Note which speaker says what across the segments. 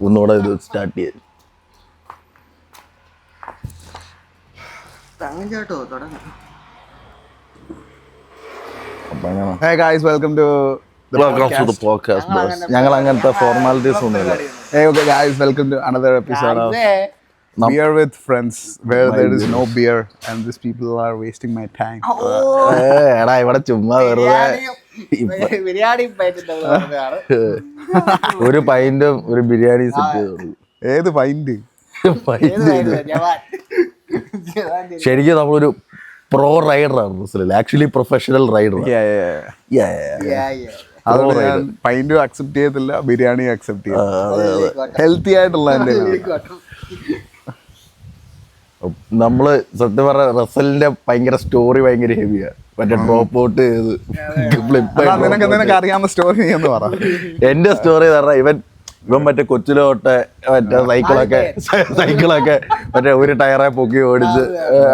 Speaker 1: ഒന്നുകൂടെ ഇത് സ്റ്റാർട്ട് ചെയ്ത്.
Speaker 2: Hey guys, welcome to the
Speaker 1: podcast. ഞങ്ങൾ അങ്ങനത്തെ ഫോർമാലിറ്റീസ് ഒന്നുമില്ല.
Speaker 2: Hey okay guys, welcome to another episode of Beer with Friends, where there is no beer and these people are wasting my time.
Speaker 1: എടാ ഇവിടെ ചുമ്മാ വെറുതെ ഒരു പൈന്റും ഒരു ബിരിയാണി സെറ്റ് ചെയ്തോളൂ.
Speaker 2: ഏത് പൈന്റ്?
Speaker 1: ശരിക്കും നമ്മളൊരു പ്രോ റൈഡറാണ് മുസ്ലിം, ആക്ച്വലി പ്രൊഫഷണൽ റൈഡർ.
Speaker 2: അതുകൊണ്ട് ഞാൻ പൈന്റും അക്സെപ്റ്റ് ചെയ്യത്തില്ല, ബിരിയാണി അക്സെപ്റ്റ് ചെയ്യും. ഹെൽത്തി ആയിട്ടുള്ള
Speaker 1: നമ്മള് സത്യം പറഞ്ഞ റസലിന്റെ ഭയങ്കര സ്റ്റോറി ഭയങ്കര ഹെവിയാ. മറ്റേ ഡ്രോപ്പ് ഔട്ട് ചെയ്ത്
Speaker 2: നിനക്ക് അറിയാവുന്ന സ്റ്റോറി എന്ന് പറ.
Speaker 1: എന്റെ സ്റ്റോറി പറഞ്ഞാൽ ഇവൻ മറ്റേ കൊച്ചിലോട്ടെ മറ്റേ സൈക്കിളൊക്കെ മറ്റേ ഒരു ടയറെ പൊക്കി ഓടിച്ച്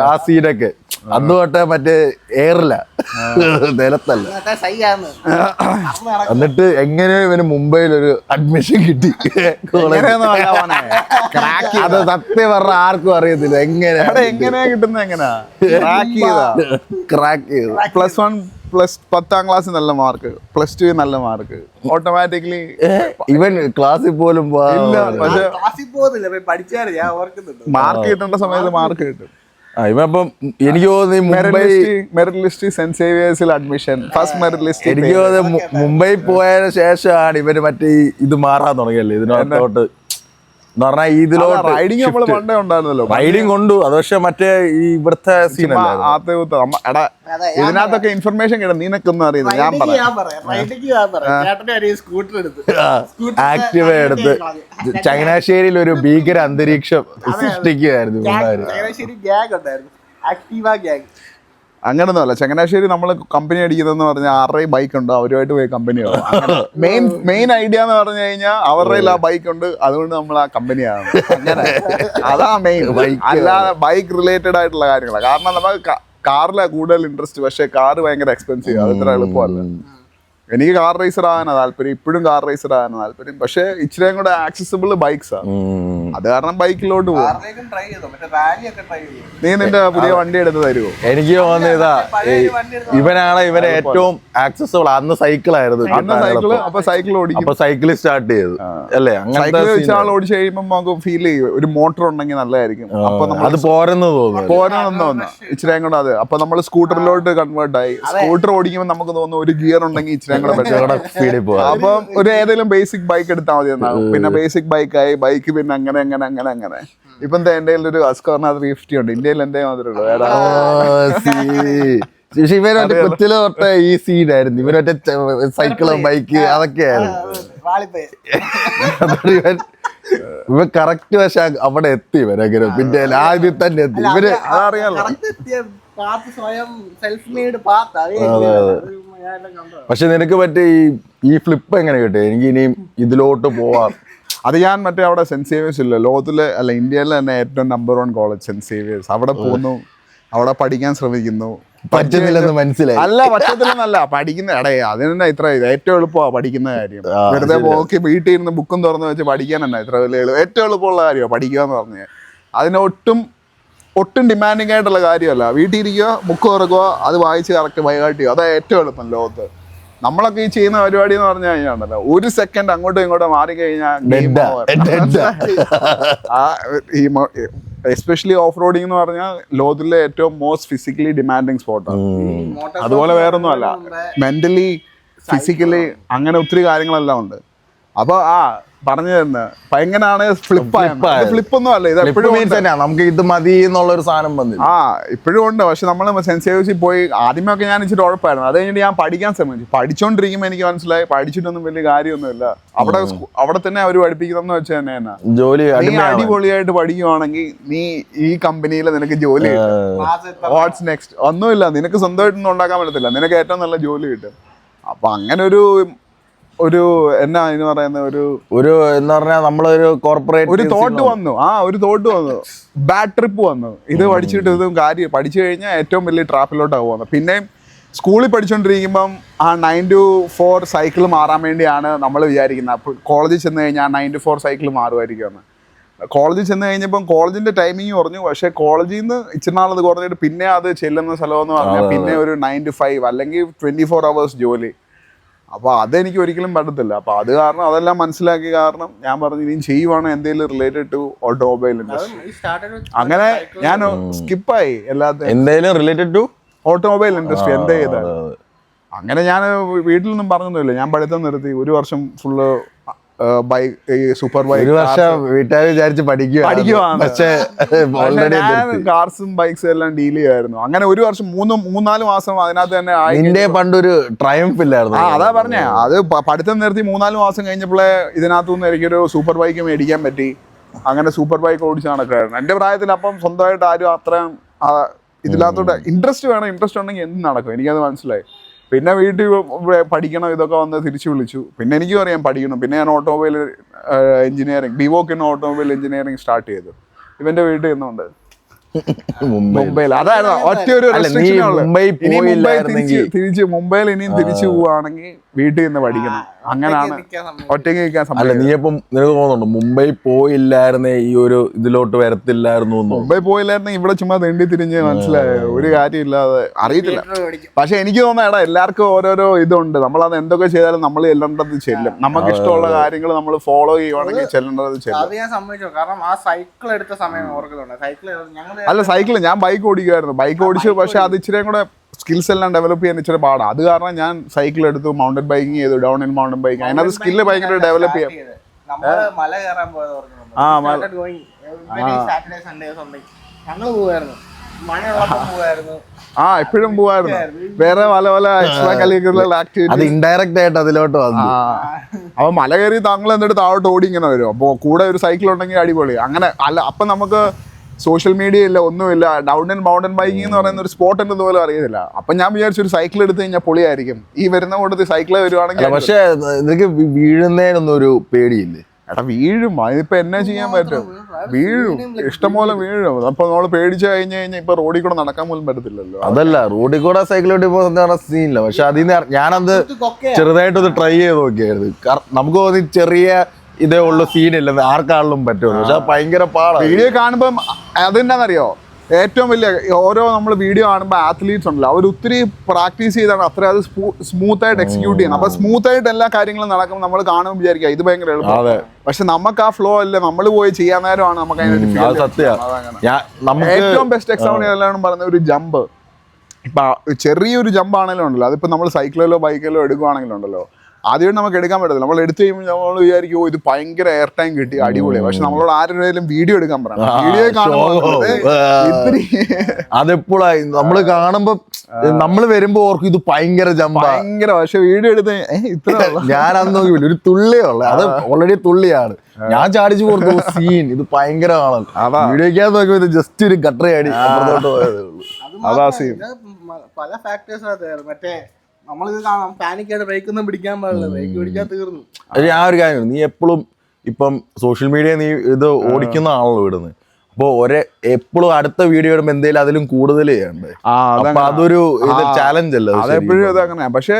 Speaker 1: ആ സീനൊക്കെ അന്ന് തൊട്ടേ മറ്റേ എയറില്ല, നിലത്തല്ല. എന്നിട്ട് എങ്ങനെയോ ഇവന് മുംബൈയിൽ ഒരു അഡ്മിഷൻ കിട്ടി. അത് സത്യം പറഞ്ഞ ആർക്കും അറിയത്തില്ല
Speaker 2: എങ്ങനെയാ കിട്ടുന്നത്. എങ്ങനെയാ
Speaker 1: ക്രാക്ക് ചെയ്തു.
Speaker 2: പ്ലസ് 10ാം ക്ലാസ് നല്ല മാർക്ക്, +2 നല്ല മാർക്ക്, ഓട്ടോമാറ്റിക്കലി
Speaker 1: ഇവൻ ക്ലാസ്സിൽ പോലും
Speaker 2: പക്ഷെ മാർക്ക് കിട്ടേണ്ട സമയത്ത് മാർക്ക് കിട്ടും.
Speaker 1: ഇവപ്പം എനിക്ക് തോന്നുന്നു
Speaker 2: മെറിറ്റ് ലിസ്റ്റ് സെന്റ് സേവിയേഴ്സിൽ അഡ്മിഷൻ, ഫസ്റ്റ് മെറിറ്റ് ലിസ്റ്റ്.
Speaker 1: എനിക്ക് തോന്നുന്നു മുംബൈ പോയതിനു ശേഷമാണ് ഇവര് മറ്റേ ഇത് മാറാൻ തുടങ്ങിയല്ലേ ഇതിനകത്തോട്ട്. എന്ന് പറഞ്ഞാൽ ഇതിലോട്ട്
Speaker 2: റൈഡിങ് നമ്മൾ പണ്ടേ ഉണ്ടായിരുന്നല്ലോ.
Speaker 1: റൈഡിങ് കൊണ്ടു, അത് പക്ഷെ മറ്റേ ഈ ഇവിടുത്തെ
Speaker 2: ഇതിനകത്തൊക്കെ ഇൻഫർമേഷൻ കിട്ടും. നിനക്കൊന്നും അറിയില്ല, ഞാൻ
Speaker 1: ആക്റ്റീവ എടുത്ത് ചങ്ങനാശ്ശേരിയിൽ ഒരു ഭീകര അന്തരീക്ഷം സൃഷ്ടിക്കുകയായിരുന്നു.
Speaker 2: അങ്ങനൊന്നുമല്ല. ചങ്ങനാശ്ശേരി നമ്മൾ കമ്പനി അടിക്കുന്നതെന്ന് പറഞ്ഞാൽ 6 ബൈക്ക് ഉണ്ട്, അവരുമായിട്ട് പോയി കമ്പനി ആവും. മെയിൻ ഐഡിയ എന്ന് പറഞ്ഞു കഴിഞ്ഞാൽ അവരുടെ ആ ബൈക്ക് ഉണ്ട്, അതുകൊണ്ട് നമ്മൾ ആ കമ്പനിയാണ്. അങ്ങനെ അതാ മെയിൻ. അല്ലാതെ ബൈക്ക് റിലേറ്റഡ് ആയിട്ടുള്ള കാര്യങ്ങളാണ്. കാരണം നമുക്ക് കാറിലാണ് കൂടുതൽ ഇൻട്രസ്റ്റ്, പക്ഷേ കാറ് ഭയങ്കര എക്സ്പെൻസീവ്, അത് ഇത്ര എളുപ്പമല്ല. എനിക്ക് കാർ റേസർ ആകാനാണ് താല്പര്യം, ഇപ്പോഴും കാർ റേസർ ആകാനാണ് താല്പര്യം. പക്ഷെ ഇച്ചിരിയും കൂടെ ആക്സസിബിൾ ബൈക്സ് ആണ്, അത് കാരണം ബൈക്കിലോട്ട് പോകും. നീ നിന്റെ പുതിയ വണ്ടി എടുത്ത് തരുമോ?
Speaker 1: എനിക്ക് തോന്നിയതാ ഇവനെ ഏറ്റവും ആക്സസിബിൾ. അന്ന് സൈക്കിളായിരുന്നു,
Speaker 2: അപ്പൊ സൈക്കിൾ ഓടിക്കും.
Speaker 1: അപ്പൊ സൈക്കിൾ സ്റ്റാർട്ട് ചെയ്തു അല്ലേ?
Speaker 2: സൈക്കിൾ വെച്ചാൽ ഓടിച്ച് കഴിയുമ്പോൾ നമുക്ക് ഫീൽ ചെയ്യും ഒരു മോട്ടർ ഉണ്ടെങ്കിൽ നല്ലതായിരിക്കും. അപ്പൊ
Speaker 1: അത് പോരെന്ന്
Speaker 2: തോന്നുന്നു ഇച്ചിരിയും കൂടെ. അത് അപ്പൊ നമ്മൾ സ്കൂട്ടറിലോട്ട് കൺവേർട്ട് ആയി. സ്കൂട്ടർ ഓടിക്കുമ്പോൾ നമുക്ക് തോന്നുന്നു ഒരു ഗിയർ ഉണ്ടെങ്കിൽ ഇച്ചിരി അപ്പം ഒരു ഏതെങ്കിലും ബേസിക് ബൈക്ക് എടുത്താൽ മതി എന്നാകും. പിന്നെ ബേസിക് ബൈക്കായി, ബൈക്ക് പിന്നെ അങ്ങനെ അങ്ങനെ അങ്ങനെ അങ്ങനെ. ഇപ്പൊ എന്റെ ഒരു അസ്കോറിന് 350 ഉണ്ട്. ഇന്ത്യയിൽ എന്തേ മാത്രമേ ഉള്ളൂ.
Speaker 1: ഇവരൊക്കെ കൊച്ചിലെ തൊട്ടേ ഈ സീനായിരുന്നു. ഇവരൊക്കെ സൈക്കിള് ബൈക്ക് അതൊക്കെയായിരുന്നു. ഇവ കറക്റ്റ് പക്ഷെ അവിടെ എത്തി ഇവരങ്ങനെ. പിന്നെ ആദ്യം തന്നെ എത്തി ഇവര്. അതറിയാലോ. പക്ഷെ നിനക്ക് മറ്റേ ഈ ഫ്ലിപ്പ് എങ്ങനെ കിട്ടും? എനിക്ക് ഇനിയും ഇതിലോട്ട് പോവാം.
Speaker 2: അത് ഞാൻ മറ്റേ അവിടെ സെന്റ് സേവിയേഴ്സ് ഇല്ല, ലോകത്തിലെ അല്ല ഇന്ത്യയിലെ തന്നെ ഏറ്റവും നമ്പർ 1 കോളേജ് സെന്റ് സേവിയേഴ്സ്. അവിടെ പോകുന്നു, അവിടെ പഠിക്കാൻ ശ്രമിക്കുന്നു.
Speaker 1: പറ്റുന്നില്ലെന്ന് മനസ്സിലായി.
Speaker 2: അല്ല പറ്റത്തില്ലെന്നല്ല, പഠിക്കുന്ന അതിനെന്നെ ഇത്ര ഏറ്റവും എളുപ്പമാണ് പഠിക്കുന്ന കാര്യം. വെറുതെ പോക്കി വീട്ടിൽ ഇരുന്ന് ബുക്കും തുറന്ന് വെച്ച് പഠിക്കാൻ തന്നെ ഇത്ര വലിയ ഏറ്റവും എളുപ്പമുള്ള കാര്യമാണ് പഠിക്കുക എന്ന് പറഞ്ഞാൽ. അതിന് ഒട്ടും ഡിമാൻഡിങ് ആയിട്ടുള്ള കാര്യമല്ല. വീട്ടിൽ ഇരിക്കുക, ബുക്ക് തുറക്കുക, അത് വായിച്ച് കറക്റ്റ് ബൈഹാർട്ട് ചെയ്യുക, അതാണ് ഏറ്റവും എളുപ്പം ലോകത്ത്. നമ്മളൊക്കെ ഈ ചെയ്യുന്ന പരിപാടി എന്ന് പറഞ്ഞു കഴിഞ്ഞാൽ ഒരു സെക്കൻഡ് അങ്ങോട്ടും ഇങ്ങോട്ടും മാറിക്കഴിഞ്ഞാൽ എസ്പെഷ്യലി ഓഫ് റോഡിങ് എന്ന് പറഞ്ഞാൽ ലോകത്തിലെ ഏറ്റവും മോസ്റ്റ് ഫിസിക്കലി ഡിമാൻഡിങ് സ്പോട്ടാണ്. അതുപോലെ വേറൊന്നും അല്ല, മെന്റലി ഫിസിക്കലി അങ്ങനെ ഒത്തിരി കാര്യങ്ങളെല്ലാം ഉണ്ട്. അപ്പൊ പറഞ്ഞു തരുന്നത് എങ്ങനെയാണ് ഫ്ലിപ്പൊന്നും അല്ല, ഇത് എപ്പോഴും
Speaker 1: നമുക്ക് ഇത് മതി എന്നുള്ള ഒരു സാധനം വന്നു.
Speaker 2: ഇപ്പോഴും ഉണ്ട്. പക്ഷെ നമ്മൾ സെന്റ് സേവിയേഴ്സിൽ പോയി ആദ്യമൊക്കെ ഞാൻ ഇച്ചിരി ഉഴപ്പായിരുന്നു. അത് കഴിഞ്ഞിട്ട് ഞാൻ പഠിക്കാൻ ശ്രമിച്ചു. പഠിച്ചോണ്ടിരിക്കുമ്പോൾ എനിക്ക് മനസ്സിലായി പഠിച്ചിട്ടൊന്നും വലിയ കാര്യമൊന്നുമില്ല. അവിടെ തന്നെ അവർ പഠിപ്പിക്കുന്നതെന്ന് വെച്ചാൽ തന്നെ ജോലി അടിപൊളിയായിട്ട് പഠിക്കുവാണെങ്കിൽ നീ ഈ കമ്പനിയിൽ നിനക്ക് ജോലി കിട്ടും. വാട്ട്സ് നെക്സ്റ്റ് ഒന്നുമില്ല, നിനക്ക് സ്വന്തമായിട്ടൊന്നും ഉണ്ടാക്കാൻ പറ്റത്തില്ല, നിനക്ക് ഏറ്റവും നല്ല ജോലി കിട്ടും. അപ്പൊ അങ്ങനെ ഒരു എന്നാ ഇതിന് പറയുന്ന ഒരു
Speaker 1: എന്താ പറഞ്ഞാൽ നമ്മളൊരു കോർപ്പറേറ്റ്
Speaker 2: ഒരു തോട്ട് വന്നു. ബാഡ് ട്രിപ്പ് വന്നു. ഇത് പഠിച്ചിട്ട് ഇതും കാര്യം പഠിച്ചു കഴിഞ്ഞാൽ ഏറ്റവും വലിയ ട്രാപ്പിലോട്ടാണ് പോകുന്നത്. പിന്നെയും സ്കൂളിൽ പഠിച്ചുകൊണ്ടിരിക്കുമ്പം ആ 9 to 4 സൈക്കിൾ മാറാൻ വേണ്ടിയാണ് നമ്മൾ വിചാരിക്കുന്നത്. അപ്പോൾ കോളേജിൽ ചെന്ന് കഴിഞ്ഞാൽ 9 to 4 സൈക്കിൾ മാറുമായിരിക്കുമെന്ന്. കോളേജിൽ ചെന്ന് കഴിഞ്ഞപ്പം കോളേജിൻ്റെ ടൈമിങ് കുറഞ്ഞു. പക്ഷേ കോളേജിൽ നിന്ന് ഇച്ചിരി നാളത് കുറഞ്ഞിട്ട് പിന്നെ അത് ചെല്ലുന്ന സ്ഥലമെന്ന് പറഞ്ഞാൽ പിന്നെ ഒരു 9 to 5 അല്ലെങ്കിൽ 24 hours ജോലി. അപ്പോൾ അതെനിക്ക് ഒരിക്കലും പറ്റത്തില്ല. അപ്പോൾ അത് കാരണം അതെല്ലാം മനസ്സിലാക്കി കാരണം ഞാൻ പറഞ്ഞു ഇനിയും ചെയ്യുവാണ് എന്തെങ്കിലും റിലേറ്റഡ് ടു ഓട്ടോമൊബൈൽ ഇൻഡസ്ട്രി. അങ്ങനെ ഞാൻ സ്കിപ്പായി എല്ലാത്തിനും.
Speaker 1: എന്തെങ്കിലും റിലേറ്റഡ് ടു
Speaker 2: ഓട്ടോമൊബൈൽ ഇൻഡസ്ട്രി എന്ത് ചെയ്താൽ അങ്ങനെ ഞാൻ വീട്ടിലൊന്നും പറഞ്ഞൊന്നുമില്ല. ഞാൻ പഠിത്തം നിർത്തി. ഒരു വർഷം ഫുള്ള് സൂപ്പർ ബൈക്ക്.
Speaker 1: ഒരു വർഷം വീട്ടുകാർ വിചാരിച്ച് പഠിക്കുവാണ്, പക്ഷേ
Speaker 2: കാർസും ബൈക്സും എല്ലാം ഡീൽ ചെയ്യുമായിരുന്നു. അങ്ങനെ ഒരു വർഷം 3-4 മാസം അതിനകത്ത് തന്നെ
Speaker 1: നിന്റെ പണ്ടൊരു ട്രയംഫ് ഇല്ലായിരുന്നു.
Speaker 2: അതാ പറഞ്ഞേ, അത് പഠിത്തം നിർത്തി 3-4 മാസം കഴിഞ്ഞപ്പോഴേ ഇതിനകത്തുനിന്ന് എനിക്കൊരു സൂപ്പർ ബൈക്ക് മേടിക്കാൻ പറ്റി. അങ്ങനെ സൂപ്പർ ബൈക്ക് ഓടിച്ച് നടക്കുമായിരുന്നു എൻ്റെ പ്രായത്തിൽ. അപ്പം സ്വന്തമായിട്ട് ആരും അത്രയും ഇതിനകത്തോട്ട് ഇൻട്രസ്റ്റ് വേണം. ഇൻട്രസ്റ്റ് ഉണ്ടെങ്കിൽ എന്ത് നടക്കും, എനിക്കത് മനസ്സിലായി. പിന്നെ വീട്ടിൽ പഠിക്കണം ഇതൊക്കെ വന്ന് തിരിച്ചു വിളിച്ചു. പിന്നെ എനിക്കും അറിയാം പഠിക്കണം. പിന്നെ ഞാൻ ഓട്ടോമൊബൈൽ എഞ്ചിനീയറിംഗ് ബിവോക്കിന് ഓട്ടോമൊബൈൽ എഞ്ചിനീയറിംഗ് സ്റ്റാർട്ട് ചെയ്തു ഇവന്റെ വീട്ടിൽ നിന്നുണ്ട് മുംബൈയിൽ. അതായിരുന്നു ഒറ്റ ഒരു തിരിച്ച് മുംബൈയിൽ ഇനിയും തിരിച്ചു പോവുകയാണെങ്കിൽ വീട്ടിൽ നിന്ന് പഠിക്കണം. അങ്ങനെയാണ് ഒറ്റയ്ക്ക് നിൽക്കാൻ സമയം.
Speaker 1: അല്ല നീ ഇപ്പം നിനക്ക് തോന്നുന്നുണ്ടോ മുംബൈ പോയില്ലായിരുന്നേ ഈ ഒരു ഇതിലോട്ട് വരത്തില്ലായിരുന്നു?
Speaker 2: മുംബൈ പോയില്ലായിരുന്നെങ്കിൽ ഇവിടെ ചുമ്മാ തെണ്ടി തിരിഞ്ഞ് മനസ്സിലായ ഒരു കാര്യമില്ലാതെ അറിയത്തില്ല. പക്ഷെ എനിക്ക് തോന്നുന്ന എടാ എല്ലാവർക്കും ഓരോരോ ഇതുണ്ട്. നമ്മളത് എന്തൊക്കെ ചെയ്താലും നമ്മൾ ചെല്ലേണ്ടത് ചെല്ലും. നമുക്ക് ഇഷ്ടമുള്ള കാര്യങ്ങൾ നമ്മൾ ഫോളോ ചെയ്യുവാണെങ്കിൽ ചെല്ലേണ്ടത് ചെല്ലും. അല്ല സൈക്കിൾ ഞാൻ ബൈക്ക് ഓടിക്കുമായിരുന്നു. ബൈക്ക് ഓടിച്ചു. പക്ഷെ അത് ഇച്ചിരി കൂടെ സ്കിൽസ് എല്ലാം ഡെവലപ്പ് ചെയ്യാൻ ഇച്ചിരി പാടാണ്. അത് കാരണം ഞാൻ സൈക്കിൾ എടുത്തു, മൗണ്ടൻ ബൈക്കിങ് ചെയ്തു, ഡൗൺ ഹിൽ മൗണ്ടൻ ബൈക്കിങ്. അതിനകത്ത് സ്കില്ല് ഭയങ്കര ഡെവലപ്പ് ചെയ്യാം. എപ്പോഴും പോവായിരുന്നു. വേറെ പല എക്സ്ട്രാ കരിക്കുലർ ആക്ടിവിറ്റി
Speaker 1: ഇൻഡയറക്റ്റ് ആയിട്ട് അതിലോട്ട് വന്നു.
Speaker 2: അപ്പൊ മല കയറി താങ്കൾ എന്നിട്ട് താഴോട്ട് ഓടി ഇങ്ങനെ വരും. അപ്പോൾ കൂടെ ഒരു സൈക്കിൾ ഉണ്ടെങ്കിൽ അടിപൊളി. അങ്ങനെ അല്ല അപ്പൊ നമുക്ക് സോഷ്യൽ മീഡിയ ഇല്ല, ഒന്നുമില്ല. ഡൗൺ ആൻഡ് മൗണ്ടൻ ബൈക്കിംഗ് എന്ന് പറയുന്ന ഒരു സ്പോട്ട് ഉണ്ടെന്ന് പോലും അറിയത്തില്ല. അപ്പൊ ഞാൻ വിചാരിച്ചു ഒരു സൈക്കിൾ എടുത്തു കഴിഞ്ഞാൽ പൊളിയായിരിക്കും. ഈ വരുന്ന കൂട്ടത്തിൽ സൈക്കിള് വരുവാണെങ്കിൽ.
Speaker 1: പക്ഷെ നിനക്ക് വീഴുന്നതിനൊന്നും ഒരു പേടിയില്ലേ?
Speaker 2: എടാ വീഴും, അതിപ്പോ എന്നാ ചെയ്യാൻ പറ്റും? വീഴും, ഇഷ്ടംപോലെ വീഴും. അപ്പൊ നമ്മള് പേടിച്ചു കഴിഞ്ഞാൽ ഇപ്പൊ റോഡിൽ കൂടെ നടക്കാൻ പോലും പറ്റത്തില്ലല്ലോ.
Speaker 1: അതല്ല റോഡിൽ കൂടെ സൈക്കിളോട്ട് പോകുന്ന സീനില്ല. പക്ഷെ അതിന് ഞാനത് ചെറുതായിട്ടൊന്ന് ട്രൈ ചെയ്ത് നോക്കിയായിരുന്നു. നമുക്ക് തോന്നി ചെറിയ ഇതേ ഉള്ളു സീനില്ലെന്ന് ആർക്കാണെങ്കിലും പറ്റുള്ളൂ. പക്ഷെ ഭയങ്കര പാടാണ്.
Speaker 2: വീഡിയോ കാണുമ്പം അതെന്താണെന്നറിയോ, ഏറ്റവും വലിയ ഓരോ നമ്മൾ വീഡിയോ കാണുമ്പോൾ ആത്ലീറ്റ്സ് ഉണ്ടല്ലോ, അവർ ഒത്തിരി പ്രാക്ടീസ് ചെയ്താണ് അത്ര അത് സ്മൂത്ത് ആയിട്ട് എക്സിക്യൂട്ട് ചെയ്യുന്നത്. അപ്പൊ സ്മൂത്ത് ആയിട്ട് എല്ലാ കാര്യങ്ങളും നടക്കുമ്പോൾ നമ്മൾ കാണുമ്പോൾ വിചാരിക്കുക ഇത് ഭയങ്കര എളുപ്പം. പക്ഷെ നമുക്ക് ആ ഫ്ലോ അല്ല, നമ്മൾ പോയി ചെയ്യാൻ നേരമാണ് നമുക്ക് അതിന്റെ ഏറ്റവും ബെസ്റ്റ് എക്സാമ്പിൾ എല്ലാം പറയുന്ന ഒരു ജമ്പ്. ഇപ്പൊ ചെറിയൊരു ജമ്പ് ആണെങ്കിലും ഉണ്ടല്ലോ, അതിപ്പോ നമ്മൾ സൈക്കിളിലോ ബൈക്കിലോ എടുക്കുകയാണെങ്കിലും ഉണ്ടല്ലോ, ആദ്യം നമുക്ക് എടുക്കാൻ പറ്റത്തില്ല. നമ്മൾ എടുത്തു കഴിയുമ്പോൾ നമ്മൾ വിചാരിക്കും ഇത് ഭയങ്കര എയർ ടൈം കിട്ടി അടിപൊളിയാണ്. പക്ഷെ നമ്മളോട് ആരുടെയും വീഡിയോ എടുക്കാൻ പറയാം. വീഡിയോ കാണുമ്പോൾ
Speaker 1: അതെപ്പോഴായി നമ്മൾ കാണുമ്പോ നമ്മൾ വരുമ്പോ ഓർക്കും ഇത് ഭയങ്കര ഭയങ്കര.
Speaker 2: പക്ഷെ വീഡിയോ എടുത്ത് ഇത്ര
Speaker 1: ഞാൻ അന്ന് നോക്കിയില്ല, ഒരു തുള്ളിയുള്ള അത് ഓൾറെഡി തുള്ളിയാണ്. ഞാൻ ചാടിച്ചു കൊടുത്തു സീൻ ഇത് ഭയങ്കരമാണ്. വീഡിയോക്കകത്ത് നോക്കിയപ്പോ ഇത് ജസ്റ്റ് ഒരു ഗട്ടർ ചാടി അപ്പുറത്തോട്ട് പോയതേ ഉള്ളൂ.
Speaker 2: അതാ സീൻ.
Speaker 3: പല ഫാക്ടേഴ്സ് മറ്റേ നമ്മളിത് കാണാം, പാനിക്കായിട്ട് ബ്രേക്കൊന്നും പിടിക്കാൻ പാടില്ല, ബ്രേക്ക് പിടിക്കാൻ തീർന്നു.
Speaker 1: ഞാൻ ഒരു കാര്യം, നീ എപ്പോഴും ഇപ്പം സോഷ്യൽ മീഡിയ നീ ഇത് ഓടിക്കുന്ന ആണല്ലോ ഇടുന്നത്. അപ്പൊ എപ്പോഴും അടുത്ത വീഡിയോ ഇടുമ്പോ എന്തെങ്കിലും അതിലും കൂടുതൽ ചെയ്യണ്ടേ? അതൊരു ചാലഞ്ച് അല്ലേ?
Speaker 2: അതെപ്പോഴും അത് അങ്ങനെ. പക്ഷേ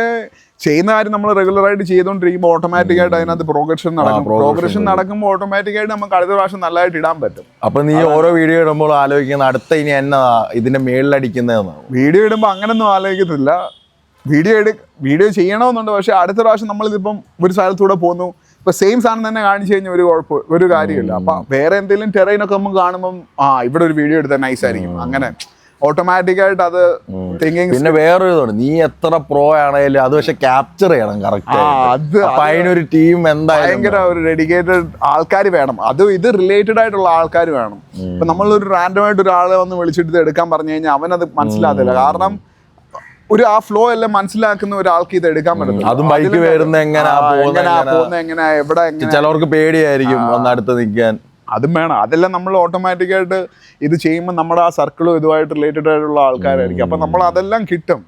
Speaker 2: ചെയ്യുന്ന കാര്യം നമ്മൾ റെഗുലർ ആയിട്ട് ചെയ്തുകൊണ്ടിരിക്കുമ്പോൾ ഓട്ടോമാറ്റിക് ആയിട്ട് അതിനകത്ത് പ്രോഗ്രഷൻ നടക്കും. പ്രോഗ്രഷൻ നടക്കുമ്പോൾ ഓട്ടോമാറ്റിക് ആയിട്ട് നമുക്ക് അടുത്ത പ്രാവശ്യം നല്ലതായിട്ട് ഇടാൻ പറ്റും.
Speaker 1: അപ്പൊ നീ ഓരോ വീഡിയോ ഇടുമ്പോൾ ആലോചിക്കുന്ന അടുത്ത ഇനി എന്നാ ഇതിന്റെ മേളിലടിക്കുന്നതെന്നാണ്.
Speaker 2: വീഡിയോ ഇടുമ്പോൾ അങ്ങനൊന്നും ആലോചിക്കത്തില്ല. വീഡിയോ ചെയ്യണമെന്നുണ്ട്. പക്ഷെ അടുത്ത പ്രാവശ്യം നമ്മളിതിപ്പം ഒരു സ്ഥലത്തൂടെ പോകുന്നു, ഇപ്പൊ സെയിം സാധനം തന്നെ കാണിച്ചു കഴിഞ്ഞാൽ ഒരു കാര്യമില്ല. അപ്പൊ വേറെ എന്തെങ്കിലും ടെറൈനൊക്കെ നമുക്ക് കാണുമ്പോൾ ഇവിടെ ഒരു വീഡിയോ എടുത്താൽ നൈസ് ആയിരിക്കും. അങ്ങനെ ഓട്ടോമാറ്റിക് ആയിട്ട് അത് തിങ്കിങ്.
Speaker 1: പിന്നെ വേറൊരു ഇതാണ്, നീ എത്ര പ്രോ ആണെങ്കിലും അത് പക്ഷെ ക്യാപ്ചർ ചെയ്യണം കറക്റ്റ്. അതിനൊരു ടീം എന്തായാലും
Speaker 2: ഭയങ്കര ഒരു ഡെഡിക്കേറ്റഡ് ആൾക്കാർ വേണം. ഇത് റിലേറ്റഡ് ആയിട്ടുള്ള ആൾക്കാർ വേണം. ഇപ്പൊ നമ്മളൊരു റാൻഡമായിട്ട് ഒരാളെ വന്ന് വിളിച്ചിട്ട് എടുക്കാൻ പറഞ്ഞു കഴിഞ്ഞാൽ അവനത് മനസ്സിലാകത്തില്ല. കാരണം ഒരു ആ ഫ്ലോ എല്ലാം മനസ്സിലാക്കുന്ന ഒരാൾക്ക് ഇത് എടുക്കാൻ പറ്റും.
Speaker 1: അതും ബൈക്ക് വരുന്ന എങ്ങനെയാ
Speaker 2: എവിടെ,
Speaker 1: ചിലവർക്ക് പേടിയായിരിക്കും അടുത്ത് നിൽക്കാൻ.
Speaker 2: അതും വേണം. അതെല്ലാം നമ്മൾ ഓട്ടോമാറ്റിക്കായിട്ട് ഇത് ചെയ്യുമ്പോൾ നമ്മുടെ ആ സർക്കിളും ഇതുമായിട്ട് റിലേറ്റഡ് ആയിട്ടുള്ള ആൾക്കാരായിരിക്കും. അപ്പം നമ്മൾ അതെല്ലാം കിട്ടും.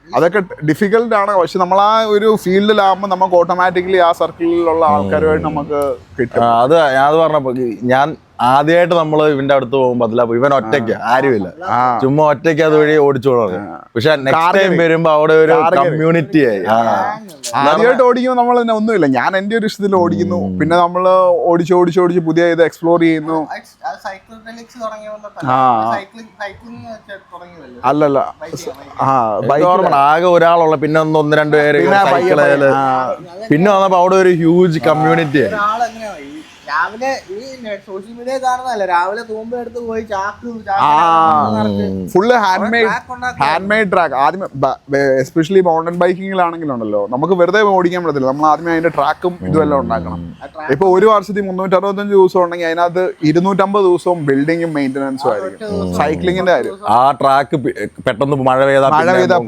Speaker 2: അതൊക്കെ ഡിഫിക്കൽട്ട് ആണ്. പക്ഷെ നമ്മൾ ആ ഒരു ഫീൽഡിലാകുമ്പോൾ നമുക്ക് ഓട്ടോമാറ്റിക്കലി ആ സർക്കിളിലുള്ള ആൾക്കാരുമായിട്ട് നമുക്ക് കിട്ടും.
Speaker 1: അത് പറഞ്ഞപ്പോൾ ഞാൻ ആദ്യമായിട്ട് നമ്മൾ ഇവന്റെ അടുത്ത് പോകുമ്പോ അതിലാ ഇവൻ ഒറ്റയ്ക്ക് ആരുമില്ല, ചുമ്മാ ഒറ്റയ്ക്ക് അതുവഴി ഓടിച്ചു തുടങ്ങി. പക്ഷെ നെക്സ്റ്റ് ടൈം വരുമ്പോ അവിടെ ഒരു കമ്മ്യൂണിറ്റി ആയി.
Speaker 2: ആദ്യമായിട്ട് ഓടിക്കുമ്പോൾ നമ്മൾ തന്നെ ഒന്നുമില്ല, ഞാൻ എന്റെ ഒരു ഇഷ്ടത്തിൽ ഓടിക്കുന്നു, പിന്നെ നമ്മള് ഓടിച്ച് പുതിയ ഇത് എക്സ്പ്ലോർ ചെയ്യുന്നു. അല്ലല്ല
Speaker 1: ആകെ ഒരാളുള്ള, പിന്നെ ഒന്ന് രണ്ട് പേര് സൈക്കിളേല്, പിന്നെ വന്നപ്പോ അവിടെ ഒരു ഹ്യൂജ് കമ്മ്യൂണിറ്റി ആയി.
Speaker 3: രാവിലെ ഈ സോഷ്യൽ മീഡിയ കാണുന്നതല്ല, രാവിലെ തൂമ്പ എടുത്ത് പോയി
Speaker 2: ഫുള്ള് ഹാൻഡ് മെയ്ഡ് ട്രാക്ക്. ആദ്യം എസ്പെഷ്യലി മൗണ്ടൻ ബൈക്കിങ്ങിലാണെങ്കിലുണ്ടല്ലോ നമുക്ക് വെറുതെ ഓടിക്കാൻ പറ്റത്തില്ല, നമ്മൾ ആദ്യമേ അതിന്റെ ട്രാക്കും ഇതുമെല്ലാം ഉണ്ടാക്കണം. ഇപ്പൊ ഒരു വർഷത്തിൽ 365 ദിവസം ഉണ്ടെങ്കിൽ അതിനകത്ത് 250 ദിവസവും ബിൽഡിങ്ങും മെയിന്റനൻസും ആയിരിക്കും. സൈക്ലിങ്ങിന്റെ കാര്യം,
Speaker 1: ആ ട്രാക്ക് പെട്ടെന്ന് മഴ
Speaker 2: പെയ്താൽ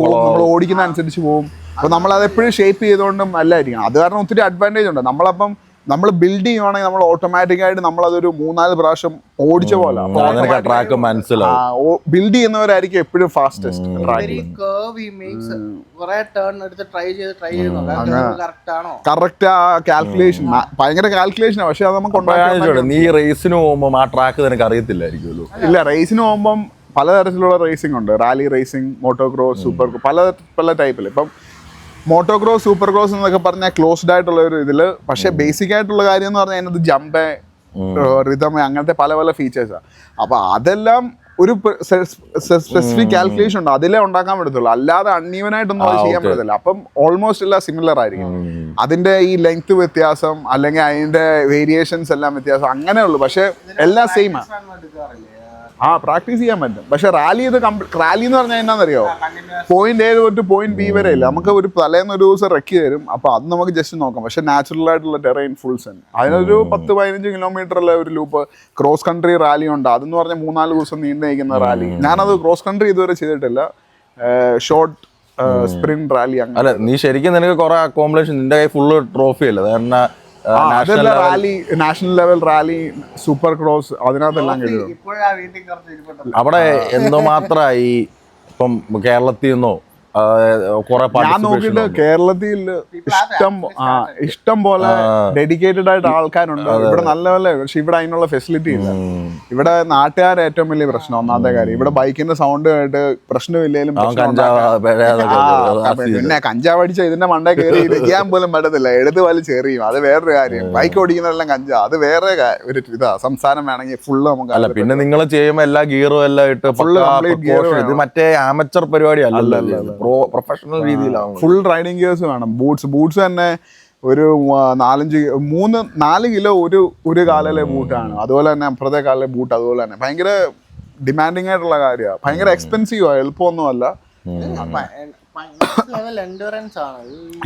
Speaker 2: പോകും, നമ്മൾ ഓടിക്കുന്ന അനുസരിച്ച് പോകും. അപ്പൊ നമ്മൾ അത് എപ്പോഴും ഷേപ്പ് ചെയ്തുകൊണ്ടും നല്ലതായിരിക്കും. അത് കാരണം ഒത്തിരി അഡ്വാൻറ്റേജ് ഉണ്ട്. നമ്മൾ ബിൽഡ് ചെയ്യുവാണെങ്കിൽ നമ്മൾ ഓട്ടോമാറ്റിക് ആയിട്ട് നമ്മളതൊരു 3-4 പ്രാവശ്യം ഓടിച്ച പോലെ
Speaker 1: ട്രാക്ക് മനസ്സിലാവും.
Speaker 2: ബിൽഡ് ചെയ്യുന്നവരായിരിക്കും എപ്പോഴും ഫാസ്റ്റസ്റ്റ്. കറക്റ്റ് ആ കാൽക്കുലേഷൻ, ഭയങ്കര കാൽക്കുലേഷനാണ്. പക്ഷെ അത് നമുക്ക്
Speaker 1: നീ റേസിന് പോകുമ്പോൾ ആ ട്രാക്ക് നിനക്ക് അറിയത്തില്ലായിരിക്കുമല്ലോ.
Speaker 2: ഇല്ല, റേസിന് പോകുമ്പം പലതരത്തിലുള്ള റേസിംഗ് ഉണ്ട്. റാലി റേസിംഗ്, മോട്ടോക്രോസ്, സൂപ്പർ, പല ടൈപ്പിൽ. ഇപ്പം മോട്ടോക്രോസ്, സൂപ്പർ ക്രോസ് എന്നൊക്കെ പറഞ്ഞാൽ ക്ലോസ്ഡ് ആയിട്ടുള്ള ഒരു ഇതില്. പക്ഷെ ബേസിക് ആയിട്ടുള്ള കാര്യം എന്ന് പറഞ്ഞാൽ അതിനകത്ത് ജമ്പ്, റിതം, അങ്ങനത്തെ പല ഫീച്ചേഴ്സാണ്. അപ്പൊ അതെല്ലാം ഒരു സ്പെസിഫിക് കാൽക്കുലേഷൻ ഉണ്ട്, അതിലേ ഉണ്ടാക്കാൻ പറ്റത്തുള്ളൂ. അല്ലാതെ അൺഈവനായിട്ടൊന്നും അത് ചെയ്യാൻ പറ്റത്തില്ല. അപ്പം ഓൾമോസ്റ്റ് എല്ലാം സിമിലർ ആയിരിക്കും. അതിന്റെ ഈ ലെങ്ത് വ്യത്യാസം അല്ലെങ്കിൽ അതിന്റെ വേരിയേഷൻസ് എല്ലാം വ്യത്യാസം അങ്ങനെ ഉള്ളൂ. പക്ഷെ എല്ലാം സെയിം ആണ്. പ്രാക്ടീസ് ചെയ്യാൻ പറ്റും. പക്ഷെ റാലി എന്ന് പറഞ്ഞാൽ എന്നാന്നറിയോ, പോയിന്റ് A തൊട്ട് പോയിന്റ് B വരെ ഇല്ല. നമുക്ക് ഒരു തലേന്ന് ഒരു ദിവസം റെക്കി തരും. അപ്പൊ അത് നമുക്ക് ജസ്റ്റ് നോക്കാം. പക്ഷെ നാച്ചുറൽ ആയിട്ടുള്ള ടെറൈൻ ഫുൾ സെൻ, അതിനൊരു 10-15 കിലോമീറ്ററുള്ള ഒരു ലൂപ്പ് ക്രോസ് കൺട്രി റാലി ഉണ്ട്. അതെന്ന് പറഞ്ഞാൽ 3-4 ദിവസം നീണ്ടു നിൽക്കുന്ന റാലി. ഞാനത് ക്രോസ് കൺട്രി ഇതുവരെ ചെയ്തിട്ടില്ല. ഷോർട്ട് സ്പ്രിന്റ് റാലി അങ്ങനെ.
Speaker 1: അല്ല, നീ ശരിക്കും നിനക്ക് കുറെ അക്കോംപ്ലിഷ്, നിന്റെ കൈ ഫുള്ള് ട്രോഫി അല്ലേ? കാരണം
Speaker 2: rally, national level rally, super cross, അതിനകത്തെല്ലാം കഴിയും.
Speaker 1: അവിടെ എന്തുമാത്രമായി ഇപ്പം കേരളത്തിൽ നിന്നോ
Speaker 2: ഞാൻ നോക്കിയിട്ട് കേരളത്തിൽ ഇഷ്ടം പോലെ ഡെഡിക്കേറ്റഡ് ആയിട്ട് ആൾക്കാരുണ്ട് ഇവിടെ, നല്ല. പക്ഷെ ഇവിടെ അതിനുള്ള ഫെസിലിറ്റി ഇല്ല. ഇവിടെ നാട്ടുകാർ ഏറ്റവും വലിയ പ്രശ്നം. ഒന്നാമത്തെ കാര്യം, ഇവിടെ ബൈക്കിന്റെ സൗണ്ട് ആയിട്ട് പ്രശ്നമില്ലെങ്കിലും പിന്നെ കഞ്ചാവ് അടിച്ച ഇതിന്റെ മണ്ടേ കയറി ഇരിക്കാൻ പോലും പറ്റത്തില്ല, എടുത്ത് വലിച്ചെറിയും. അത് വേറൊരു കാര്യം. ബൈക്ക് ഓടിക്കുന്നതെല്ലാം കഞ്ചാവ്, അത് വേറെ ഒരു ഇതാ. സംസ്ഥാനം വേണമെങ്കിൽ ഫുള്ള് നമുക്ക്.
Speaker 1: അല്ല, പിന്നെ നിങ്ങൾ ചെയ്യുമ്പോൾ എല്ലാ ഗിയറും എല്ലാം ഇട്ട് ഫുള്ള് ഇത് മറ്റേ ആമച്ചർ പരിപാടി അല്ലല്ലോ, പ്രൊഫഷണൽ രീതിയിലാണ്.
Speaker 2: ഫുൾ റൈഡിങ് ഗിയേഴ്സ് വേണം. ബൂട്ട്സ് തന്നെ ഒരു 4 കിലോ ഒരു കാലിലെ ബൂട്ടാണ്. അതുപോലെ തന്നെ അപ്പുറത്തെ കാലിലെ ബൂട്ട് അതുപോലെ തന്നെ ഭയങ്കര ഡിമാൻഡിങ് ആയിട്ടുള്ള കാര്യമാണ്. ഭയങ്കര എക്സ്പെൻസീവ് ആണ്, എളുപ്പമൊന്നും അല്ല.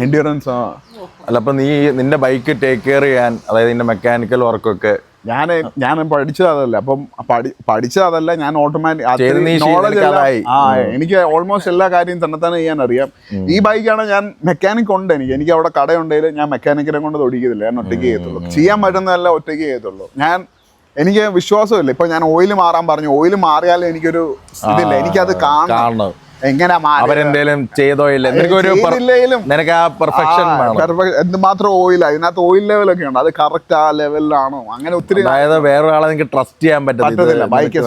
Speaker 2: എൻഡ്യൂറൻസ് ആണ്.
Speaker 1: അല്ല, അപ്പൊ നീ നിന്റെ ബൈക്ക് ടേക്ക് കെയർ ചെയ്യാൻ, അതായത് നിന്റെ മെക്കാനിക്കൽ വർക്കൊക്കെ
Speaker 2: ഞാൻ പഠിച്ചത് അതല്ല. അപ്പം പഠിച്ചത് അതല്ല, ഞാൻ ഓട്ടോമാറ്റിക് എനിക്ക് ഓൾമോസ്റ്റ് എല്ലാ കാര്യവും തന്നെ ചെയ്യാൻ അറിയാം. ഈ ബൈക്കാണ് ഞാൻ മെക്കാനിക് ഉണ്ട്. എനിക്ക് അവിടെ കടയുണ്ടെങ്കിൽ ഞാൻ മെക്കാനിക്കിനെ കൊണ്ട് ഒടിക്കത്തില്ല, ഞാൻ ഒറ്റയ്ക്ക് ചെയ്യത്തുള്ളൂ. ചെയ്യാൻ പറ്റുന്നതല്ല ഒറ്റയ്ക്ക് ചെയ്യത്തുള്ളൂ. എനിക്ക് വിശ്വാസമില്ല. ഇപ്പൊ ഞാൻ ഓയിൽ മാറാൻ പറഞ്ഞു, ഓയിൽ മാറിയാലും എനിക്കൊരു ഇതില്ല, എനിക്കത് കാണണം. എങ്ങനെ
Speaker 1: അവരെന്തേലും ചെയ്തോ ഇല്ല, നിനക്ക് ആ പെർഫെക്ഷൻ
Speaker 2: എന്തുമാത്രം ഓയിൽ, അതിനകത്ത് ഓയിൽ ലെവലൊക്കെ ഉണ്ട്, അത് കറക്റ്റ് ആ ലെവലിലാണോ അങ്ങനെ ഒത്തിരി.
Speaker 1: അതായത് വേറൊരാളെ നിനക്ക് ട്രസ്റ്റ് ചെയ്യാൻ പറ്റത്തില്ല, ബൈക്ക്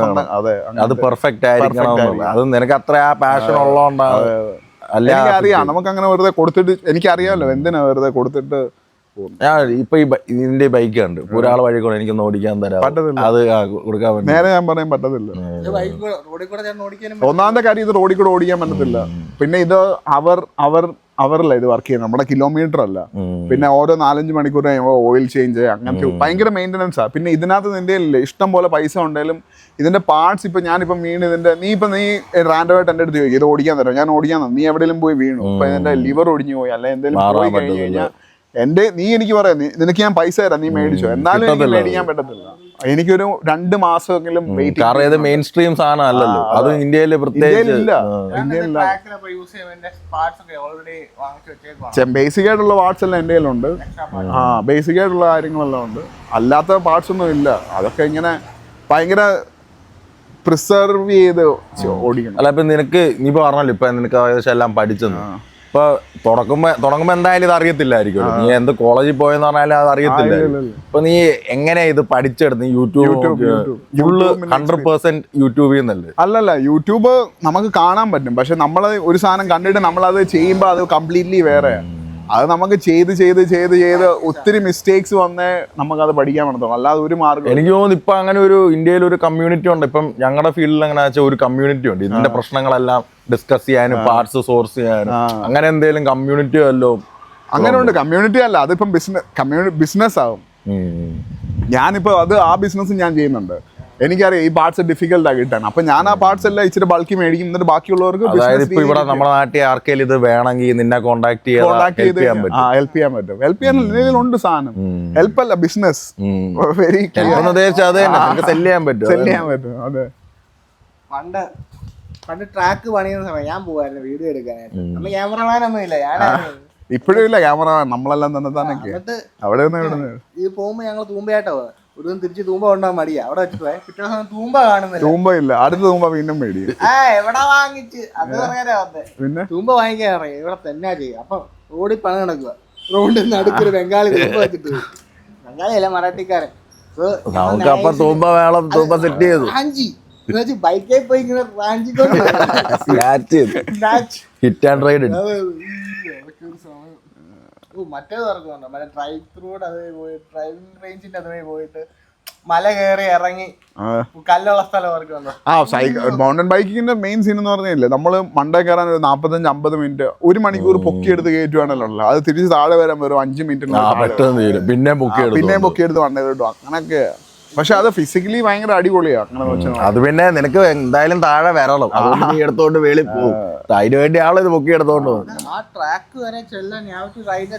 Speaker 1: അത് പെർഫെക്റ്റ് ആയിരിക്കണം. അത് നിനക്ക് അത്ര ആ പാഷൻ ഉള്ളതുകൊണ്ടാണ്.
Speaker 2: എനിക്കറിയാം, നമുക്ക് അങ്ങനെ വെറുതെ കൊടുത്തിട്ട്, എനിക്കറിയാമല്ലോ എന്തിനാ വെറുതെ കൊടുത്തിട്ട്.
Speaker 1: ഇപ്പൊ ഇതിന്റെ ബൈക്ക് ഉണ്ട്, ഒരാൾ വഴി കൂടെ എനിക്കൊന്ന് ഓടിക്കാൻ തരാം, അത് കൊടുക്കാൻ പറ്റും.
Speaker 2: നേരെ ഞാൻ പറയാൻ പറ്റത്തില്ല. ഒന്നാമത്തെ കാര്യം, ഇത് റോഡിൽ കൂടെ ഓടിക്കാൻ പറ്റത്തില്ല. പിന്നെ ഇത് അവരല്ല ഇത് വർക്ക് ചെയ്യുന്നത്, നമ്മുടെ കിലോമീറ്റർ അല്ല. പിന്നെ ഓരോ 4-5 മണിക്കൂർ കഴിയുമ്പോൾ ഓയിൽ ചേഞ്ച്, അങ്ങനത്തെ ഭയങ്കര മെയിൻ്റനൻസാണ്. പിന്നെ ഇതിനകത്ത് നിന്റെ ഇഷ്ടം പോലെ പൈസ ഉണ്ടെങ്കിലും ഇതിന്റെ പാർട്സ്, ഇപ്പൊ ഞാനിപ്പം വീണ് ഇതിന്റെ, നീ റാൻഡമായിട്ട് എൻ്റെ അടുത്ത് ചോദിക്കും ഇത് ഓടിക്കാൻ തരാം, ഞാൻ ഓടിക്കാൻ തന്നു. നീ എവിടെയെങ്കിലും പോയി വീണു, ഇപ്പൊ ഇതിന്റെ ലിവർ ഒടിഞ്ഞു പോയി, അല്ലെങ്കിൽ എന്തെങ്കിലും പോയി കഴിഞ്ഞ് കഴിഞ്ഞാൽ നീ എനിക്ക് പറയാം, നിനക്ക് ഞാൻ പൈസ തരാം, നീ മേടിച്ചോ. എന്നാലും എനിക്ക് മേടിക്കാൻ പറ്റത്തില്ല. എനിക്കൊരു 2 മാസമെങ്കിലും വെയിറ്റ്.
Speaker 1: കാരണം ഇത് മെയിൻ സ്ട്രീം സാധനം അല്ലല്ലോ, അത് ഇന്ത്യയില് പ്രത്യേകിച്ച്
Speaker 2: ബേസിക് ആയിട്ടുള്ള പാർട്സ് എല്ലാം എൻ്റെ കയ്യിലുണ്ട്. ബേസിക് ആയിട്ടുള്ള കാര്യങ്ങളെല്ലാം ഉണ്ട്, അല്ലാത്ത പാർട്സ് ഒന്നും ഇല്ല. അതൊക്കെ ഇങ്ങനെ ഭയങ്കര പ്രിസർവ് ചെയ്ത് ഓടിക്കണം.
Speaker 1: അല്ല, ഇപ്പൊ നിനക്ക് നീ പറഞ്ഞല്ലോ, ഇപ്പൊ നിനക്ക് ഏകദേശം എല്ലാം പഠിച്ചെന്ന്. ഇപ്പൊ തുടങ്ങുമ്പോ എന്തായാലും ഇത് അറിയത്തില്ലായിരിക്കും. നീ എന്ത് കോളേജിൽ പോയെന്ന് പറഞ്ഞാലും അത് അറിയത്തില്ല. ഇപ്പൊ നീ എങ്ങനെയാ ഇത് പഠിച്ചെടുത്ത്? യൂട്യൂബ് ഫുള്ള് 100% യൂട്യൂബിൽ നിന്നല്ലേ?
Speaker 2: അല്ലല്ല, യൂട്യൂബ് നമുക്ക് കാണാൻ പറ്റും, പക്ഷെ നമ്മൾ ഒരു സാധനം കണ്ടിട്ട് നമ്മളത് ചെയ്യുമ്പോൾ അത് കംപ്ലീറ്റ്ലി വേറെ. അത് നമുക്ക് ചെയ്ത് ഒത്തിരി മിസ്റ്റേക്സ് വന്നേ നമുക്കത് പഠിക്കാൻ പറ്റത്തുള്ളൂ, അല്ലാതെ ഒരു മാർഗ്ഗം.
Speaker 1: എനിക്ക് തോന്നുന്നു ഇപ്പൊ അങ്ങനെ ഒരു ഇന്ത്യയിൽ ഒരു കമ്മ്യൂണിറ്റി ഉണ്ട്. ഇപ്പം ഞങ്ങളുടെ ഫീൽഡിൽ എങ്ങനെ വെച്ചാൽ ഒരു കമ്മ്യൂണിറ്റി ഉണ്ട് ഇതിന്റെ പ്രശ്നങ്ങളെല്ലാം ഡിസ്കസ് ചെയ്യാനും പാർട്സ് സോഴ്സ് ചെയ്യാനും. അങ്ങനെ എന്തെങ്കിലും കമ്മ്യൂണിറ്റി വല്ലോ?
Speaker 2: അങ്ങനെ ഉണ്ട്. കമ്മ്യൂണിറ്റി അല്ല, അതിപ്പം ബിസിനസ് ആകും. ഞാനിപ്പോ ആ ബിസിനസ് ഞാൻ ചെയ്യുന്നുണ്ട്. എനിക്കറിയാം ഈ പാർട്സ് ഡിഫിക്കൽട്ടാ കിട്ടാൻ. അപ്പൊ ഞാൻ ആ പാർട്സ് എല്ലാം ഇച്ചിരി ബൾക്കി മേടിക്കും, എന്നിട്ട് ബാക്കിയുള്ളവർക്ക്
Speaker 1: ഇവിടെ നമ്മുടെ നാട്ടിൽ ആർക്കെങ്കിലും ഇത് വേണമെങ്കിൽ നിന്നെ കോൺടാക്ട് ചെയ്ത്
Speaker 2: ഹെൽപ്പ് ചെയ്യാൻ പറ്റും. ഹെൽപ്പ് ചെയ്യാൻ ഉണ്ട് സാധനം. ഹെൽപ്പ് അല്ല, ബിസിനസ്. വെരി
Speaker 1: സെല് ചെയ്യാൻ പറ്റും.
Speaker 2: അതെ.
Speaker 3: പണ്ട് ട്രാക്ക് പണിയുന്ന സമയം ഞാൻ പോവായിരുന്നു വീഡിയോ എടുക്കാനായിട്ട്. അന്ന് ക്യാമറമാനൊന്നും ഇല്ല, ഞാനായിരുന്നു.
Speaker 2: ഇപ്പോഴും ഇല്ല ക്യാമറമാൻ, നമ്മളെല്ലാം തന്നെ അവിടെ
Speaker 3: ഇത് പോകുമ്പോ ഞങ്ങൾ തൂമ്പയായിട്ടാ പോകുന്നത്. ഒരു ദിവസം തിരിച്ച് തൂമ്പ കൊണ്ടുപോകാൻ മടിയാ, അവിടെ വെച്ചിട്ട് പോയി. പിറ്റേ ദിവസം തൂമ്പ കാണുന്നില്ല.
Speaker 2: തൂമ്പ ഇല്ല, അടുത്ത തൂമ്പ വീണ്ടും മേടിക്കും.
Speaker 3: എവിടെ വാങ്ങിച്ച് അത് പറയാനാ വന്നേ. പിന്നെ തൂമ്പ വാങ്ങിക്കാൻ അറിയാം, ഇവിടെ തന്നെ ചെയ്യും. അപ്പൊ റോഡിൽ പണി നടക്കുക, റോഡിൽ നിന്ന് അടുത്തൊരു ബംഗാളി തൂമ്പ വെച്ചിട്ട്. ബംഗാളിയല്ല, മറാഠിക്കാരൻ. ബൈക്കിൽ പോയി ഇങ്ങനെ റാഞ്ചിക്കൊണ്ട് മറ്റേത് ഇറക്കുന്നുണ്ടോ, മറ്റേ ഡ്രൈവ് ത്രൂടെ അതുവഴി പോയി, ഡ്രൈവിംഗ് റേഞ്ചിന്റെ അതുവഴി പോയിട്ട് മല കയറി ഇറങ്ങി കല്ലുള്ള സ്ഥലം ഇറക്കുന്നുണ്ടോ?
Speaker 2: മൗണ്ടൻ ബൈക്കിങ്ങിന്റെ മെയിൻ സീൻ എന്ന് പറഞ്ഞില്ലേ, നമ്മള് മണ്ടേ കയറാൻ ഒരു 45-50 മിനിറ്റ്, 1 മണിക്കൂർ പൊക്കിയെടുത്ത് കയറ്റുവാണല്ലോ. അത് തിരിച്ച് താഴെ വരാൻ വരും 5 മിനിറ്റ്,
Speaker 1: പിന്നെ
Speaker 2: പൊക്കിയെടുത്ത് മണ്ടേ കിട്ടും. അങ്ങനൊക്കെ. പക്ഷെ അത് ഫിസിക്കലി ഭയങ്കര അടിപൊളിയാണ്. അങ്ങനെ വെച്ചാൽ
Speaker 1: അത് പിന്നെ നിനക്ക് എന്തായാലും താഴെ വരണം, അതുകൊണ്ട് നീ എടുത്തോണ്ട് വേളി പോകും. അതിന് വേണ്ടി ആളിത് പൊക്കി എടുത്തോണ്ട് പോകും.
Speaker 3: ആ ട്രാക്ക് വരെ ചെല്ലാൻ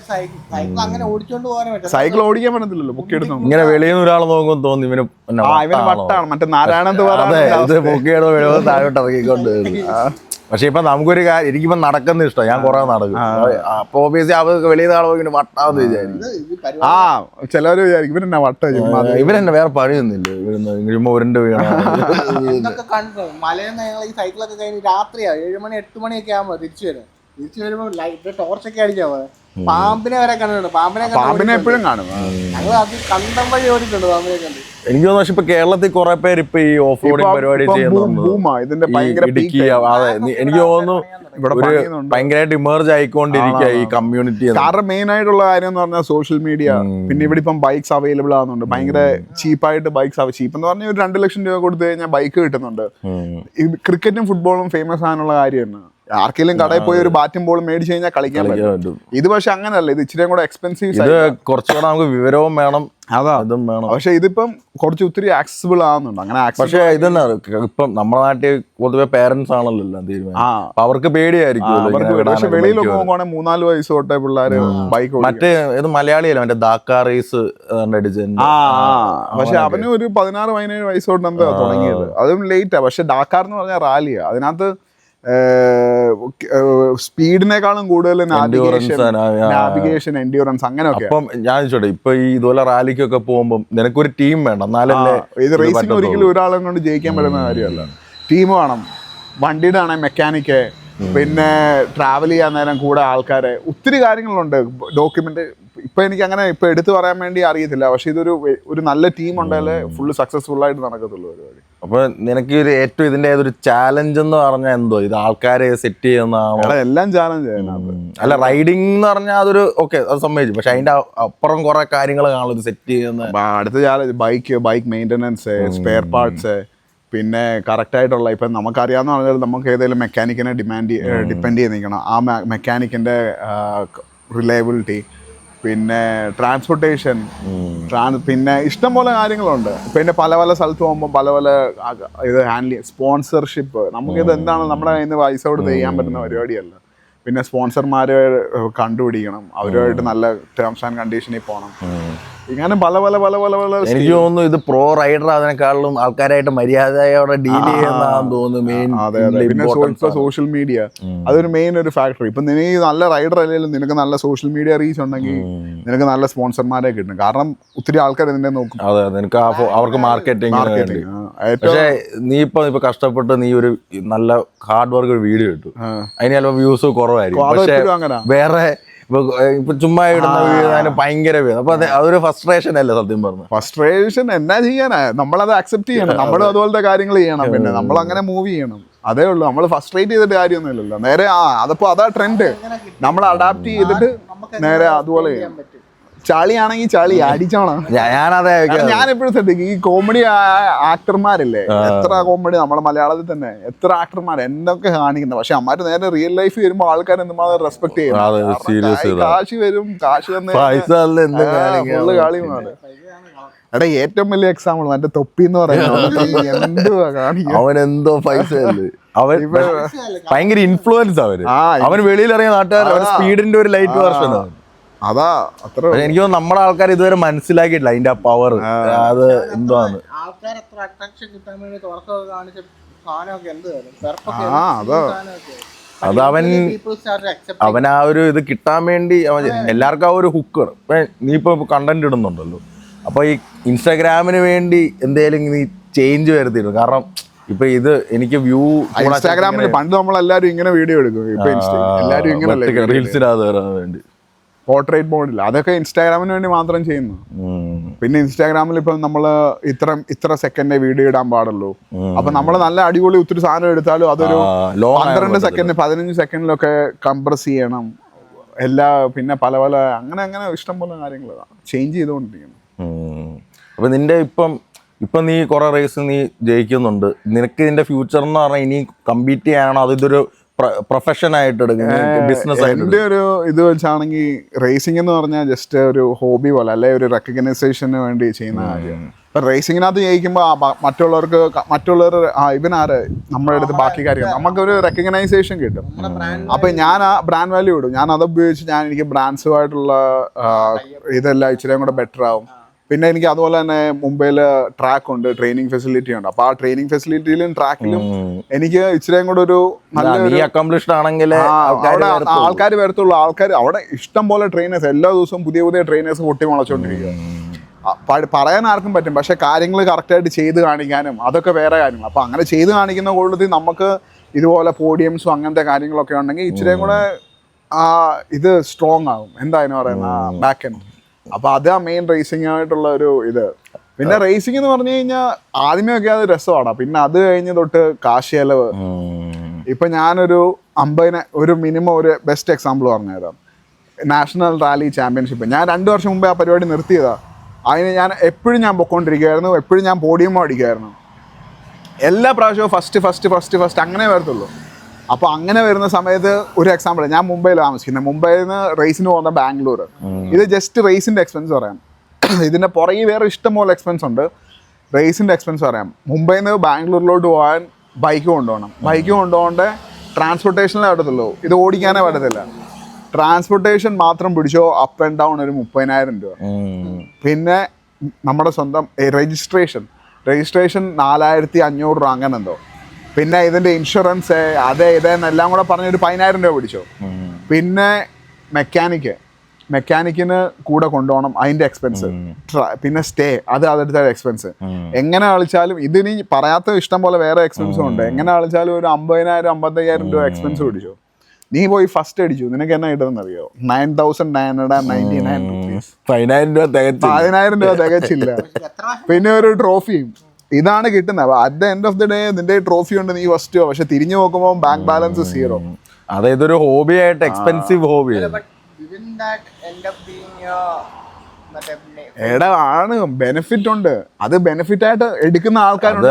Speaker 3: സൈക്കിൾ അങ്ങനെ ഓടിച്ചോണ്ട് പോകാൻ പറ്റും.
Speaker 2: സൈക്കിൾ ഓടിക്കാൻ പറ്റത്തില്ലല്ലോ, പൊക്കിയെടുത്തു.
Speaker 1: ഇങ്ങനെ വെളിയിൽ നിന്ന് ഒരാൾ നോക്കുമ്പോൾ തോന്നി ഇവന്
Speaker 2: വട്ടാണ്, മറ്റേ നാരായണത്ത്
Speaker 1: ഇത് പൊക്കിയെടുത്ത് വെളിയിൽ താഴോട്ട് ഇറക്കിക്കൊണ്ട്. പക്ഷെ ഇപ്പൊ നമുക്കൊരു കാര്യം, എനിക്കിപ്പോ നടക്കുന്ന ഇഷ്ടം, ഞാൻ കുറെ നടക്കും. അപ്പൊ ഓബിയസ്ലി അവർക്ക് വെളിയിൽ നാളെ പോയി വട്ടാന്ന് വിചാരിക്കും.
Speaker 2: ചിലവര് വിചാരിക്കും ഇവരെന്നാ വട്ട,
Speaker 1: ഇവരെന്നെ വേറെ പണിയൊന്നുമില്ല, ഇവരുന്ന് ഉരുണ്ട് വീണ
Speaker 3: കണ്ടു. മലയെന്ന് ഞങ്ങൾ ഈ സൈക്കിളൊക്കെ കഴിഞ്ഞ് രാത്രിയാ 7 മണി 8 മണിയൊക്കെ ആകുമ്പോ തിരിച്ചു വരുമ്പോ ലൈറ്റ് ടോർച്ചൊക്കെ അടിച്ചാ പോയത്. പാമ്പിനെ വരെ കണ്ടിട്ടുണ്ട്. പാമ്പിനെ
Speaker 2: എപ്പോഴും കാണും.
Speaker 3: ഞങ്ങൾ അത് കണ്ടം വഴി ഓടിയിട്ടുണ്ട് പാമ്പിനെ കണ്ട്.
Speaker 1: എനിക്ക് തോന്നുന്നു ഇപ്പൊ കേരളത്തിൽ കുറെ പേര് ഇപ്പൊ ഈ ഓഫ് റോഡിങ് പരിപാടി ചെയ്യുന്നുണ്ട്. എനിക്ക് തോന്നുന്നു ഭയങ്കരമായിട്ട് ഇമേർജ് ആയിക്കൊണ്ടിരിക്കുക ഈ കമ്മ്യൂണിറ്റി.
Speaker 2: കാരണം മെയിൻ ആയിട്ടുള്ള കാര്യം എന്ന് പറഞ്ഞാൽ സോഷ്യൽ മീഡിയ. പിന്നെ ഇവിടെ ഇപ്പം ബൈക്സ് അവൈലബിൾ ആകുന്നുണ്ട്, ഭയങ്കര ചീപ്പായിട്ട് ബൈക്സ്. ചീപ്പ് എന്ന് പറഞ്ഞാൽ ഒരു 2 ലക്ഷം രൂപ കൊടുത്തു കഴിഞ്ഞാൽ ബൈക്ക് കിട്ടുന്നുണ്ട്. ക്രിക്കറ്റും ഫുട്ബോളും ഫേമസ് ആകാനുള്ള കാര്യമാണ്. ആർക്കെങ്കിലും കടയിൽ പോയി ഒരു ബാറ്റും ബോളും മേടിച്ചു കഴിഞ്ഞാൽ കളിക്കാൻ പറ്റും. ഇത് പക്ഷെ അങ്ങനല്ല, ഇത് ഇച്ചിരി കൂടെ എക്സ്പെൻസീവ്.
Speaker 1: ഇത് കുറച്ചുകൂടെ നമുക്ക് വിവരവും വേണം, അതും വേണം.
Speaker 2: പക്ഷെ ഇതിപ്പം കുറച്ച് ഒത്തിരി ആക്സസിബിൾ ആവുന്നുണ്ട്. അങ്ങനെ
Speaker 1: പക്ഷെ ഇതെന്നാ ഇപ്പം നമ്മുടെ നാട്ടിൽ പൊതുവെ പേരൻസ് ആണല്ലോ തീരുമാനം, അവർക്ക് പേടിയായിരിക്കും.
Speaker 2: പക്ഷെ വെളിയിലൊക്കെ നോക്കുവാണെങ്കിൽ 3-4 വയസ്സ് തൊട്ടേ പിള്ളേര് ബൈക്ക്.
Speaker 1: മറ്റേ ഇത് മലയാളിയല്ല, മറ്റേ ദാക്കാ റേസ് അടിച്ച്.
Speaker 2: പക്ഷെ അവന് ഒരു 16-17 വയസ്സ് തൊട്ട് എന്താ തുടങ്ങിയത്. അതും ലേറ്റാ. പക്ഷെ ഡാക്കാർ എന്ന് പറഞ്ഞാൽ റാലിയാ. അതിനകത്ത് സ്പീഡിനേക്കാളും കൂടുതൽ നാവിഗേഷൻ, എൻഡ്യൂറൻസ് അങ്ങനെയൊക്കെ.
Speaker 1: അപ്പം ഞാൻ ചോദിച്ചോട്ടെ, ഇപ്പൊ ഈ ഇതുപോലെ റാലിക്കൊക്കെ പോകുമ്പോൾ നിനക്കൊരു ടീം വേണം, എന്നാലല്ലേ
Speaker 2: ഇത് റേസിംഗ് ഒരിക്കലും ഒരാളെ കൊണ്ട് ജയിക്കാൻ പറ്റുന്ന കാര്യമല്ല. ടീം വേണം, വണ്ടിയുടെ ആണെങ്കിൽ മെക്കാനിക്ക്, പിന്നെ ട്രാവൽ ചെയ്യാൻ നേരം കൂടെ ആൾക്കാരെ, ഒത്തിരി കാര്യങ്ങളുണ്ട്. ഡോക്യുമെന്റ് ഇപ്പൊ എനിക്ക് അങ്ങനെ ഇപ്പൊ എടുത്തു പറയാൻ വേണ്ടി അറിയത്തില്ല. പക്ഷെ ഇതൊരു നല്ല ടീം ഉണ്ടായാലേ ഫുള്ള് സക്സസ്ഫുൾ ആയിട്ട് നടക്കത്തുള്ളൂ പരിപാടി.
Speaker 1: അപ്പൊ നിനക്ക് ഒരു ഏറ്റവും ഇതിന്റെ ഏതൊരു ചാലഞ്ച് എന്ന് പറഞ്ഞാൽ എന്തോ, ഇത് ആൾക്കാരെ സെറ്റ് ചെയ്യുന്നതാണോ?
Speaker 2: എല്ലാം ചാലഞ്ച് ചെയ്യുന്നത്.
Speaker 1: അല്ല, റൈഡിങ് എന്ന് പറഞ്ഞാൽ അതൊരു ഓക്കെ, അത് സമ്മതിച്ചു. പക്ഷെ അതിന്റെ അപ്പുറം കുറെ കാര്യങ്ങൾ കാണും സെറ്റ് ചെയ്യുന്ന.
Speaker 2: അടുത്ത challenge bike maintenance, spare parts, പിന്നെ കറക്റ്റായിട്ടുള്ള ഇപ്പം നമുക്കറിയാവുന്ന പറഞ്ഞാൽ നമുക്ക് ഏതെങ്കിലും മെക്കാനിക്കിനെ ഡിപ്പെൻഡ് ചെയ്ത് നിൽക്കണം. ആ മെക്കാനിക്കിൻ്റെ റിലയബിലിറ്റി, പിന്നെ ട്രാൻസ്പോർട്ടേഷൻ, പിന്നെ ഇഷ്ടംപോലെ കാര്യങ്ങളുണ്ട്. പിന്നെ പല സ്ഥലത്ത് പോകുമ്പോൾ പല ഇത് ഹാൻഡിൽ, സ്പോൺസർഷിപ്പ്. നമുക്കിത് എന്താണ് നമ്മുടെ കയ്യിൽ നിന്ന് പൈസ കൊടുത്ത് ചെയ്യാൻ പറ്റുന്ന പരിപാടിയല്ല. പിന്നെ സ്പോൺസർമാരെ കണ്ടുപിടിക്കണം, അവരുമായിട്ട് നല്ല ടേംസ് ആൻഡ് കണ്ടീഷനിൽ പോകണം. ഇങ്ങനെ പല പല പല പല പല
Speaker 1: എനിക്ക് തോന്നുന്നു ഇത് പ്രോ റൈഡർ അതിനെക്കാളും ആൾക്കാരായിട്ട് മര്യാദയോടെ ഡീൽ ചെയ്യുന്നതാണെന്ന് തോന്നുന്നു മെയിൻ.
Speaker 2: അതെ അതെ. പിന്നെ ഇപ്പൊ സോഷ്യൽ മീഡിയ അതൊരു മെയിൻ ഒരു ഫാക്ടർ. ഇപ്പൊ നിനക്ക് നല്ല റൈഡർ അല്ലെങ്കിലും നിനക്ക് നല്ല സോഷ്യൽ മീഡിയ റീച്ച് ഉണ്ടെങ്കിൽ നിനക്ക് നല്ല സ്പോൺസർമാരെ കിട്ടും. കാരണം ഒത്തിരി ആൾക്കാർ ഇതിനെ നോക്കും.
Speaker 1: അതെ, നിനക്ക് അവർക്ക് മാർക്കറ്റിംഗ്. പക്ഷേ നീ ഇപ്പൊ കഷ്ടപ്പെട്ട് നീ ഒരു നല്ല ഹാർഡ് വർക്ക് ഒരു വീഡിയോ ഇട്ടു, അതിന് ചിലപ്പോൾ വ്യൂസ് കുറവായിരിക്കും. പക്ഷെ വേറെ ഇപ്പൊ ചുമ്മാ ഇടുന്ന വീഡിയോ ഭയങ്കര അപ്പൊ അതൊരു ഫ്രസ്ട്രേഷൻ അല്ലേ സത്യം പറഞ്ഞു?
Speaker 2: ഫ്രസ്ട്രേഷൻ എന്നാ ചെയ്യാനാ, നമ്മളത് അക്സെപ്റ്റ് ചെയ്യണം. നമ്മൾ അതുപോലത്തെ കാര്യങ്ങൾ ചെയ്യണം. പിന്നെ നമ്മൾ അങ്ങനെ മൂവ് ചെയ്യണം, അതേ ഉള്ളൂ. നമ്മൾ ഫ്രസ്ട്രേറ്റ് ചെയ്തിട്ട് കാര്യമൊന്നുമില്ലല്ലോ. നേരെ അതിപ്പോ അതാ ട്രെൻഡ്, നമ്മൾ അഡാപ്റ്റ് ചെയ്തിട്ട് നേരെ അതുപോലെ ചെയ്യണം. ചളിയാണെങ്കിൽ ചളി അടിച്ചോണം. ഞാൻ എപ്പോഴും ശ്രദ്ധിക്കും, ഈ കോമഡി ആക്ടർമാരില്ലേ, എത്ര കോമഡി നമ്മുടെ മലയാളത്തിൽ തന്നെ എത്ര ആക്ടർമാർ എന്തൊക്കെ കാണിക്കുന്നത്. പക്ഷെ അമ്മാര് നേരെ റിയൽ ലൈഫ് വരുമ്പോ ആൾക്കാർ എന്തുമാത്രം റെസ്പെക്ട് ചെയ്യും. കാശ് വരും, കാശ് തന്നെ ഫുള്ള് കളിയുമാണ്. എടാ ഏറ്റവും വലിയ എക്സാമ്പിൾ മറ്റേ തൊപ്പി എന്ന് പറയുന്നത് എന്തുവാ കാണിക്കും.
Speaker 1: അവനെന്തോ പൈസ അവൻ ഭയങ്കര ഇൻഫ്ലുവൻസ്. അവന് വെളിയിലിറങ്ങിയ നാട്ടുകാർ സ്പീഡിന്റെ ഒരു ലൈറ്റ് വേർഷൻ.
Speaker 2: അതാ അത്ര
Speaker 1: എനിക്ക് തോന്നുന്നു നമ്മുടെ ആൾക്കാർ ഇതുവരെ മനസ്സിലാക്കിയിട്ടില്ല അതിന്റെ ആ പവർ. അത് എന്താണ്
Speaker 3: ആൾക്കാർ എത്ര അട്രാക്ഷൻ കിട്ടാൻ വേണ്ടി തുറക്കൊക്കെ കാണിച്ച സാധനമൊക്കെ
Speaker 1: അത് അവൻ ആ ഒരു ഇത് കിട്ടാൻ വേണ്ടി എല്ലാവർക്കും ആ ഒരു ഹുക്കർ. നീ ഇപ്പൊ കണ്ടന്റ് ഇടുന്നുണ്ടല്ലോ, അപ്പൊ ഈ ഇൻസ്റ്റാഗ്രാമിന് വേണ്ടി എന്തേലും നീ ചേഞ്ച് വരുത്തിയിരുന്നു. കാരണം ഇപ്പൊ ഇത് എനിക്ക് വ്യൂ
Speaker 2: ഇൻസ്റ്റാഗ്രാമിൽ പണ്ട് നമ്മളെല്ലാരും ഇങ്ങനെ വീഡിയോ എടുക്കും, ഇപ്പൊ എല്ലാരും ഇങ്ങനെ
Speaker 1: റീൽസിനകത്ത് വരാൻ വേണ്ടി
Speaker 2: പോർട്രേറ്റ് മോഡിൽ അതൊക്കെ ഇൻസ്റ്റാഗ്രാമിന് വേണ്ടി മാത്രം ചെയ്യുന്നു. പിന്നെ ഇൻസ്റ്റാഗ്രാമിൽ ഇപ്പൊ നമ്മള് ഇത്ര സെക്കൻഡേ വീഡിയോ ഇടാൻ പാടുള്ളൂ. അപ്പൊ നമ്മള് നല്ല അടിപൊളി ഒത്തിരി സാധനം എടുത്താലും അതൊരു 12 സെക്കൻഡ് 15 സെക്കൻഡിലൊക്കെ കംപ്രസ് ചെയ്യണം എല്ലാ. പിന്നെ പല പല അങ്ങനെ ഇഷ്ടം പോലെ കാര്യങ്ങൾ ചേഞ്ച് ചെയ്തുകൊണ്ടിരിക്കണം.
Speaker 1: അപ്പൊ നിന്റെ ഇപ്പം നീ കുറെ റേസ് നീ ജയിക്കുന്നുണ്ട്. നിനക്ക് ഇതിന്റെ ഫ്യൂച്ചർ എന്ന് പറഞ്ഞാൽ ഇനി കമ്പീറ്റ് ചെയ്യാനോ അതൊരു പ്രൊഫഷൻ ആയിട്ട് ബിസിനസ് ആയിട്ട്?
Speaker 2: എൻ്റെ ഒരു ഇത് വെച്ചാണെങ്കിൽ റേസിംഗ് എന്ന് പറഞ്ഞാൽ ജസ്റ്റ് ഒരു ഹോബി പോലെ, അല്ലെ ഒരു റെക്കഗ്നൈസേഷന് വേണ്ടി ചെയ്യുന്ന കാര്യം. ഇപ്പൊ റേസിങ്ങിനകത്ത് ജയിക്കുമ്പോൾ മറ്റുള്ളവർ ഇവനാര് നമ്മുടെ അടുത്ത് ബാക്കി കാര്യം നമുക്കൊരു റെക്കഗ്നൈസേഷൻ കിട്ടും. അപ്പൊ ഞാൻ ആ ബ്രാൻഡ് വാല്യൂ ഇടും. ഞാൻ അത് ഉപയോഗിച്ച് എനിക്ക് ബ്രാൻഡ്സുമായിട്ടുള്ള ഇതെല്ലാം ഇച്ചിരി കൂടെ ബെറ്റർ ആവും. പിന്നെ എനിക്ക് അതുപോലെ തന്നെ മുംബൈയിൽ ട്രാക്ക് ഉണ്ട്, ട്രെയിനിങ് ഫെസിലിറ്റി ഉണ്ട്. അപ്പൊ ആ ട്രെയിനിങ് ഫെസിലിറ്റിയിലും ട്രാക്കിലും എനിക്ക് ഇച്ചിരിയും കൂടെ ഒരു നല്ല ആൾക്കാർ വരത്തുള്ളൂ. ആൾക്കാർ അവിടെ ഇഷ്ടം പോലെ ട്രെയിനേഴ്സ്, എല്ലാ ദിവസവും പുതിയ പുതിയ ട്രെയിനേഴ്സ് പൊട്ടി മുളച്ചോണ്ടിരിക്കുക. പറയാൻ ആർക്കും പറ്റും, പക്ഷെ കാര്യങ്ങൾ കറക്റ്റായിട്ട് ചെയ്ത് കാണിക്കാനും അതൊക്കെ വേറെ കാര്യങ്ങൾ. അപ്പൊ അങ്ങനെ ചെയ്ത് കാണിക്കുന്ന കൂടുതൽ നമുക്ക് ഇതുപോലെ പോഡിയംസും അങ്ങനത്തെ കാര്യങ്ങളൊക്കെ ഉണ്ടെങ്കിൽ ഇച്ചിരിയും കൂടെ ഇത് സ്ട്രോങ് ആകും. എന്താ അതിന് പറയുന്ന ബാക്ക് എൻഡ്. അപ്പൊ അതാ മെയിൻ റേസിംഗ് ആയിട്ടുള്ള ഒരു ഇത്. പിന്നെ റേസിംഗ് എന്ന് പറഞ്ഞു കഴിഞ്ഞാൽ ആദ്യമേ അത് രസമാണ്. പിന്നെ അത് കഴിഞ്ഞ് തൊട്ട് കാശ് ചെലവ്. ഇപ്പൊ ഞാനൊരു 50 ഒരു മിനിമം ഒരു ബെസ്റ്റ് എക്സാമ്പിൾ പറഞ്ഞുതരാം. നാഷണൽ റാലി ചാമ്പ്യൻഷിപ്പ് ഞാൻ 2 വർഷം മുമ്പേ ആ പരിപാടി നിർത്തിയതാ. അതിന് ഞാൻ എപ്പോഴും പൊക്കോണ്ടിരിക്കുകയായിരുന്നു, എപ്പോഴും ഞാൻ പോഡിയം അടിക്കുമായിരുന്നു. എല്ലാ പ്രാവശ്യവും ഫസ്റ്റ് അങ്ങനെ വരത്തുള്ളൂ. അപ്പോൾ അങ്ങനെ വരുന്ന സമയത്ത് ഒരു എക്സാമ്പിൾ, ഞാൻ മുംബൈയിൽ താമസിക്കുന്നത്. മുംബൈയിൽ നിന്ന് റേസിന് പോകുന്ന ബാംഗ്ലൂർ. ഇത് ജസ്റ്റ് റേസിൻ്റെ എക്സ്പെൻസ് പറയാം. ഇതിൻ്റെ പുറകെ വേറെ ഇഷ്ടംപോലെ എക്സ്പെൻസ് ഉണ്ട്. റേസിൻ്റെ എക്സ്പെൻസ് പറയാം. മുംബൈയിൽ നിന്ന് ബാംഗ്ലൂരിലോട്ട് പോകാൻ ബൈക്ക് കൊണ്ടുപോകണം. ബൈക്ക് കൊണ്ടുപോകേണ്ട ട്രാൻസ്പോർട്ടേഷനിലേ പറ്റത്തുള്ളൂ, ഇത് ഓടിക്കാനേ പറ്റത്തില്ല. ട്രാൻസ്പോർട്ടേഷൻ മാത്രം പിടിച്ചോ അപ്പ് ആൻഡ് ഡൗൺ ഒരു 30,000 രൂപ. പിന്നെ നമ്മുടെ സ്വന്തം രജിസ്ട്രേഷൻ 4,500 രൂപ അങ്ങനെ എന്തോ. പിന്നെ ഇതിന്റെ ഇൻഷുറൻസ് ഇതെന്നെല്ലാം കൂടെ പറഞ്ഞ ഒരു 10,000 രൂപ പിടിച്ചോ. പിന്നെ മെക്കാനിക്കിന് കൂടെ കൊണ്ടുപോകണം, അതിന്റെ എക്സ്പെൻസ്. പിന്നെ സ്റ്റേ അതെടുത്ത എക്സ്പെൻസ്. എങ്ങനെ കളിച്ചാലും ഇതിന് പറയാത്ത ഇഷ്ടം പോലെ വേറെ എക്സ്പെൻസും ഉണ്ട്. എങ്ങനെ കളിച്ചാലും ഒരു 50,000-55,000 രൂപ എക്സ്പെൻസ് പിടിച്ചോ. നീ പോയി ഫസ്റ്റ് അടിച്ചു, നിനക്ക് എന്നാ കിട്ടുമെന്ന് അറിയോ? 9,999 rupees. 10,000 രൂപ തികച്ചില്ല. പിന്നെ ഒരു ട്രോഫിയും ഇതാണ് കിട്ടുന്നത്. At the end of the day നിന്റെ ട്രോഫി ഉണ്ട്, നീ ഫസ്റ്റ്. പക്ഷെ തിരിഞ്ഞു നോക്കുമ്പോൾ ബാങ്ക് ബാലൻസ് 0.
Speaker 1: അതായത് ഒരു ഹോബി ആയിട്ട് എക്സ്പെൻസീവ് ഹോബി.
Speaker 2: എടാ ആണ് ബെനിഫിറ്റ് ഉണ്ട്. അത് ബെനിഫിറ്റ് ആയിട്ട് എടുക്കുന്ന ആൾക്കാരുണ്ട്.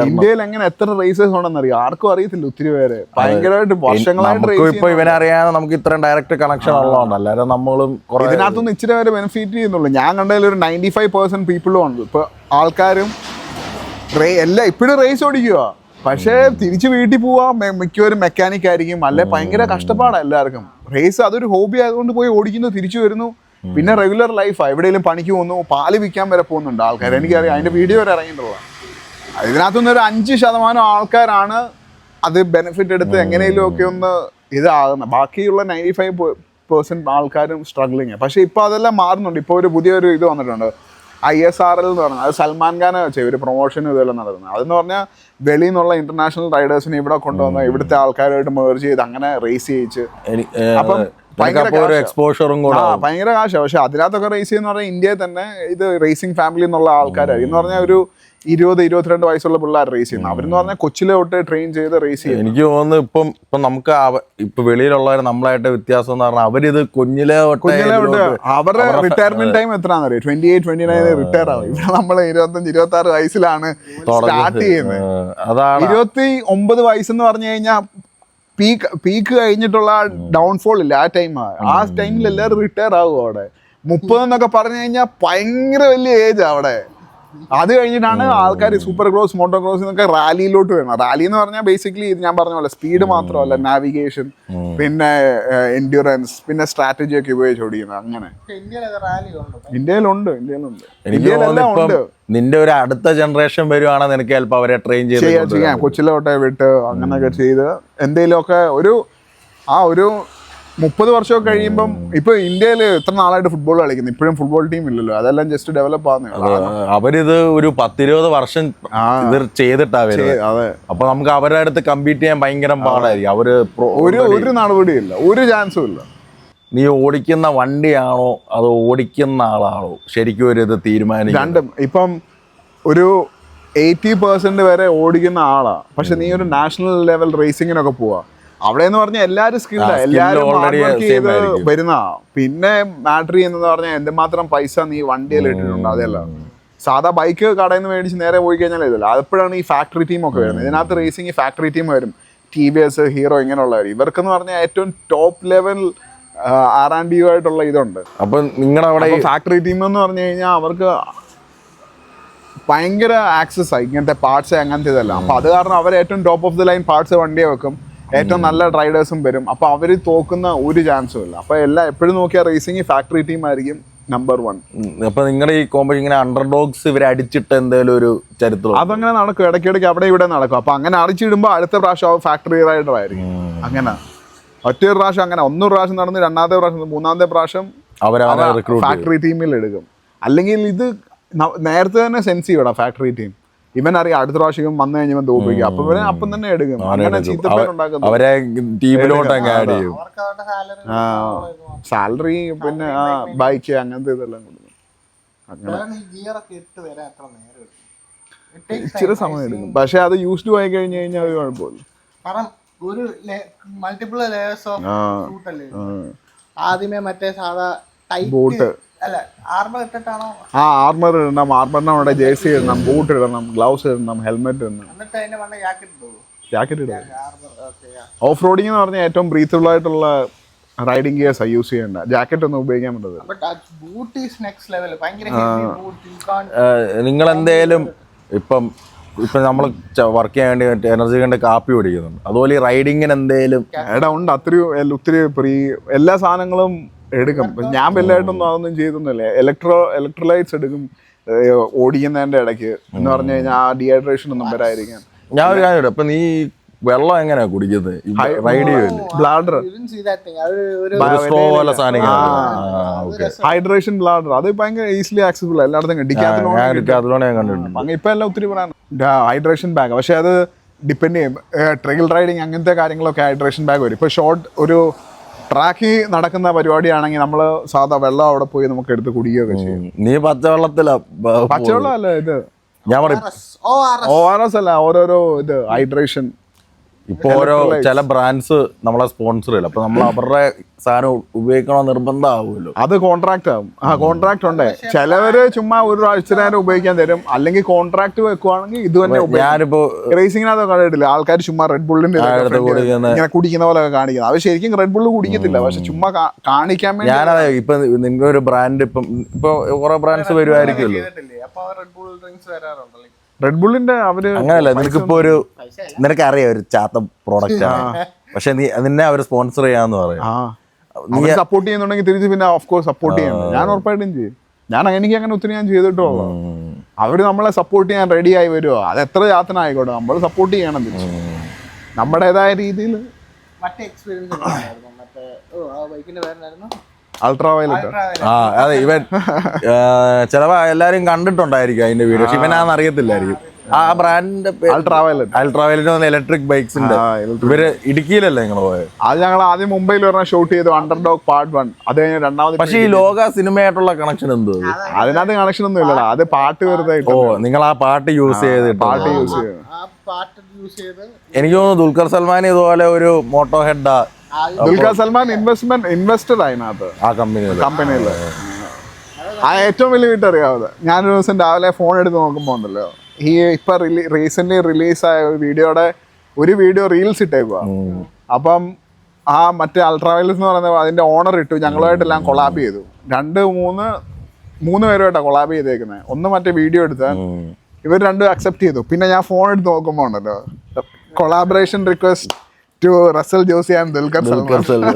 Speaker 2: ഇന്ത്യയിൽ എങ്ങനെ എത്ര റേസസ് ഉണ്ടെന്ന് അറിയാം, ആർക്കും അറിയത്തില്ല. ഒത്തിരി പേര് ഭയങ്കരമായിട്ട് വർഷങ്ങളായിട്ട്
Speaker 1: ഇപ്പൊ ഇവനറിയാതെ നമുക്ക് ഇത്രയും ഡയറക്റ്റ് കണക്ഷൻ ഉള്ളതുകൊണ്ട് അല്ലാതെ നമ്മളും
Speaker 2: ഇതിനകത്തൊന്നും ഇച്ചിരി പേര് ബെനിഫിറ്റ് ചെയ്യുന്നുള്ളൂ. ഞാൻ കണ്ടതിൽ ഒരു 95% പീപ്പിളും ഉണ്ട്. ഇപ്പൊ ആൾക്കാരും എല്ലാം ഇപ്പോഴും റേസ് ഓടിക്കുക, പക്ഷേ തിരിച്ച് വീട്ടിൽ പോവാ മിക്കവരും മെക്കാനിക് ആയിരിക്കും, അല്ലെ ഭയങ്കര കഷ്ടപ്പാടാണ് എല്ലാവർക്കും. റേസ് അതൊരു ഹോബി ആയതുകൊണ്ട് പോയി ഓടിക്കുന്നു, തിരിച്ചു വരുന്നു. പിന്നെ റെഗുലർ ലൈഫാണ്. എവിടെയെങ്കിലും പണിക്ക് പോകുന്നു, പാല് വിൽക്കാൻ വരെ പോകുന്നുണ്ട് ആൾക്കാർ. എനിക്കറിയാം, അതിന്റെ വീഡിയോ വരെ ഇറങ്ങിയിട്ടുള്ള. ഇതിനകത്തുനിന്ന് ഒരു 5% ആൾക്കാരാണ് അത് ബെനിഫിറ്റ് എടുത്ത് എങ്ങനെയെങ്കിലും ഒക്കെ ഒന്ന് ഇതാകുന്നത്. ബാക്കിയുള്ള 95% ആൾക്കാരും സ്ട്രഗ്ലിങ്. പക്ഷെ ഇപ്പൊ അതെല്ലാം മാറുന്നുണ്ട്. ഇപ്പൊ ഒരു പുതിയൊരു ഇത് വന്നിട്ടുണ്ട്, ISRL എന്ന് പറഞ്ഞാൽ. അത് സൽമാൻ ഖാൻ ചെയ്യും ഒരു പ്രൊമോഷൻ ഇതെല്ലാം നടക്കുന്നത്. അതെന്ന് പറഞ്ഞാൽ വെളിയിൽ നിന്നുള്ള ഇന്റർനാഷണൽ റൈഡേഴ്സിനെ ഇവിടെ കൊണ്ടുവന്ന് ഇവിടുത്തെ ആൾക്കാരുമായിട്ട് മേർജ് ചെയ്ത് അങ്ങനെ റേസ് ചെയ്യിച്ച് അപ്പം ഭയങ്കര കാശാണ്. പക്ഷെ അതിനകത്തൊക്കെ റേസ് ചെയ്യുന്ന പറഞ്ഞാൽ ഇന്ത്യയിൽ തന്നെ ഇത് റേസിംഗ് ഫാമിലി എന്നുള്ള ആൾക്കാരാണ്. എന്ന് പറഞ്ഞാൽ ഒരു 20-22 വയസ്സുള്ള പിള്ളേർ റേസ് ചെയ്യുന്നത്. അവരെന്ന് പറഞ്ഞാൽ കൊച്ചിലെ തൊട്ട് ട്രെയിൻ ചെയ്ത് റേസ് ചെയ്യും.
Speaker 1: എനിക്ക് തോന്നുന്നു ഇപ്പം നമുക്ക് ഇപ്പൊ വെളിയിലുള്ളവർ നമ്മളായിട്ട് വ്യത്യാസം എന്ന് പറഞ്ഞാൽ അവരിത് കുഞ്ഞിലെ
Speaker 2: അവരുടെ റിട്ടയർമെന്റ് ടൈം എത്രയാണെന്ന് 28-29 റിട്ടയർ ആവും. ഇവിടെ നമ്മൾ 25-26 വയസ്സിലാണ് സ്റ്റാർട്ട് ചെയ്യുന്നത്.
Speaker 1: അതാണ്
Speaker 2: 29 വയസ്സെന്ന് പറഞ്ഞു കഴിഞ്ഞാൽ പീക്ക് കഴിഞ്ഞിട്ടുള്ള ഡൗൺഫോൾ ഇല്ല, ആ ടൈമാണ്. ആ ടൈമിൽ എല്ലാവരും റിട്ടയർ ആകും അവിടെ. 30 എന്നൊക്കെ പറഞ്ഞു കഴിഞ്ഞാൽ ഭയങ്കര വലിയ ഏജ് അവിടെ. അത് കഴിഞ്ഞിട്ടാണ് ആൾക്കാർ സൂപ്പർ ക്രോസ്, മോട്ടോ ക്രോസ് എന്നൊക്കെ റാലിയിലോട്ട് വരുന്നത്. റാലി എന്ന് പറഞ്ഞാൽ ബേസിക്കലി ഇത് ഞാൻ പറഞ്ഞ പോലെ സ്പീഡ് മാത്രമല്ല, നാവിഗേഷൻ, പിന്നെ എൻഡ്യൂറൻസ്, പിന്നെ സ്ട്രാറ്റജി ഒക്കെ ഉപയോഗിച്ച് ഓടിക്കുന്നത്. അങ്ങനെ ഇന്ത്യയിലുണ്ട്. ഇന്ത്യയിലെല്ലാം ഉണ്ട്.
Speaker 1: നിന്റെ ഒരു അടുത്ത ജനറേഷൻ വരുവാണെങ്കിൽ നിനക്ക് ചിലപ്പോൾ അവരെ ട്രെയിൻ
Speaker 2: ചെയ്യാം. കൊച്ചിലോട്ടെ വിട്ട് അങ്ങനെയൊക്കെ ചെയ്ത് എന്തെങ്കിലുമൊക്കെ ഒരു 30 വർഷമൊക്കെ കഴിയുമ്പം. ഇപ്പൊ ഇന്ത്യയിൽ എത്ര നാളായിട്ട് ഫുട്ബോൾ കളിക്കുന്നു, ഇപ്പോഴും ഫുട്ബോൾ ടീം ഇല്ലല്ലോ. അതെല്ലാം ജസ്റ്റ് ഡെവലപ്പ് ആവുന്നതാണ്.
Speaker 1: അവരിത് ഒരു 10-20 വർഷം ഇത് ചെയ്തിട്ടാ വരുന്നത്. അപ്പൊ നമുക്ക് അവരുടെ അടുത്ത് കമ്പീറ്റ് ചെയ്യാൻ ഭയങ്കര പാടായിരിക്കും. അവര്
Speaker 2: ഒരു നടപടിയില്ല, ഒരു ചാൻസും ഇല്ല.
Speaker 1: നീ ഓടിക്കുന്ന വണ്ടിയാണോ അതോ ഓടിക്കുന്ന ആളാണോ ശരിക്കും ഒരു ഇത് തീരുമാനിക്കും.
Speaker 2: രണ്ടും. ഇപ്പം ഒരു 80% വരെ ഓടിക്കുന്ന ആളാ, പക്ഷെ നീ ഒരു നാഷണൽ ലെവൽ റേസിങ്ങിനൊക്കെ പോവാ. അവിടെ എന്ന് പറഞ്ഞാൽ എല്ലാവരും സ്കിൽഡ്, എല്ലാവരും ഹാർഡ് വർക്ക് ചെയ്ത് വരുന്ന. പിന്നെ മാറ്റർ ചെയ്യുന്നത് പറഞ്ഞാൽ എന്തുമാത്രം പൈസ നീ വണ്ടിയിൽ ഇട്ടിട്ടുണ്ട്. അതല്ല സാധാ ബൈക്ക് കടയിൽ നിന്ന് മേടിച്ച് നേരെ പോയി കഴിഞ്ഞാൽ ഇതല്ല. അപ്പോഴാണ് ഈ ഫാക്ടറി ടീം ഒക്കെ വരുന്നത്. ഇതിനകത്ത് റേസിംഗ് ഫാക്ടറി ടീം വരും, TVS, ഹീറോ, ഇങ്ങനെയുള്ളവർ. ഇവർക്കെന്ന് പറഞ്ഞാൽ ഏറ്റവും ടോപ്പ് ലെവൽ R&D ആയിട്ടുള്ള ഇതുണ്ട്.
Speaker 1: അപ്പൊ നിങ്ങളുടെ അവിടെ
Speaker 2: ഫാക്ടറി ടീം എന്ന് പറഞ്ഞു കഴിഞ്ഞാൽ അവർക്ക് ഭയങ്കര ആക്സസ് ആയി ഇങ്ങനത്തെ പാർട്സ്, അങ്ങനത്തെ ഇതെല്ലാം. അപ്പൊ അത് കാരണം അവർ ഏറ്റവും top of the line parts വണ്ടിയെ വെക്കും. ഏറ്റവും നല്ല റൈഡേഴ്സും വരും. അപ്പൊ അവര് തോക്കുന്ന ഒരു ചാൻസും ഇല്ല. അപ്പൊ എപ്പോഴും നോക്കിയാൽ റേസിംഗ് ഫാക്ടറി ടീം ആയിരിക്കും നമ്പർ 1.
Speaker 1: അപ്പൊ നിങ്ങളുടെ ഈ കോമ്പോ ഇങ്ങനെ അണ്ടർഡോഗ്സ് ഇവരെ അടിച്ചിട്ട് എന്തെങ്കിലും ഒരു ചരിത്രം
Speaker 2: അതങ്ങനെ നടക്കും, ഇടയ്ക്കിടയ്ക്ക് അവിടെ ഇവിടെ നടക്കും. അപ്പൊ അങ്ങനെ അടിച്ചിടുമ്പോ അടുത്ത പ്രാവശ്യം ഫാക്ടറി റൈഡർ ആയിരിക്കും. അങ്ങനെ ഒറ്റൊരു പ്രാവശ്യം അങ്ങനെ 1 പ്രാവശ്യം നടന്ന് 2ാമത്തെ പ്രാവശ്യം 3ാമത്തെ പ്രാവശ്യം ഫാക്ടറി ടീമിൽ എടുക്കും. അല്ലെങ്കിൽ ഇത് നേരത്തെ തന്നെ സെൻസ് ചെയ്യണം ഫാക്ടറി ടീം. ഇവൻ അറിയാം അടുത്ത പ്രാവശ്യം വന്നു കഴിഞ്ഞാൽ തോപ്പിക്കും. അപ്പൊ ഇവനെ അപ്പം തന്നെ എടുക്കും. അങ്ങനെ ചീത്തപ്പേരുണ്ടാക്കുന്നു
Speaker 1: അവരെ ടീമിലോട്ട് ആഡ് ചെയ്യും.
Speaker 2: സാലറി പിന്നെ ബൈക്ക് അങ്ങനത്തെ ഇതെല്ലാം കൊടുക്കും. ഇച്ചിരി സമയം എടുക്കും, പക്ഷെ അത് യൂസ്ഡ് ആയി കഴിഞ്ഞു കഴിഞ്ഞാൽ ഒരു കുഴപ്പമില്ല.
Speaker 3: ഒരു മൾട്ടിപ്പിൾ ലേയേഴ്സ് ഓഫ് ഷൂട്ട് അല്ലേ. ആദ്യമേ മറ്റേ സാധാ
Speaker 2: ബൂട്ട്
Speaker 3: അല്ല ആർമർ ഇട്ടിട്ടാണോ?
Speaker 2: ആർമർ ഇടണം, ആർമറിന്റെ ജേഴ്സി ഇടണം, ബൂട്ട് ഇടണം, ഗ്ലൗസ് ഇടണം, ഹെൽമെറ്റ് ഇടണം.
Speaker 3: എന്നിട്ട് അതിന്റെ മണ്ട
Speaker 2: ജാക്കറ്റ് ഇടണം. ഓഫ് റോഡിംഗ് എന്ന് പറഞ്ഞാൽ ഏറ്റവും ബ്രീത്തബിൾ ആയിട്ടുള്ള റൈഡിംഗ് ഗിയേഴ്സ് യൂസ് ചെയ്യേണ്ട. ജാക്കറ്റ് ഒന്നും ഉപയോഗിക്കാൻ പറ്റത്തില്ല.
Speaker 1: നിങ്ങൾ എന്തേലും ഇപ്പം നമ്മൾ വർക്ക് ചെയ്യാൻ വേണ്ടി എനർജി കണ്ട് കാപ്പി പിടിക്കുന്നുണ്ട്, അതുപോലെ ഈ റൈഡിങ്ങിന് എന്തേലും
Speaker 2: ഉണ്ട്. ഒത്തിരി എല്ലാ സാധനങ്ങളും എടുക്കും. ഞാൻ വലുതായിട്ടൊന്നും അതൊന്നും ചെയ്തൊന്നുമില്ല. ഇലക്ട്രോലൈറ്റ്സ് എടുക്കും ഓടിക്കുന്നതിന്റെ ഇടയ്ക്ക്. എന്ന് പറഞ്ഞു കഴിഞ്ഞാൽ ആ ഡീഹൈഡ്രേഷൻ ഒന്നും വരാതിരിക്കാൻ.
Speaker 1: ഞാൻ ഒരു കാര്യം, അപ്പൊ നീ വെള്ളം എങ്ങനെയാ കുടിക്കുന്നത്? റൈഡ് ചെയ്യില്ലേ?
Speaker 2: ബ്ലാഡർ ഹൈഡ്രേഷൻ ബ്ലാഡർ അത് ഭയങ്കര ഈസിലി ആക്സസിബിൾ. എല്ലായിടത്തും
Speaker 1: ഡിക്കാത്ലോൺ ഞാൻ കണ്ടിട്ടുണ്ട്.
Speaker 2: ഇപ്പൊ എല്ലാം ഒത്തിരി പറയാനുണ്ട് ഹൈഡ്രേഷൻ ബാഗ്. പക്ഷെ അത് ഡിപ്പെൻഡ് ചെയ്യും. ട്രെയിൽ റൈഡിങ് അങ്ങനത്തെ കാര്യങ്ങളൊക്കെ ഹൈഡ്രേഷൻ ബാഗ് വരും. ഇപ്പൊ ഷോർട്ട് ഒരു ട്രാക്കിൽ നടക്കുന്ന പരിപാടിയാണെങ്കിൽ നമ്മൾ സാധാ വെള്ളം അവിടെ പോയി നമുക്ക് എടുത്ത് കുടിക്കുകയൊക്കെ ചെയ്യും.
Speaker 1: നീ പച്ചവെള്ളത്തിലാ?
Speaker 2: പച്ചവെള്ളം അല്ല ഇത്,
Speaker 1: ഞാൻ പറയും
Speaker 2: ORS അല്ല, ഓരോരോ ഇത് ഹൈഡ്രേഷൻ.
Speaker 1: ഇപ്പൊ ഓരോ ചില ബ്രാൻഡ്സ് നമ്മളെ സ്പോൺസർ ചെയ്യില്ല, അപ്പൊ നമ്മൾ അവരുടെ സാധനം ഉപയോഗിക്കണോ നിർബന്ധമാവുമല്ലോ.
Speaker 2: അത് കോൺട്രാക്ട് ആവും. കോൺട്രാക്ട് ഉണ്ട്. ചിലവര് ചുമ്മാ ഒരു ആഴ്ച നേരം ഉപയോഗിക്കാൻ തരും. അല്ലെങ്കിൽ കോൺട്രാക്ട് വെക്കുവാണെങ്കിൽ ഇത് തന്നെ.
Speaker 1: ഞാനിപ്പോ
Speaker 2: റേസിംഗിനകത്ത് കണ്ടിട്ടില്ല ആൾക്കാർ ചുമ്മാ റെഡ് ബുള്ളിന്റെ ഇങ്ങനെ കുടിക്കുന്ന പോലെ കാണിക്കുന്നത്. അവർ ശരിക്കും റെഡ് ബുള്ള് കുടിക്കത്തില്ല, പക്ഷെ ചുമ്മാ കാണിക്കാൻ വേണ്ടി.
Speaker 1: ഞാനതെ ഇപ്പൊ നിങ്ങൾ ഒരു ബ്രാൻഡ് ഇപ്പൊ കുറെ ബ്രാൻഡ്സ് വരുമായിരിക്കുമല്ലോ.
Speaker 2: റെഡ് ബുള്ളിന്റെ അവര്
Speaker 1: അങ്ങനല്ല, നിനക്കിപ്പോ നിനക്കറിയാം ഒരു ചാത്ത പ്രോഡക്റ്റ് ആണ്, പക്ഷെ നിന്നെ അവര് സ്പോൺസർ ചെയ്യാന്ന് പറയും.
Speaker 2: സപ്പോർട്ട് ചെയ്യുന്നുണ്ടെങ്കിൽ തിരിച്ച് പിന്നെ ഓഫ് കോഴ്സ് സപ്പോർട്ട് ചെയ്യണം. ഞാൻ ഉറപ്പായിട്ടും ചെയ്യും. എനിക്ക് അങ്ങനെ ഒത്തിരി ഞാൻ ചെയ്തിട്ടുള്ളൂ. അവര് നമ്മളെ സപ്പോർട്ട് ചെയ്യാൻ റെഡി ആയി വരുമോ, അത് എത്ര യാത്ര ആയിക്കോട്ടെ, നമ്മൾ സപ്പോർട്ട് ചെയ്യണം തിരിച്ച് നമ്മുടേതായ രീതിയിൽ.
Speaker 3: മറ്റേ എക്സ്പീരിയൻസ് മറ്റേ ബൈക്കിന്റെ പേരായിരുന്നു
Speaker 2: അൾട്രാവയലറ്റ്.
Speaker 1: അതെ, ഇവൻ ചിലപ്പോ എല്ലാരും കണ്ടിട്ടുണ്ടായിരിക്കും അതിന്റെ വീഡിയോ, പക്ഷെ ഇവനാന്ന് അറിയത്തില്ലായിരിക്കും. ആ ബ്രാൻഡിന്റെ അൾട്രാവയലറ്റ് ഇലക്ട്രിക് ബൈക്സിന്റെ. ഇവര് ഇടുക്കിയിലല്ലേ നിങ്ങൾ പോയത്?
Speaker 2: അത് ഞങ്ങൾ ആദ്യം മുംബൈയിൽ പറഞ്ഞ ഷൂട്ട് ചെയ്തു, അണ്ടർഡോഗ് പാർട്ട് 1. അത് കഴിഞ്ഞ് രണ്ടാമത്.
Speaker 1: പക്ഷെ ഈ ലോക സിനിമയായിട്ടുള്ള കണക്ഷൻ എന്തോ?
Speaker 2: അതിനകത്ത് കണക്ഷൻ ഒന്നും ഇല്ലല്ലോ, അത് പാട്ട് വെറുതെ.
Speaker 1: ഓ, നിങ്ങൾ ആ പാട്ട് യൂസ് ചെയ്ത് എനിക്ക് തോന്നുന്നു ദുൽഖർ സൽമാൻ ഇതുപോലെ ഒരു മോട്ടോ ഹെഡാ.
Speaker 2: ദുൽഖർ സൽമാൻ ഇൻവെസ്റ്റർ അതിനകത്ത് ആ കമ്പനിയിൽ. ആ ഏറ്റവും വലിയ വീട്ട് അറിയാവുന്നത്. ഞാനൊരു ദിവസം രാവിലെ ഫോൺ എടുത്ത് നോക്കുമ്പോൾ ഉണ്ടല്ലോ, ഈ ഇപ്പൊ റീസെന്റ് റിലീസായ ഒരു വീഡിയോ റീൽസ് ഇട്ടേക്കുക. അപ്പം ആ മറ്റേ അൾട്രാവയലറ്റ് എന്ന് പറയുന്നത് അതിന്റെ ഓണർ ഇട്ടു, ഞങ്ങളുമായിട്ടെല്ലാം കൊളാബ് ചെയ്തു. മൂന്ന് പേരുമായിട്ടാണ് കൊളാബ് ചെയ്തേക്കുന്നത്. ഒന്ന് മറ്റേ വീഡിയോ എടുത്ത് ഇവർ രണ്ടും അക്സെപ്റ്റ് ചെയ്തു. പിന്നെ ഞാൻ ഫോൺ എടുത്ത് നോക്കുമ്പോൾ ഉണ്ടല്ലോ, collaboration request to Russel Josy and Dulquer Salmaan.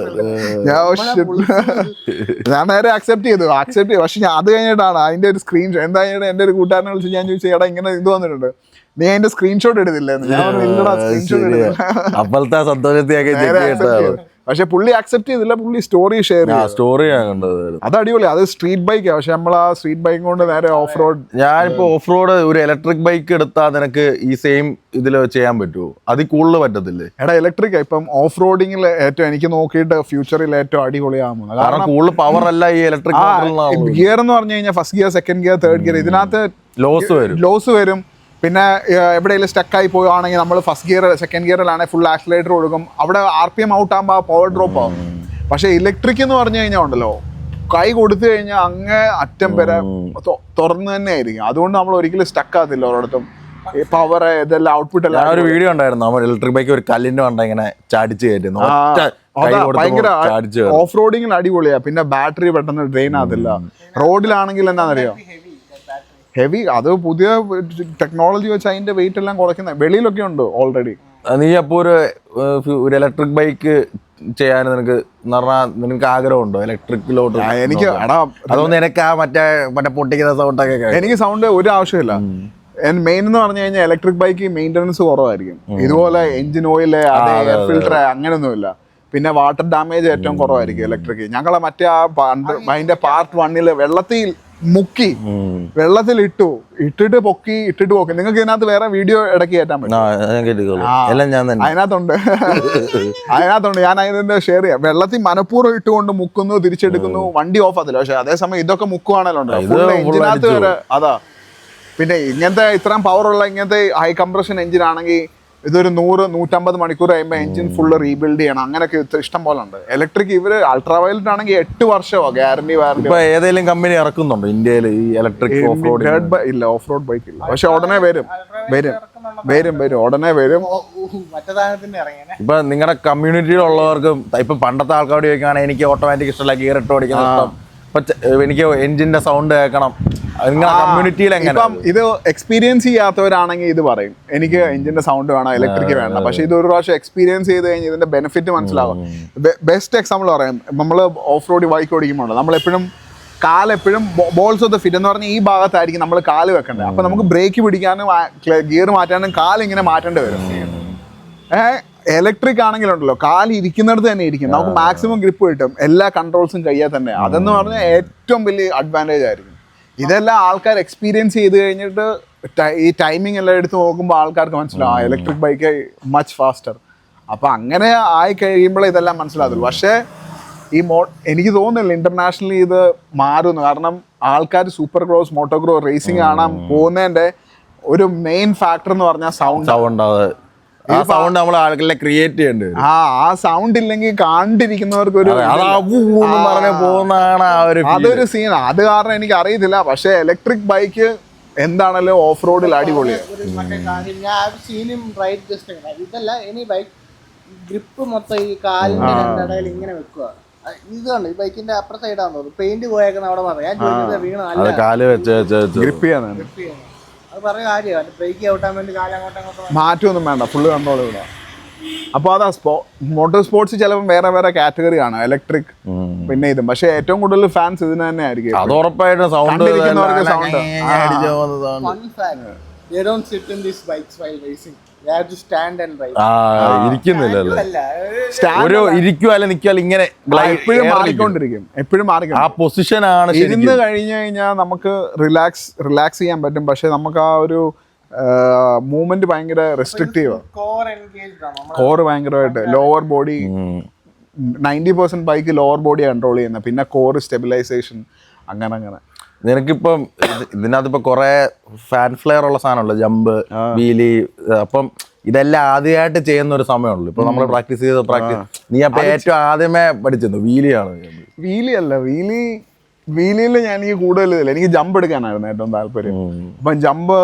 Speaker 2: ഞാൻ നേരെ അക്സെപ്റ്റ് ചെയ്തു. പക്ഷെ അത് കഴിഞ്ഞിട്ടാണ് അതിന്റെ ഒരു സ്ക്രീൻഷോട്ട്. എന്തായാലും എന്റെ ഒരു കൂട്ടുകാരനെ വിളിച്ച് ഞാൻ ചോദിച്ചു, എടാ ഇങ്ങനെ ഇത് വന്നിട്ടുണ്ട്, നീ അതിന്റെ സ്ക്രീൻഷോട്ട് എടുത്തില്ലെന്ന്. ഞാൻ ഇല്ലടാ, സ്ക്രീൻഷോട്ട് എടുത്തില്ല.
Speaker 1: അപ്പോഴത്തെ സന്തോഷത്തെയൊക്കെ.
Speaker 2: പക്ഷെ പുള്ളി അക്സെപ്റ്റ് ചെയ്തില്ല, പുള്ളി സ്റ്റോറി ഷെയർ ചെയ്തു.
Speaker 1: സ്റ്റോറി അത്
Speaker 2: അടിപൊളി. അത് സ്ട്രീറ്റ് ബൈക്കാണ്, പക്ഷെ നമ്മൾ ആ സ്ട്രീറ്റ് ബൈക്ക് കൊണ്ട് നേരെ ഓഫ് റോഡ്.
Speaker 1: ഞാനിപ്പോ ഓഫ് റോഡ് ഒരു ഇലക്ട്രിക് ബൈക്ക് എടുത്താൽ നിനക്ക് ഈ സെയിം ഇതില് ചെയ്യാൻ പറ്റുമോ? അതിൽ കൂടുതൽ പറ്റത്തില്ലേ?
Speaker 2: എടാ ഇലക്ട്രിക് ഇപ്പം ഓഫ് റോഡിങ്ങിൽ ഏറ്റവും എനിക്ക് നോക്കിയിട്ട് ഫ്യൂച്ചറിൽ ഏറ്റവും അടിപൊളിയാകുന്നത്.
Speaker 1: കാരണം കൂടുതൽ പവർ അല്ല ഈ ഇലക്ട്രിക്
Speaker 2: ഗിയർ എന്ന് പറഞ്ഞു കഴിഞ്ഞാൽ first gear, second gear, third gear, ഇതിനകത്ത് ലോസ് വരും. പിന്നെ എവിടെയെങ്കിലും സ്റ്റക്കായി പോവുകയാണെങ്കിൽ നമ്മൾ ഫസ്റ്റ് ഗിയർ സെക്കൻഡ് ഗിയറിലാണെങ്കിൽ ഫുൾ ആക്സിലേറ്റർ കൊടുക്കും. അവിടെ RPM ഔട്ട് ആകുമ്പോൾ പവർ ഡ്രോപ്പ് ആവും. പക്ഷെ ഇലക്ട്രിക് എന്ന് പറഞ്ഞു കഴിഞ്ഞാൽ ഉണ്ടല്ലോ, കൈ കൊടുത്തു കഴിഞ്ഞാൽ അങ്ങ് അറ്റം വരെ തുറന്നു തന്നെ ആയിരിക്കും. അതുകൊണ്ട് നമ്മൾ ഒരിക്കലും സ്റ്റക്ക് ആകത്തില്ല ഒരിടത്തും. പവർ ഇതെല്ലാം ഔട്ട്പുട്ട് എല്ലാം.
Speaker 1: ഒരു വീഡിയോ ഉണ്ടായിരുന്നു, നമ്മൾ ഇലക്ട്രിക് ബൈക്ക് ഒരു കല്ലിന്റെ വണ്ട ഇങ്ങനെ ചാടിച്ച് കയറ്റുന്നു.
Speaker 2: ഭയങ്കര ഓഫ് റോഡിങ്ങിൽ അടിപൊളിയാ. പിന്നെ ബാറ്ററി പെട്ടെന്ന് ഡ്രെയിൻ ആകത്തില്ല. റോഡിലാണെങ്കിൽ എന്താണെന്നറിയോ, ഹെവി. അത് പുതിയ ടെക്നോളജി വെച്ച് അതിന്റെ വെയിറ്റ് എല്ലാം കുറയ്ക്കുന്നത്. വെളിയിലൊക്കെ ഉണ്ട് ഓൾറെഡി.
Speaker 1: നീ അപ്പോ ഒരു ഇലക്ട്രിക് ബൈക്ക് ചെയ്യാൻ നിനക്ക് ആഗ്രഹമുണ്ടോ? ഇലക്ട്രിക്കിലോട്ട്
Speaker 2: എനിക്ക്
Speaker 1: അതൊന്നും എനിക്ക് ആ മറ്റേ പൊട്ടിക്കുന്ന സൗണ്ടൊക്കെ.
Speaker 2: എനിക്ക് സൗണ്ട് ഒരു ആവശ്യമില്ല. മെയിൻ എന്ന് പറഞ്ഞു കഴിഞ്ഞാൽ ഇലക്ട്രിക് ബൈക്ക് മെയിൻ്റനൻസ് കുറവായിരിക്കും. ഇതുപോലെ എഞ്ചിൻ ഓയിൽ, എയർ ഫിൽട്ടർ അങ്ങനെയൊന്നുമില്ല. പിന്നെ വാട്ടർ ഡാമേജ് ഏറ്റവും കുറവായിരിക്കും ഇലക്ട്രിക്. ഞങ്ങളെ മറ്റേ അതിന്റെ പാർട്ട് 1 വെള്ളത്തിൽ മുക്കി, വെള്ളത്തിൽ ഇട്ടിട്ട് പൊക്കി. നിങ്ങൾക്ക് ഇതിനകത്ത് വേറെ വീഡിയോ ഇടയ്ക്ക് കയറ്റാൻ പറ്റും. അതിനകത്തുണ്ട്. ഞാൻ അതിന്റെ ഷെയർ ചെയ്യാം. വെള്ളത്തിൽ മനഃപൂർവ്വം ഇട്ടുകൊണ്ട് മുക്കുന്നു, തിരിച്ചെടുക്കുന്നു, വണ്ടി ഓഫ് ആകത്തില്ല. പക്ഷെ അതേസമയം ഇതൊക്കെ മുക്കുവാണല്ലോ എഞ്ചിനകത്ത് വരെ. അതാ പിന്നെ ഇങ്ങനത്തെ ഇത്രയും പവറുള്ള ഇങ്ങനത്തെ ഹൈ കംപ്രഷൻ എഞ്ചിൻ ആണെങ്കിൽ ഇതൊരു 100-150 മണിക്കൂർ കഴിയുമ്പോൾ എഞ്ചിൻ ഫുള്ള് റീബിൽഡ് ചെയ്യണം. അങ്ങനെയൊക്കെ ഇഷ്ടം പോലെ ഉണ്ട്. ഇലക്ട്രിക് ഇവര് അൾട്രാവയലറ്റ് ആണെങ്കിൽ 8 വർഷമോ ഗ്യാരണ്ടി വാറണ്ടി.
Speaker 1: ഏതെങ്കിലും കമ്പനി ഇറക്കുന്നുണ്ടോ ഇന്ത്യയിൽ ഈ ഇലക്ട്രിക്?
Speaker 2: ഇല്ല, ഓഫ് റോഡ് ബൈക്ക് ഇല്ല. പക്ഷെ ഉടനെ വരും. ഉടനെ വരും.
Speaker 1: ഇപ്പൊ നിങ്ങളുടെ കമ്മ്യൂണിറ്റിയിലുള്ളവർക്ക് ഇപ്പൊ പണ്ടത്തെ ആൾക്കാരോട് ചോദിക്കുകയാണെങ്കിൽ എനിക്ക് ഓട്ടോമാറ്റിക് ഇഷ്ടമല്ല, ഗിയർ ഇട്ട് ഓടിക്കുന്ന ഇഷ്ടം, എനിക്ക് എഞ്ചിന്റെ സൗണ്ട് കേൾക്കണം. കമ്മ്യൂണിറ്റിയിൽ
Speaker 2: ഇത് എക്സ്പീരിയൻസ് ചെയ്യാത്തവരാണെങ്കിൽ ഇത് പറയും, എനിക്ക് എഞ്ചിന്റെ സൗണ്ട് വേണം, ഇലക്ട്രിക് വേണ്ട. പക്ഷെ ഇത് ഒരു പ്രാവശ്യം എക്സ്പീരിയൻസ് ചെയ്ത് കഴിഞ്ഞാൽ ഇതിന്റെ ബെനിഫിറ്റ് മനസ്സിലാവും. ബെസ്റ്റ് എക്സാമ്പിൾ പറയാം, നമ്മൾ ഓഫ് റോഡ് ബൈക്ക് ഓടിക്കുമ്പോൾ നമ്മളെപ്പോഴും കാലെപ്പോഴും ബോൾസ് ഓഫ് ദ ഫിറ്റ് എന്ന് പറഞ്ഞാൽ ഈ ഭാഗത്തായിരിക്കും നമ്മൾ കാല് വെക്കേണ്ടത്. അപ്പൊ നമുക്ക് ബ്രേക്ക് പിടിക്കാനും ഗിയർ മാറ്റാനും കാലിങ്ങനെ മാറ്റേണ്ടി വരും. ഇലക്ട്രിക് ആണെങ്കിലുണ്ടല്ലോ, കാല് ഇരിക്കുന്നിടത്ത് തന്നെ ഇരിക്കും, നമുക്ക് മാക്സിമം ഗ്രിപ്പ് കിട്ടും, എല്ലാ കൺട്രോൾസും കഴിയാൻ തന്നെ. അതെന്ന് പറഞ്ഞാൽ ഏറ്റവും വലിയ അഡ്വാൻറ്റേജ് ആയിരിക്കും. ഇതെല്ലാം ആൾക്കാർ എക്സ്പീരിയൻസ് ചെയ്ത് കഴിഞ്ഞിട്ട് ഈ ടൈമിംഗ് എല്ലാം എടുത്ത് നോക്കുമ്പോൾ ആൾക്കാർക്ക് മനസ്സിലാവും ഇലക്ട്രിക് ബൈക്ക് മച്ച് ഫാസ്റ്റർ. അപ്പം അങ്ങനെ ആയി കഴിയുമ്പോഴേ ഇതെല്ലാം മനസ്സിലാകുള്ളൂ. പക്ഷേ എനിക്ക് തോന്നുന്നില്ല ഇന്റർനാഷണലി ഇത് മാറുന്നു. കാരണം ആൾക്കാർ സൂപ്പർ ക്രോസ്, മോട്ടോക്രോ റേസിംഗ് കാണാൻ പോകുന്നതിന്റെ ഒരു മെയിൻ ഫാക്ടർ എന്ന് പറഞ്ഞാൽ സൗണ്ട്.
Speaker 1: ആ സൗണ്ട് നമ്മൾ ആൾക്കാരെ ക്രിയേറ്റ് ചെയ്യേണ്ടി വരും.
Speaker 2: ആ സൗണ്ട് ഇല്ലെങ്കിൽ കണ്ടിരിക്കുന്നവർക്ക് ഒരു അതൊരു സീനാണ്. അത് കാരണം എനിക്ക് അറിയത്തില്ല. പക്ഷെ ഇലക്ട്രിക് ബൈക്ക് എന്താണല്ലോ ഓഫ് റോഡിൽ അടിപൊളിയാണ്.
Speaker 3: ഗ്രിപ്പ് മൊത്തം ഈ കാലിന്റെ രണ്ടിടയിൽ ഇങ്ങനെ വെക്കുക. ഇതാണ് ഈ ബൈക്കിന്റെ അപ്പുറ സൈഡാന്ന് തോന്നുന്നു. പെയിന്റ് പോയേക്കുന്ന അവിടെ പറയാം. ഞാൻ വീണ
Speaker 2: ഗ്രിപ്പ് ചെയ്യാനാണ്.
Speaker 3: അത് പറഞ്ഞ കാര്യമാണ്. ബ്രേക്ക് ഔട്ടാൻ വേണ്ടി കാലങ്ങോട്ടങ്ങോട്ട്
Speaker 2: മാറ്റമൊന്നും വേണ്ട, ഫുള്ള് കൺട്രോൾ ഇവിടെ. അപ്പോൾ അതാ മോട്ടോർ സ്പോർട്സ് ചിലപ്പോൾ വേറെ വേറെ കാറ്റഗറി ആണ്, ഇലക്ട്രിക് പിന്നെ ഇതും. പക്ഷെ ഏറ്റവും കൂടുതൽ ഫാൻസ് ഇതിന് തന്നെ ആയിരിക്കും.
Speaker 1: അത് ഉറപ്പായിട്ടും sound
Speaker 2: കണ്ടിരിക്കുന്നവർക്ക് sound.
Speaker 3: Fun fact, they don't sit in these bikes while racing. They have to stand and ride.
Speaker 1: ഇരിക്കുന്നില്ലല്ലോ,
Speaker 3: അല്ല,
Speaker 1: ഒരു ഇരിക്കുവാല നിൽക്കാൽ ഇങ്ങനെ
Speaker 2: എപ്പോഴും മാറിക്കൊണ്ടിരിക്കും, എപ്പോഴും
Speaker 1: ആ
Speaker 2: മാറിക്കൊണ്ടിരിക്കും.
Speaker 1: പൊസിഷൻ ആണ്
Speaker 2: ഇരുന്ന് കഴിഞ്ഞു കഴിഞ്ഞാൽ നമുക്ക് റിലാക്സ് ചെയ്യാൻ പറ്റും. പക്ഷെ നമുക്ക് ആ ഒരു മൂവ്മെന്റ് ഭയങ്കര റെസ്ട്രിക്റ്റീവ് ആണ്.
Speaker 3: core engaged ആണ്. നമ്മള്
Speaker 2: കോർ ഭയങ്കരമായിട്ട് lower body 90% bike lower body control ചെയ്യുന്നത്, പിന്നെ കോർ സ്റ്റെബിലൈസേഷൻ അങ്ങനെ.
Speaker 1: നിനക്കിപ്പം ഇതിനകത്ത് ഇപ്പൊ കൊറേ ഫാൻ ഫ്ലെയർ ഉള്ള സാധനമല്ലോ, ജമ്പ്, വീലി. അപ്പം ഇതെല്ലാം ആദ്യമായിട്ട് ചെയ്യുന്ന ഒരു സമയമുള്ളൂ. ഇപ്പൊ നമ്മൾ പ്രാക്ടീസ് നീ അപ്പൊ ഏറ്റവും ആദ്യമേ പഠിച്ചത് വീലിയാണ്.
Speaker 2: വീലി അല്ല, വീലിയിൽ ഞാൻ എനിക്ക് കൂടുതൽ ഇതില്ല, എനിക്ക് ജമ്പ് എടുക്കാനായിരുന്നു ഏറ്റവും താല്പര്യം. അപ്പം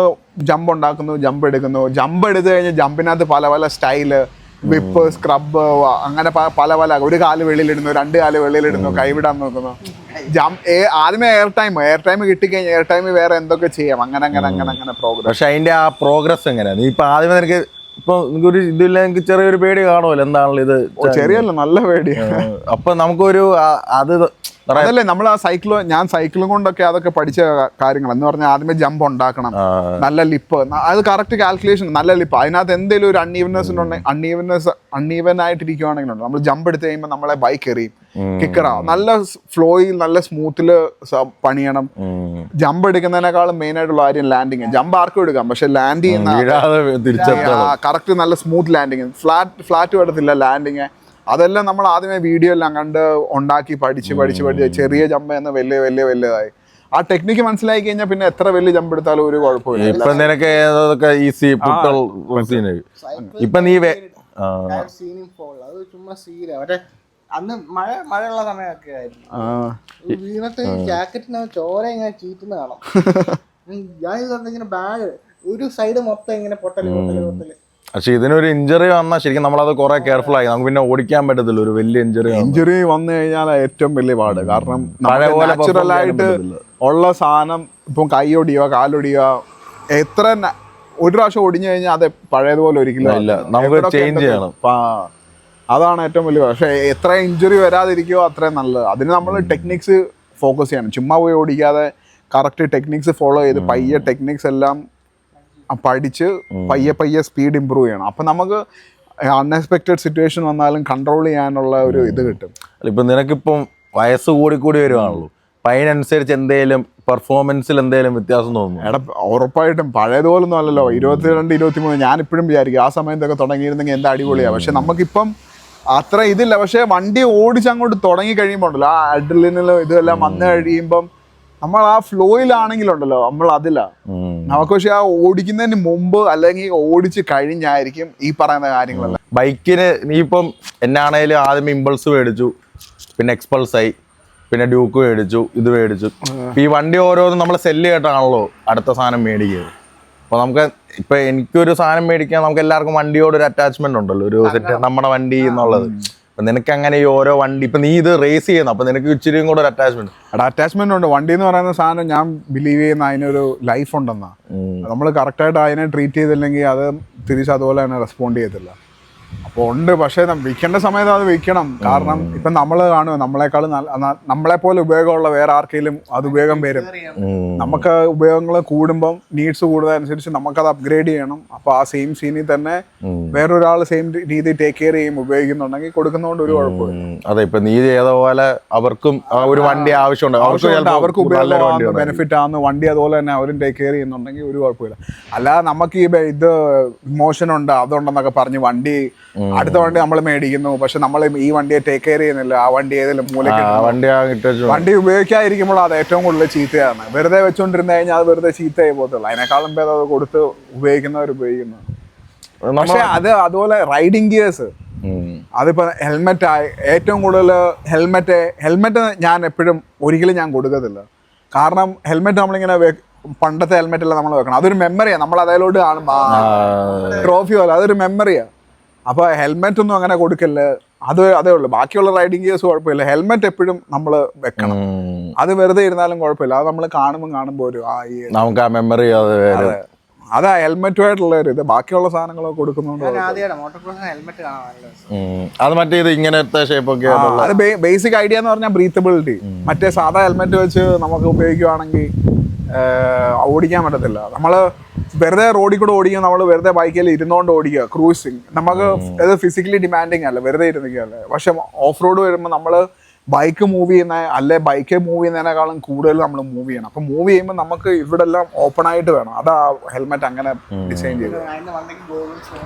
Speaker 2: ജമ്പ് ഉണ്ടാക്കുന്നു, ജമ്പ് എടുക്കുന്നു. ജമ്പ് എടുത്തു കഴിഞ്ഞാൽ ജമ്പിനകത്ത് പല പല സ്റ്റൈല്, വിപ്പ്, സ്ക്രബ്, അങ്ങനെ പല ഒരു കാല് വെളിയിലിടുന്നു, 2 കാല് വെളിയിലിടുന്നു, കൈവിടാൻ നോക്കുന്നു. ആദ്യമേ എയർ ടൈം കിട്ടിക്കഴിഞ്ഞാൽ എയർ ടൈം വേറെ എന്തൊക്കെ ചെയ്യാം, അങ്ങനെ പ്രോഗ്രസ്.
Speaker 1: പക്ഷെ അതിന്റെ ആ പ്രോഗ്രസ് എങ്ങനെയാ? നീ ഇപ്പൊ ആദ്യമേ നിനക്ക് ഇപ്പൊ നിനക്കൊരു ഇതില്ല, എനിക്ക് ചെറിയൊരു പേടി കാണുമല്ലോ, എന്താണല്ലോ ഇത്?
Speaker 2: ചെറിയല്ല, നല്ല പേടി.
Speaker 1: അപ്പൊ നമുക്കൊരു അത്
Speaker 2: അതല്ലേ നമ്മൾ ആ ഞാൻ സൈക്കിളും കൊണ്ടൊക്കെ അതൊക്കെ പഠിച്ച കാര്യങ്ങൾ എന്ന് പറഞ്ഞാൽ ആദ്യമേ ജമ്പ് ഉണ്ടാക്കണം, നല്ല ലിപ്പ്, അത് കറക്റ്റ് കാൽക്കുലേഷൻ, നല്ല ലിപ്പ്. അതിനകത്ത് എന്തെങ്കിലും ഒരു അൺഈവൻ ആയിട്ടിരിക്കുവാണെങ്കിലുണ്ട്, നമ്മൾ ജമ്പ് എടുത്ത് കഴിയുമ്പോൾ നമ്മളെ ബൈക്ക് എറിയും, കിക്കറാവും. നല്ല ഫ്ലോയിൽ നല്ല സ്മൂത്തില് പണിയണം. ജമ്പ് എടുക്കുന്നതിനേക്കാളും മെയിൻ ആയിട്ടുള്ള കാര്യം ലാൻഡിങ്. ജമ്പ് ആർക്കും എടുക്കാം, പക്ഷെ ലാൻഡ് ചെയ്യുന്ന കറക്റ്റ് നല്ല സ്മൂത്ത് ലാൻഡിങ്, ഫ്ലാറ്റ് വരത്തില്ല ലാൻഡിങ്. അതെല്ലാം നമ്മൾ ആദ്യമേ വീഡിയോ എല്ലാം കണ്ട് ഉണ്ടാക്കി പഠിച്ച് ചെറിയ ജമ്പ് എന്ന് വലിയതായി. ആ ടെക്നിക്ക് മനസ്സിലാക്കി കഴിഞ്ഞാൽ പിന്നെ എത്ര വലിയ ജമ്പ് എടുത്താലും ഒരു കുഴപ്പമില്ല.
Speaker 1: ഇപ്പൊ നിനക്ക് ഏതൊക്കെ ഈസി ഇപ്പൊ നീ
Speaker 3: അത് ചുമ്മാ മറ്റേ അന്ന് മഴയുള്ള സമയമൊക്കെ ആയിരുന്നു. വീണത്തെ ജാക്കറ്റിന് ചോര ഇങ്ങനെ ചീറ്റുന്ന കാണാം. ഞാൻ ഇങ്ങനെ ബാഗ് ഒരു സൈഡ് മൊത്തം ഇങ്ങനെ പൊട്ടല്.
Speaker 1: പക്ഷെ ഇതിനൊരു ഇഞ്ചറി വന്നാൽ ശരിക്കും നമ്മളത് കുറെ കെയർഫുൾ ആയി, നമുക്ക് പിന്നെ ഓടിക്കാൻ പറ്റത്തില്ല. ഒരു വലിയ ഇഞ്ചറി
Speaker 2: വന്നു കഴിഞ്ഞാൽ ഏറ്റവും വലിയ പാട്. കാരണം നാച്ചുറലായിട്ട് ഉള്ള സാധനം ഇപ്പം കൈയൊടിയോ കാലൊടിയോ എത്ര ഒരു പ്രാവശ്യം ഒടിഞ്ഞു കഴിഞ്ഞാൽ അത് പഴയതുപോലെ ഒരിക്കലും
Speaker 1: ഇല്ല, നമുക്ക് ചേഞ്ച് ചെയ്യണം.
Speaker 2: അതാണ് ഏറ്റവും വലിയ. പക്ഷെ എത്ര ഇഞ്ചുറി വരാതിരിക്കുമോ അത്രയും നല്ലത്. അതിന് നമ്മൾ ടെക്നിക്സ് ഫോക്കസ് ചെയ്യണം. ചുമ്മാ പോയി ഓടിക്കാതെ കറക്റ്റ് ടെക്നിക്സ് ഫോളോ ചെയ്ത് പയ്യെ ടെക്നിക്സ് എല്ലാം പഠിച്ച് പയ്യെ സ്പീഡ് ഇമ്പ്രൂവ് ചെയ്യണം. അപ്പം നമുക്ക് അൺഎക്സ്പെക്റ്റഡ് സിറ്റുവേഷൻ വന്നാലും കൺട്രോൾ ചെയ്യാനുള്ള ഒരു ഇത് കിട്ടും.
Speaker 1: ഇപ്പൊ നിനക്കിപ്പം വയസ്സ് കൂടി വരുവാണല്ലോ, അപ്പൊ അതിനനുസരിച്ച് എന്തേലും പെർഫോമൻസിൽ എന്തേലും വ്യത്യാസം തോന്നുന്നു?
Speaker 2: എടാ ഉറപ്പായിട്ടും പഴയതുപോലൊന്നും അല്ലല്ലോ. 22, 23 ഞാനിപ്പോഴും വിചാരിക്കും ആ സമയത്തൊക്കെ തുടങ്ങിയിരുന്നെങ്കിൽ എന്താ അടിപൊളിയാണ്. പക്ഷെ നമുക്കിപ്പം അത്ര ഇതില്ല. പക്ഷെ വണ്ടി ഓടിച്ചങ്ങോട്ട് തുടങ്ങി കഴിയുമ്പോൾ ഉണ്ടല്ലോ, ആ അഡ്രിനലും ഇതെല്ലാം വന്നു കഴിയുമ്പം നമ്മൾ ആ ഫ്ലോയിലാണെങ്കിലുണ്ടല്ലോ, നമ്മൾ അതില്ല. നമുക്ക് പക്ഷെ ആ ഓടിക്കുന്നതിന് മുമ്പ് അല്ലെങ്കിൽ ഓടിച്ച് കഴിഞ്ഞായിരിക്കും ഈ പറയുന്ന കാര്യങ്ങളെല്ലാം.
Speaker 1: ബൈക്കിന് നീ ഇപ്പം എന്നാണേലും ആദ്യം ഇമ്പൾസ് മേടിച്ചു, പിന്നെ എക്സ്പൾസായി, പിന്നെ ഡ്യൂക്ക് മേടിച്ചു, ഇത് മേടിച്ചു. ഈ വണ്ടി ഓരോന്നും നമ്മൾ സെല്ല് ചെയ്തിട്ടാണല്ലോ അടുത്ത സാധനം മേടിക്കുന്നത്. അപ്പോൾ നമുക്ക് ഇപ്പം എനിക്കൊരു സാധനം മേടിക്കാൻ നമുക്ക് എല്ലാവർക്കും വണ്ടിയോട് ഒരു അറ്റാച്ച്മെന്റ് ഉണ്ടല്ലോ, ഒരു സെറ്റ് നമ്മുടെ വണ്ടി എന്നുള്ളത്. അപ്പം നിനക്ക് അങ്ങനെ ഈ ഓരോ വണ്ടി ഇപ്പം നീ ഇത് റേസ് ചെയ്യുന്നു, അപ്പം നിനക്ക് ഇച്ചിരിയും കൂടെ ഒരു
Speaker 2: അറ്റാച്ച്മെന്റ് ഉണ്ട്. വണ്ടി എന്ന് പറയുന്ന സാധനം ഞാൻ ബിലീവ് ചെയ്യുന്ന അതിനൊരു ലൈഫ് ഉണ്ടെന്നാ. നമ്മൾ കറക്റ്റായിട്ട് അതിനെ ട്രീറ്റ് ചെയ്തില്ലെങ്കിൽ അത് തിരിച്ച് അതുപോലെ തന്നെ റെസ്പോണ്ട് ചെയ്യത്തില്ല. അപ്പോൾ ഉണ്ട്. പക്ഷേ വിൽക്കേണ്ട സമയത്ത് അത് വിൽക്കണം. കാരണം ഇപ്പം നമ്മൾ കാണുക നമ്മളെക്കാളും നമ്മളെപ്പോലെ ഉപയോഗമുള്ള വേറെ ആർക്കെങ്കിലും അത് ഉപയോഗം വരും. നമുക്ക് ഉപയോഗങ്ങൾ കൂടുമ്പം നീഡ്സ് കൂടുന്നതനുസരിച്ച് നമുക്കത് അപ്ഗ്രേഡ് ചെയ്യണം. അപ്പോൾ ആ സെയിം സീനിൽ തന്നെ വേറൊരാൾ സെയിം രീതി ടേക്ക് കെയർ ചെയ്യും ഉപയോഗിക്കുന്നുണ്ടെങ്കിൽ കൊടുക്കുന്നതുകൊണ്ട് ഒരു കുഴപ്പമില്ല.
Speaker 1: അതെ, ഇപ്പൊ നീ ചെയ്ത പോലെ അവർക്കും ഒരു വണ്ടി ആവശ്യമുണ്ട്,
Speaker 2: അവർക്ക് ഉപയോഗം ബെനിഫിറ്റ് ആവുന്ന വണ്ടി അതുപോലെ തന്നെ അവരും ടേക്ക് കെയർ ചെയ്യുന്നുണ്ടെങ്കിൽ ഒരു കുഴപ്പമില്ല. അല്ലാതെ നമുക്ക് ഈ ഇത് ഇമോഷൻ ഉണ്ട് അതുണ്ടെന്നൊക്കെ പറഞ്ഞ് വണ്ടി അടുത്ത വണ്ടി നമ്മൾ മേടിക്കുന്നു, പക്ഷെ നമ്മൾ ഈ വണ്ടിയെ ടേക്ക് കെയർ ചെയ്യുന്നില്ല. ആ വണ്ടി ഏതെങ്കിലും മൂലയ്ക്ക് വണ്ടി ഉപയോഗിക്കാതിരിക്കുമ്പോൾ അത് ഏറ്റവും കൂടുതൽ ചീത്തയാണ്. വെറുതെ വെച്ചോണ്ടിരുന്ന് കഴിഞ്ഞാൽ അത് വെറുതെ ചീത്തയായി പോകത്തുള്ളൂ. അതിനേക്കാളും ഭേദം അത് കൊടുത്ത് ഉപയോഗിക്കുന്നവർ ഉപയോഗിക്കുന്നു. പക്ഷെ അത് അതുപോലെ റൈഡിങ് ഗിയേഴ്സ്, അതിപ്പോ ഹെൽമെറ്റ് ഏറ്റവും കൂടുതൽ ഹെൽമെറ്റ് ഞാൻ എപ്പോഴും ഒരിക്കലും ഞാൻ കൊടുക്കത്തില്ല. കാരണം ഹെൽമെറ്റ് നമ്മളിങ്ങനെ പണ്ടത്തെ ഹെൽമെറ്റ് എല്ലാം നമ്മൾ വെക്കണം. അതൊരു മെമ്മറിയാണ്. നമ്മൾ അതിലോട്ട് കാണുമ്പോൾ ട്രോഫി പോലെ അതൊരു മെമ്മറിയാണ്. അപ്പോൾ ഹെൽമെറ്റ് ഒന്നും അങ്ങനെ കൊടുക്കല്ല. അതേ ഉള്ളൂ. ബാക്കിയുള്ള റൈഡിങ് ഗിയേഴ്സ് കുഴപ്പമില്ല. ഹെൽമെറ്റ് എപ്പോഴും നമ്മൾ വെക്കണം. അത് വെറുതെ ഇരുന്നാലും കുഴപ്പമില്ല. അത് നമ്മൾ കാണുമ്പോൾ ഒരു നമുക്ക് ആ മെമ്മറി അതാ ഹെൽമെറ്റുമായിട്ടുള്ള ഒരു ഇത്, ബാക്കിയുള്ള സാധനങ്ങളൊക്കെ കൊടുക്കുന്നുണ്ട്.
Speaker 3: ഞാൻ ആദ്യമായിട്ട് മോട്ടോക്രോസിന് ഹെൽമെറ്റ് കാണാൻ നല്ല രസം.
Speaker 1: അത് മറ്റേ ഇത് ഇങ്ങനത്തെ ഷേപ്പ് ഒക്കെ
Speaker 2: അത് ബേസിക് ഐഡിയ എന്ന് പറഞ്ഞാൽ ബ്രീത്തബിലിറ്റി. മറ്റേ സാധാ ഹെൽമെറ്റ് വെച്ച് നമുക്ക് ഉപയോഗിക്കുവാണെങ്കിൽ ഓടിക്കാൻ പറ്റത്തില്ല. നമ്മള് വെറുതെ റോഡിൽ കൂടെ ഓടിക്കുക, നമ്മൾ വെറുതെ ബൈക്കിൽ ഇരുന്നോണ്ട് ഓടിക്കുക, ക്രൂസിങ്, നമുക്ക് അത് ഫിസിക്കലി ഡിമാൻഡിങ് അല്ല, വെറുതെ ഇരുന്നിക്കല്ലേ. പക്ഷെ ഓഫ് റോഡ് വരുമ്പോൾ നമ്മള് ബൈക്ക് മൂവ് ചെയ്യുന്ന ബൈക്ക് മൂവ് ചെയ്യുന്നതിനേക്കാളും കൂടുതൽ നമ്മൾ മൂവ് ചെയ്യണം. അപ്പൊ മൂവ് ചെയ്യുമ്പോൾ നമുക്ക് ഇവിടെ എല്ലാം ഓപ്പൺ ആയിട്ട് വേണം. അതാ ഹെൽമെറ്റ് അങ്ങനെ ഡിസൈൻ ചെയ്തത്.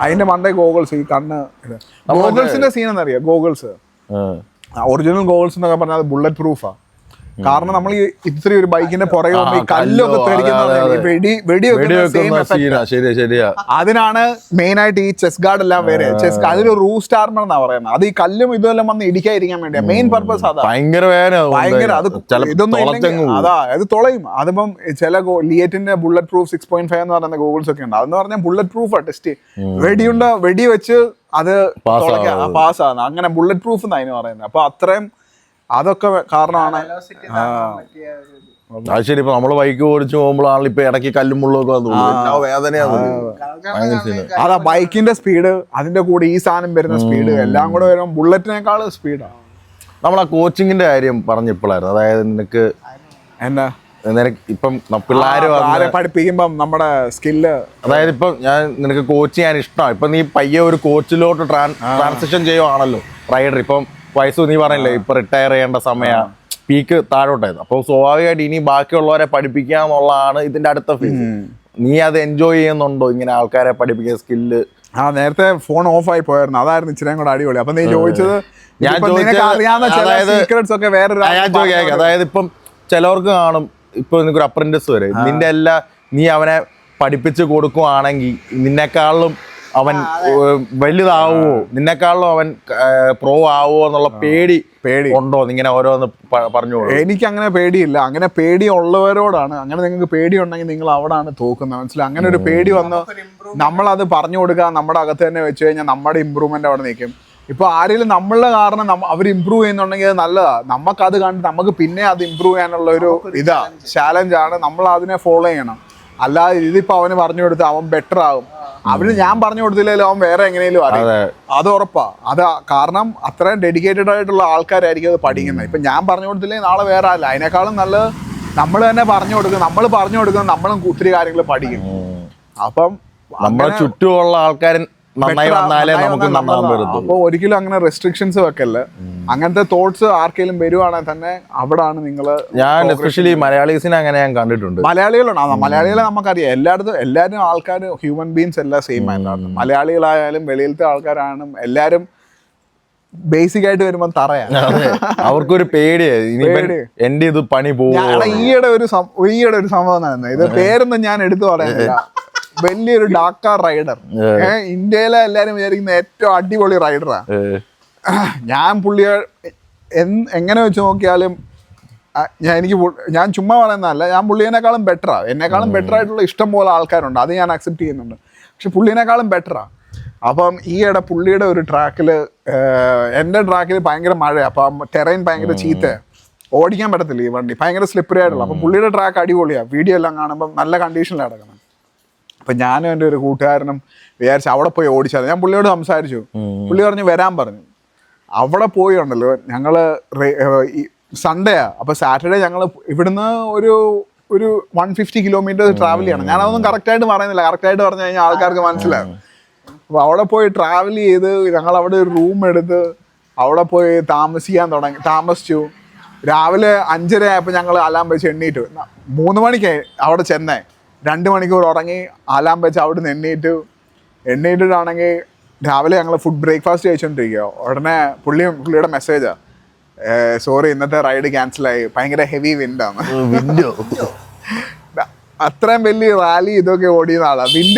Speaker 2: അതിന്റെ മണ്ടേ ഗോഗിൾസ്, ഈ കണ്ണ് ഗോഗിൾസിന്റെ സീൻ എന്നറിയാം. ഗോഗിൾസ് ഒറിജിനൽ ഗോഗിൾസ് എന്നൊക്കെ പറഞ്ഞാൽ അത് ബുള്ളറ്റ് പ്രൂഫാ. കാരണം നമ്മൾ ഈ ഇത്രയും ഒരു ബൈക്കിന്റെ പുറകെ ഈ കല്ലൊക്കെ അതിനാണ് മെയിൻ ആയിട്ട് ഈ ചെസ് ഗാർഡ് എല്ലാം വേറെ. ചെസ് അതൊരു റൂസ്റ്റ് ആർമർ എന്നാ പറയുന്നത്. അത് ഈ കല്ലും ഇതെല്ലാം വന്ന് ഇടിക്കാതിരിക്കാൻ വേണ്ടിയാ മെയിൻ പർപ്പസ്. അതാ ഭയങ്കര അത് ഇതൊന്നും അതാ അത് തുളയും. അതിപ്പം ചില ലിയറ്റിന്റെ ബുള്ളറ്റ് പ്രൂഫ് 6.5 എന്ന് പറയുന്ന ഗോഗിൾസ് ഒക്കെ ഉണ്ട്. അതെന്ന് പറഞ്ഞാൽ ബുള്ളറ്റ് പ്രൂഫാ. ടെസ്റ്റ് വെടി വെച്ച് അത് പാസ്സാകുന്നത്. അങ്ങനെ ബുള്ളറ്റ് പ്രൂഫ് എന്നാ അതിന് പറയുന്നത്. അപ്പൊ അത്രയും അതൊക്കെ കാരണമാണ്.
Speaker 1: അത് ശരി. ഇപ്പൊ നമ്മള് ബൈക്ക് ഓടിച്ചു പോകുമ്പോഴാണല്ലോ ഇപ്പൊ ഇടയ്ക്ക് കല്ലും മുള്ളൊക്കെ വേദനയാണ്.
Speaker 2: അതാ ബൈക്കിന്റെ സ്പീഡ്, അതിന്റെ കൂടെ ഈ സാധനം വരുന്ന സ്പീഡ് എല്ലാം കൂടെ വരുമ്പോൾ ബുള്ളറ്റിനേക്കാൾ സ്പീഡാണ്.
Speaker 1: നമ്മൾ ആ കോച്ചിങ്ങിന്റെ കാര്യം പറഞ്ഞപ്പോഴായിരുന്നു. അതായത് നിനക്ക് ഇപ്പം പിള്ളേരെ
Speaker 2: പഠിപ്പിക്കുമ്പം നമ്മുടെ സ്കില്ല്,
Speaker 1: അതായത് ഇപ്പം നിനക്ക് കോച്ച് ചെയ്യാൻ ഇഷ്ടമാണ്. ഇപ്പൊ നീ പയ്യെ ഒരു കോച്ചിലോട്ട് ട്രാൻസിഷൻ ചെയ്യുവാണല്ലോ റൈഡർ. ഇപ്പം വയസ്സ് നീ പറഞ്ഞില്ലേ ഇപ്പൊ റിട്ടയർ ചെയ്യേണ്ട സമയം, പീക്ക് താഴോട്ടായിരുന്നു. അപ്പൊ സ്വാഭാവികമായിട്ട് ഇനി ബാക്കിയുള്ളവരെ പഠിപ്പിക്കുക എന്നുള്ളതാണ് ഇതിന്റെ അടുത്ത ഫേസ്. നീ അത് എൻജോയ് ചെയ്യുന്നുണ്ടോ, ഇങ്ങനെ ആൾക്കാരെ പഠിപ്പിക്കുന്ന സ്കില്ല്?
Speaker 2: നേരത്തെ ഫോൺ ഓഫ് ആയി പോയായിരുന്നു, അതായിരുന്നു ഇച്ചിരി കൂടെ അടിപൊളി. അപ്പൊ നീ ചോദിച്ചത്
Speaker 1: അതായത് ഇപ്പം ചിലവർക്ക് കാണും, ഇപ്പൊ നിനക്കൊരു അപ്രന്റിസ് വരെ നിന്റെ നീ അവനെ പഠിപ്പിച്ച് കൊടുക്കുവാണെങ്കിൽ നിന്നെക്കാളും അവൻ വലുതാവോ, നിന്നെക്കാളും അവൻ പ്രോ ആവോ എന്നുള്ള പേടി ഉണ്ടോ? ഇങ്ങനെ ഓരോന്ന് പറഞ്ഞു.
Speaker 2: എനിക്ക് അങ്ങനെ പേടിയില്ല. അങ്ങനെ പേടി ഉള്ളവരോടാണ്. അങ്ങനെ നിങ്ങൾക്ക് പേടി ഉണ്ടെങ്കിൽ നിങ്ങൾ അവിടാണ് തോക്കുന്നത്, മനസ്സിലായി? അങ്ങനെ ഒരു പേടി വന്ന് നമ്മളത് പറഞ്ഞു കൊടുക്കുക, നമ്മുടെ അകത്ത് തന്നെ വെച്ച് കഴിഞ്ഞാൽ നമ്മുടെ ഇമ്പ്രൂവ്മെന്റ് അവിടെ നിൽക്കും. ഇപ്പൊ ആരെങ്കിലും നമ്മളുടെ കാരണം അവർ ഇമ്പ്രൂവ് ചെയ്യുന്നുണ്ടെങ്കിൽ അത് നല്ലതാ. നമുക്കത് കണ്ട് നമുക്ക് പിന്നെ അത് ഇമ്പ്രൂവ് ചെയ്യാനുള്ള ഒരു ചാലഞ്ചാണ്. നമ്മൾ അതിനെ ഫോളോ ചെയ്യണം. അല്ലാതെ ഇതിപ്പോ അവന് പറഞ്ഞു കൊടുത്ത് അവൻ ബെറ്റർ ആകും, അവന് ഞാൻ പറഞ്ഞു കൊടുത്തില്ലെങ്കിലും അവൻ വേറെ എങ്ങനെയും അറിയാം, അത് ഉറപ്പാ. അതാ കാരണം അത്രയും ഡെഡിക്കേറ്റഡ് ആയിട്ടുള്ള ആൾക്കാരായിരിക്കും അത് പഠിക്കുന്നത്. ഇപ്പൊ ഞാൻ പറഞ്ഞു കൊടുത്തില്ലെങ്കിൽ നാളെ വേറെ അല്ല. അതിനേക്കാളും നല്ലത് നമ്മൾ തന്നെ പറഞ്ഞു കൊടുക്കും. നമ്മൾ പറഞ്ഞു കൊടുക്കുന്നത് നമ്മളും ഒത്തിരി കാര്യങ്ങൾ പഠിക്കും. അപ്പം
Speaker 1: നമ്മളെ ചുറ്റുമുള്ള ആൾക്കാർ നന്നായി വന്നാലേ നമുക്ക് നന്നാവാൻ പറ്റും.
Speaker 2: അപ്പോൾ ഒരിക്കലും അങ്ങനെ റെസ്ട്രിക്ഷൻസ് വെക്കല്ലേ. അങ്ങനത്തെ തോട്ട്സ് ആർക്കെങ്കിലും വരുവാണെങ്കിൽ തന്നെ അവിടാണ് നിങ്ങൾ.
Speaker 1: ഞാൻ എസ്പെഷ്യലി മലയാളീസിനെ അങ്ങനെ ഞാൻ കണ്ടിട്ടുണ്ട്.
Speaker 2: മലയാളികളുണ്ട്, മലയാളികളെ നമുക്കറിയാം. എല്ലാവരും ആൾക്കാർ ഹ്യൂമൻ ബീങ്സ് എല്ലാം സെയിം ആയിട്ടാണ്. മലയാളികളായാലും വെളിയിലത്തെ ആൾക്കാരാണ് എല്ലാവരും ബേസിക് ആയിട്ട് വരുമ്പോൾ തറയാണ്.
Speaker 1: അവർക്കൊരു പേടിയായി എന്റെ ഇത് പണി പോകും.
Speaker 2: ഈയിടെ ഒരു സംഭവം നടന്നത്, ഇത് പേരൊന്നും ഞാൻ എടുത്തു പറയുന്നില്ല. വലിയൊരു ഡാക്കാർ റൈഡർ, ഇന്ത്യയിലെ എല്ലാരും വിചാരിക്കുന്ന ഏറ്റവും അടിപൊളി റൈഡറാ. ഞാൻ പുള്ളിയെ എങ്ങനെ വെച്ച് നോക്കിയാലും ഞാൻ ചുമ്മാ പറയുന്നതല്ല, ഞാൻ പുള്ളിയെക്കാളും ബെറ്ററാ. എന്നെക്കാളും ബെറ്റർ ആയിട്ടുള്ള ഇഷ്ടം പോലെ ആൾക്കാരുണ്ട്, അത് ഞാൻ അക്സെപ്റ്റ് ചെയ്യുന്നുണ്ട്. പക്ഷെ പുള്ളിയെക്കാളും ബെറ്ററാ. അപ്പം ഈയിടെ പുള്ളിയുടെ ഒരു ട്രാക്കിൽ, എൻ്റെ ട്രാക്കിൽ ഭയങ്കര മഴ, അപ്പം ടെറൈൻ ഭയങ്കര ചീത്ത, ഓടിക്കാൻ പറ്റത്തില്ല ഈ വണ്ടി, ഭയങ്കര സ്ലിപ്പറി ആയിട്ടുള്ള. അപ്പം പുള്ളിയുടെ ട്രാക്ക് അടിപൊളിയാണ്, വീഡിയോ എല്ലാം കാണുമ്പോൾ നല്ല കണ്ടീഷനിലാണ് കിടക്കുന്നത്. അപ്പം ഞാനും എൻ്റെ ഒരു കൂട്ടുകാരനും വിചാരിച്ചു അവിടെ പോയി ഓടിച്ചാൽ. ഞാൻ പുള്ളിയോട് സംസാരിച്ചു, പുള്ളി പറഞ്ഞു വരാൻ പറഞ്ഞു. അവിടെ പോയി ഉണ്ടല്ലോ ഞങ്ങൾ സൺഡേയാ, അപ്പോൾ സാറ്റർഡേ ഞങ്ങൾ ഇവിടുന്ന് ഒരു 150 കിലോമീറ്റർ ട്രാവൽ ചെയ്യണം. ഞാനതൊന്നും കറക്റ്റായിട്ട് പറയുന്നില്ല, കറക്റ്റായിട്ട് പറഞ്ഞു കഴിഞ്ഞാൽ ആൾക്കാർക്ക് മനസ്സിലാകും. അപ്പോൾ അവിടെ പോയി ട്രാവൽ ചെയ്ത് ഞങ്ങൾ അവിടെ ഒരു റൂം എടുത്ത് അവിടെ പോയി താമസിച്ചു. രാവിലെ 5:30 ആയപ്പോൾ ഞങ്ങൾ അലാം വെച്ച് എണ്ണീറ്റു. 3 മണിക്കായി അവിടെ ചെന്നേ. 2 മണിക്കൂർ ഉറങ്ങി, അലാം വെച്ച് അവിടെ നിന്ന് എണ്ണീറ്റിട്ടാണെങ്കിൽ രാവിലെ ഞങ്ങൾ ബ്രേക്ക്ഫാസ്റ്റ് കഴിച്ചുകൊണ്ടിരിക്കുക. ഉടനെ പുള്ളിയുടെ മെസ്സേജാ, സോറി ഇന്നത്തെ റൈഡ് ക്യാൻസലായി, ഭയങ്കര ഹെവി വിൻഡാണ്. അത്രയും വലിയ റാലി ഇതൊക്കെ ഓടിയുന്ന ആളാണ്.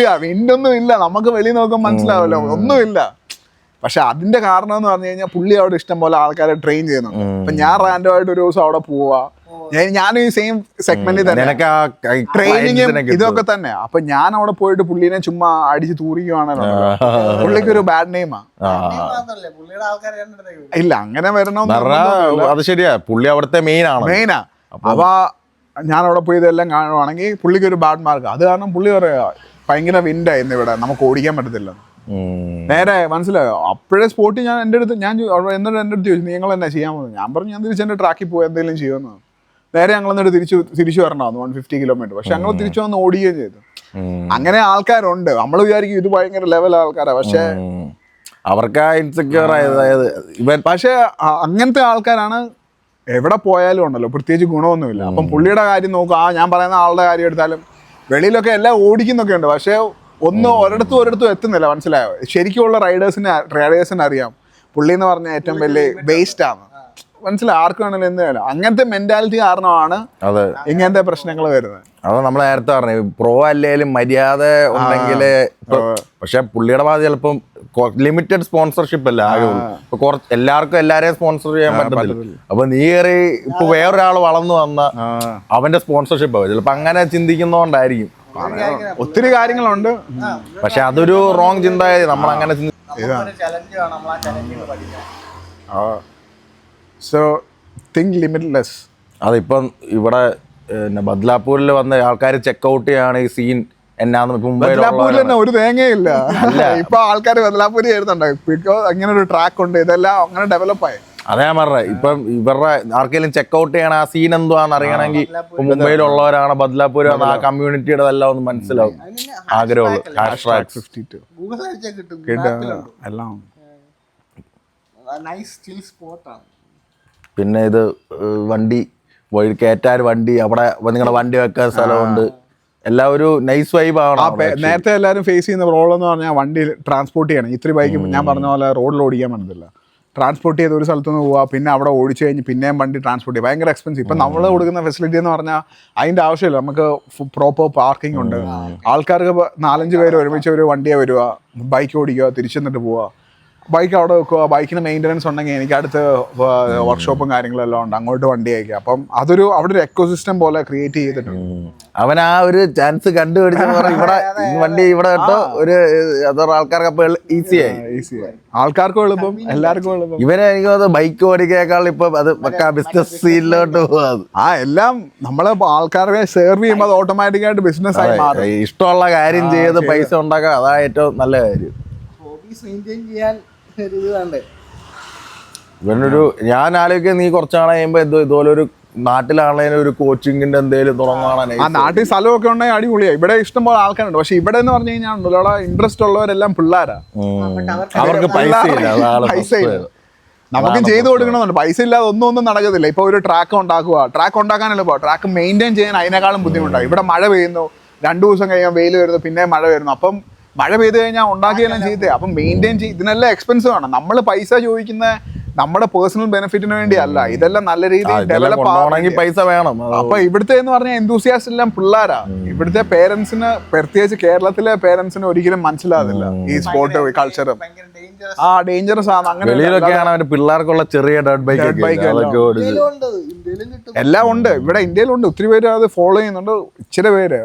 Speaker 2: വിൻഡൊന്നും ഇല്ല, നമുക്ക് വെളി നോക്കുമ്പോൾ മനസ്സിലാവല്ലോ, ഒന്നുമില്ല. പക്ഷെ അതിന്റെ കാരണം എന്ന് പറഞ്ഞു കഴിഞ്ഞാൽ പുള്ളി അവിടെ ഇഷ്ടം പോലെ ആൾക്കാരെ ട്രെയിൻ ചെയ്യുന്നുണ്ട്. അപ്പൊ ഞാൻ റാൻഡം ആയിട്ട് ഒരു ദിവസം അവിടെ പോവാ, ഞാൻ ഈ സെയിം സെഗ്മെന്റിൽ തന്നെ ട്രെയിനിങ്ങും ഇതൊക്കെ തന്നെ. അപ്പൊ ഞാൻ അവിടെ പോയിട്ട് പുള്ളിനെ ചുമ്മാ അടിച്ച് തൂറിക്കുവാണല്ലോ, പുള്ളിക്ക് ഒരു ബാഡ് നെയിമാ. ഇല്ല അങ്ങനെ വരണമെന്ന്,
Speaker 1: അത് ശരിയാ, പുള്ളി അവിടുത്തെ മെയിനാ.
Speaker 2: അപ്പൊ ഞാൻ അവിടെ പോയി ഇതെല്ലാം കാണുവാണെങ്കിൽ പുള്ളിക്ക് ഒരു ബാഡ് മാർക്ക്. അത് കാരണം പുള്ളി പറയാ ഭയങ്കര വിൻഡായിരുന്നു ഇവിടെ, നമുക്ക് ഓടിക്കാൻ പറ്റത്തില്ല. നേരെ മനസ്സിലായോ? അപ്പോഴേ സ്പോട്ടിൽ ഞാൻ എൻ്റെ അടുത്ത് എന്നിട്ട് എൻ്റെ അടുത്ത് ചോദിച്ചു നിങ്ങൾ എന്നാ ചെയ്യാൻ പോകുന്നത്? ഞാൻ പറഞ്ഞു ഞാൻ തിരിച്ച് എൻ്റെ ട്രാക്കിൽ പോയി എന്തെങ്കിലും ചെയ്യുമെന്ന്. നേരെ ഞങ്ങൾ എന്നിട്ട് തിരിച്ചു വരണമായിരുന്നു 150 കിലോമീറ്റർ. പക്ഷെ ഞങ്ങൾ തിരിച്ചു വന്ന് ഓടുകയും ചെയ്തു. അങ്ങനെ ആൾക്കാരുണ്ട്. നമ്മൾ വിചാരിക്കും ഇത് ഭയങ്കര ലെവൽ ആൾക്കാരാണ്, പക്ഷെ
Speaker 1: അവർക്ക് ഇൻസെക്യൂർ ആയത് ഇവൻ.
Speaker 2: പക്ഷെ അങ്ങനത്തെ ആൾക്കാരാണ് എവിടെ പോയാലും ഉണ്ടല്ലോ, പ്രത്യേകിച്ച് ഗുണമൊന്നുമില്ല. അപ്പം പുള്ളിയുടെ കാര്യം നോക്കുക, ഞാൻ പറയുന്ന ആളുടെ കാര്യം എടുത്താലും വെളിയിലൊക്കെ എല്ലാം ഓടിക്കുന്നൊക്കെ ഉണ്ട്, പക്ഷെ ഒരിടത്തും എത്തുന്നില്ല. മനസ്സിലായോ? ശരിക്കുള്ള റൈഡേഴ്സിന് അറിയാം പുള്ളി എന്ന് പറഞ്ഞാൽ ഏറ്റവും വലിയ വേസ്റ്റ് ആണ്. മനസ്സിലായി? ആർക്ക് വേണമെങ്കിലും എന്തായാലും അങ്ങനത്തെ മെന്റാലിറ്റി കാരണമാണ് ഇങ്ങനത്തെ പ്രശ്നങ്ങൾ വരുന്നത്.
Speaker 1: അത് നമ്മൾ നേരത്തെ പറഞ്ഞു, പ്രോ അല്ലേലും മര്യാദ ഉണ്ടെങ്കിൽ. പക്ഷെ പുള്ളിയുടെ ഭാഗത്ത് ചിലപ്പം ലിമിറ്റഡ് സ്പോൺസർഷിപ്പ് അല്ല ആകുള്ളൂ. ഇപ്പൊ എല്ലാരെയും സ്പോൺസർ ചെയ്യാൻ പറ്റത്തില്ല. അപ്പൊ നീ കയറി ഇപ്പൊ വേറൊരാൾ വളർന്നു വന്ന അവന്റെ സ്പോൺസർഷിപ്പ് ആവും. ചിലപ്പോ അങ്ങനെ ചിന്തിക്കുന്നോണ്ടായിരിക്കും.
Speaker 2: ഒത്തിരി കാര്യങ്ങളുണ്ട്,
Speaker 1: പക്ഷെ അതൊരു റോങ് ചിന്താഗതി. നമ്മൾ അങ്ങനെ
Speaker 2: സോ തിങ്ക് ലിമിറ്റ്ലെസ്.
Speaker 1: അതിപ്പം ഇവിടെ ബദ്ലാപൂരിൽ വന്ന ആൾക്കാർ ചെക്കൗട്ട് ചെയ്യാണ് ഈ സീൻ എന്നാന്ന്.
Speaker 2: ബദ്ലാപൂരിൽ തന്നെ ഒരു തേങ്ങയില്ല. ഇപ്പൊ ആൾക്കാർ ബദ്ലാപൂരി ചെയ്യുന്നുണ്ട്, ബിക്കോസ് അങ്ങനെ ഒരു ട്രാക്ക് ഉണ്ട്, ഇതെല്ലാം അങ്ങനെ ഡെവലപ്പായി.
Speaker 1: അതാ ഞാൻ പറഞ്ഞത്. ഇപ്പം ഇവരുടെ ആർക്കെങ്കിലും ചെക്കൗട്ട് ചെയ്യണം ആ സീൻ എന്തുവാന്ന് അറിയണമെങ്കിൽ മുംബൈയിലുള്ളവരാണ് ബദ്ലാപൂർ ആ കമ്മ്യൂണിറ്റിയുടെ എല്ലാം ഒന്ന് മനസ്സിലാവും. ആഗ്രഹമുള്ളൂ. പിന്നെ ഇത് വണ്ടി കയറ്റാൻ വണ്ടി, അവിടെ നിങ്ങളുടെ വണ്ടി വെക്കാൻ സ്ഥലമുണ്ട്, എല്ലാം ഒരു നൈസ് വൈബ് ആണ്.
Speaker 2: നേരത്തെ എല്ലാവരും ഫേസ് ചെയ്യുന്ന പ്രോബ്ലം എന്ന് പറഞ്ഞാൽ വണ്ടി ട്രാൻസ്പോർട്ട് ചെയ്യണം. ഇത്രയും ബൈക്ക് ഞാൻ പറഞ്ഞ പോലെ റോഡിൽ ഓടിക്കാൻ പറ്റത്തില്ല. ട്രാൻസ്പോർട്ട് ചെയ്ത് ഒരു സ്ഥലത്തുനിന്ന് പോവുക, പിന്നെ അവിടെ ഓടിച്ചു കഴിഞ്ഞ് പിന്നെയും വണ്ടി ട്രാൻസ്പോർട്ട് ചെയ്യുക, ഭയങ്കര എക്സ്പെൻസീവ്. ഇപ്പം നമ്മൾ കൊടുക്കുന്ന ഫെസിലിറ്റി എന്ന് പറഞ്ഞാൽ അതിൻ്റെ ആവശ്യമില്ല. നമുക്ക് പ്രോപ്പർ പാർക്കിംഗ് ഉണ്ട്. ആൾക്കാർക്ക് 4-5 പേര് ഒരുമിച്ച് ഒരു വണ്ടിയെ വരിക, ബൈക്ക് ഓടിക്കുക, തിരിച്ചെന്നിട്ട് പോവുക, ബൈക്ക് അവിടെ വെക്കുക. ബൈക്കിന് മെയിൻ്റനൻസ് ഉണ്ടെങ്കിൽ എനിക്ക് അടുത്ത് വർക്ക്ഷോപ്പും കാര്യങ്ങളെല്ലാം ഉണ്ട്, അങ്ങോട്ട് വണ്ടി അയക്കുക. അപ്പം അവിടെ ഒരു എക്കോസിസ്റ്റം പോലെ ക്രിയേറ്റ് ചെയ്തിട്ടുണ്ട്.
Speaker 1: അവൻ ആ ഒരു ചാൻസ് കണ്ടുപിടിച്ച ഇവിടെ വണ്ടി ഇവിടെ കേട്ടോ ഒരു ആൾക്കാർക്ക് ഈസിയായി.
Speaker 2: ആൾക്കാർക്കും എളുപ്പം, എല്ലാവർക്കും എളുപ്പം.
Speaker 1: ഇവരെ എനിക്ക് ബൈക്ക് ഓടിക്കേക്കാൾ ഇപ്പൊ അത് ബിസിനസ് സീനിലോട്ട് പോകാം.
Speaker 2: എല്ലാം നമ്മളെ ആൾക്കാരെ സെർവ് ചെയ്യുമ്പോൾ അത് ഓട്ടോമാറ്റിക്കായിട്ട് ബിസിനസ് ആയി മാറും.
Speaker 1: ഇഷ്ടമുള്ള കാര്യം ചെയ്ത് പൈസ ഉണ്ടാക്കാം, അതാ ഏറ്റവും നല്ല കാര്യം. ഇവനൊരു ഞാൻ ആലോചിക്കുക, നീ കുറച്ചാൾ കഴിയുമ്പോ ഇതുപോലെ ഒരു നാട്ടിലാണെങ്കിലും ഒരു കോച്ചിങ്ങിന്റെ എന്തെങ്കിലും തുടങ്ങാൻ.
Speaker 2: ആ നാട്ടിൽ സ്ഥലമൊക്കെ ഉണ്ടെങ്കിൽ അടിപൊളിയാണ്. ഇവിടെ ഇഷ്ടംപോലെ ആൾക്കാരുണ്ട്. പക്ഷെ ഇവിടെ എന്ന് പറഞ്ഞു കഴിഞ്ഞാൽ ഇൻട്രസ്റ്റ് ഉള്ളവരെല്ലാം പിള്ളേരാ.
Speaker 1: അവർക്ക് പൈസ ഇല്ല.
Speaker 2: നമുക്കും ചെയ്തു കൊടുക്കണമെന്നുണ്ട്. പൈസ ഇല്ലാതെ ഒന്നും നടക്കത്തില്ല. ഇപ്പൊ ഒരു ട്രാക്ക് ഉണ്ടാക്കുക, ട്രാക്ക് ഉണ്ടാക്കാനല്ല പോ, ട്രാക്ക് മെയിൻറ്റെയിൻ ചെയ്യാൻ അതിനേക്കാളും ബുദ്ധിമുട്ടാണ്. ഇവിടെ മഴ പെയ്യുന്നു, 2 ദിവസം കഴിയാൻ വെയിൽ വരുന്നു, പിന്നെ മഴ വരുന്നു. അപ്പം മഴ പെയ്ത് കഴിഞ്ഞാൽ ഉണ്ടാക്കിയെല്ലാം ചെയ്തേ. അപ്പം മെയിൻറ്റെയിൻ ഇതിനെല്ലാം എക്സ്പെൻസീവ് ആണ്. നമ്മൾ പൈസ ചോദിക്കുന്ന നമ്മുടെ പേഴ്സണൽ ബെനിഫിറ്റിന് വേണ്ടി അല്ല, ഇതെല്ലാം നല്ല രീതിയിൽ ഡെവലപ്പ് ആവണമെങ്കിൽ
Speaker 1: പൈസ വേണം.
Speaker 2: അപ്പൊ ഇവിടുത്തെ എന്ന് പറഞ്ഞാൽ എന്തൂസിയാസ്റ്റ് എല്ലാം പിള്ളേരാ. ഇവിടുത്തെ പേരൻസിന്, പ്രത്യേകിച്ച് കേരളത്തിലെ പേരൻസിന് ഒരിക്കലും മനസ്സിലാവില്ല ഈ സ്പോർട്ട് കൾച്ചറും. ഡേഞ്ചറസ് ആണ്.
Speaker 1: അങ്ങനെ പിള്ളേർക്കുള്ള ചെറിയ ബൈക്ക്
Speaker 2: എല്ലാം ഉണ്ട് ഇവിടെ, ഇന്ത്യയിലുണ്ട്. ഒത്തിരി പേര് അത് ഫോളോ ചെയ്യുന്നുണ്ട്. ഇച്ചിരി പേര്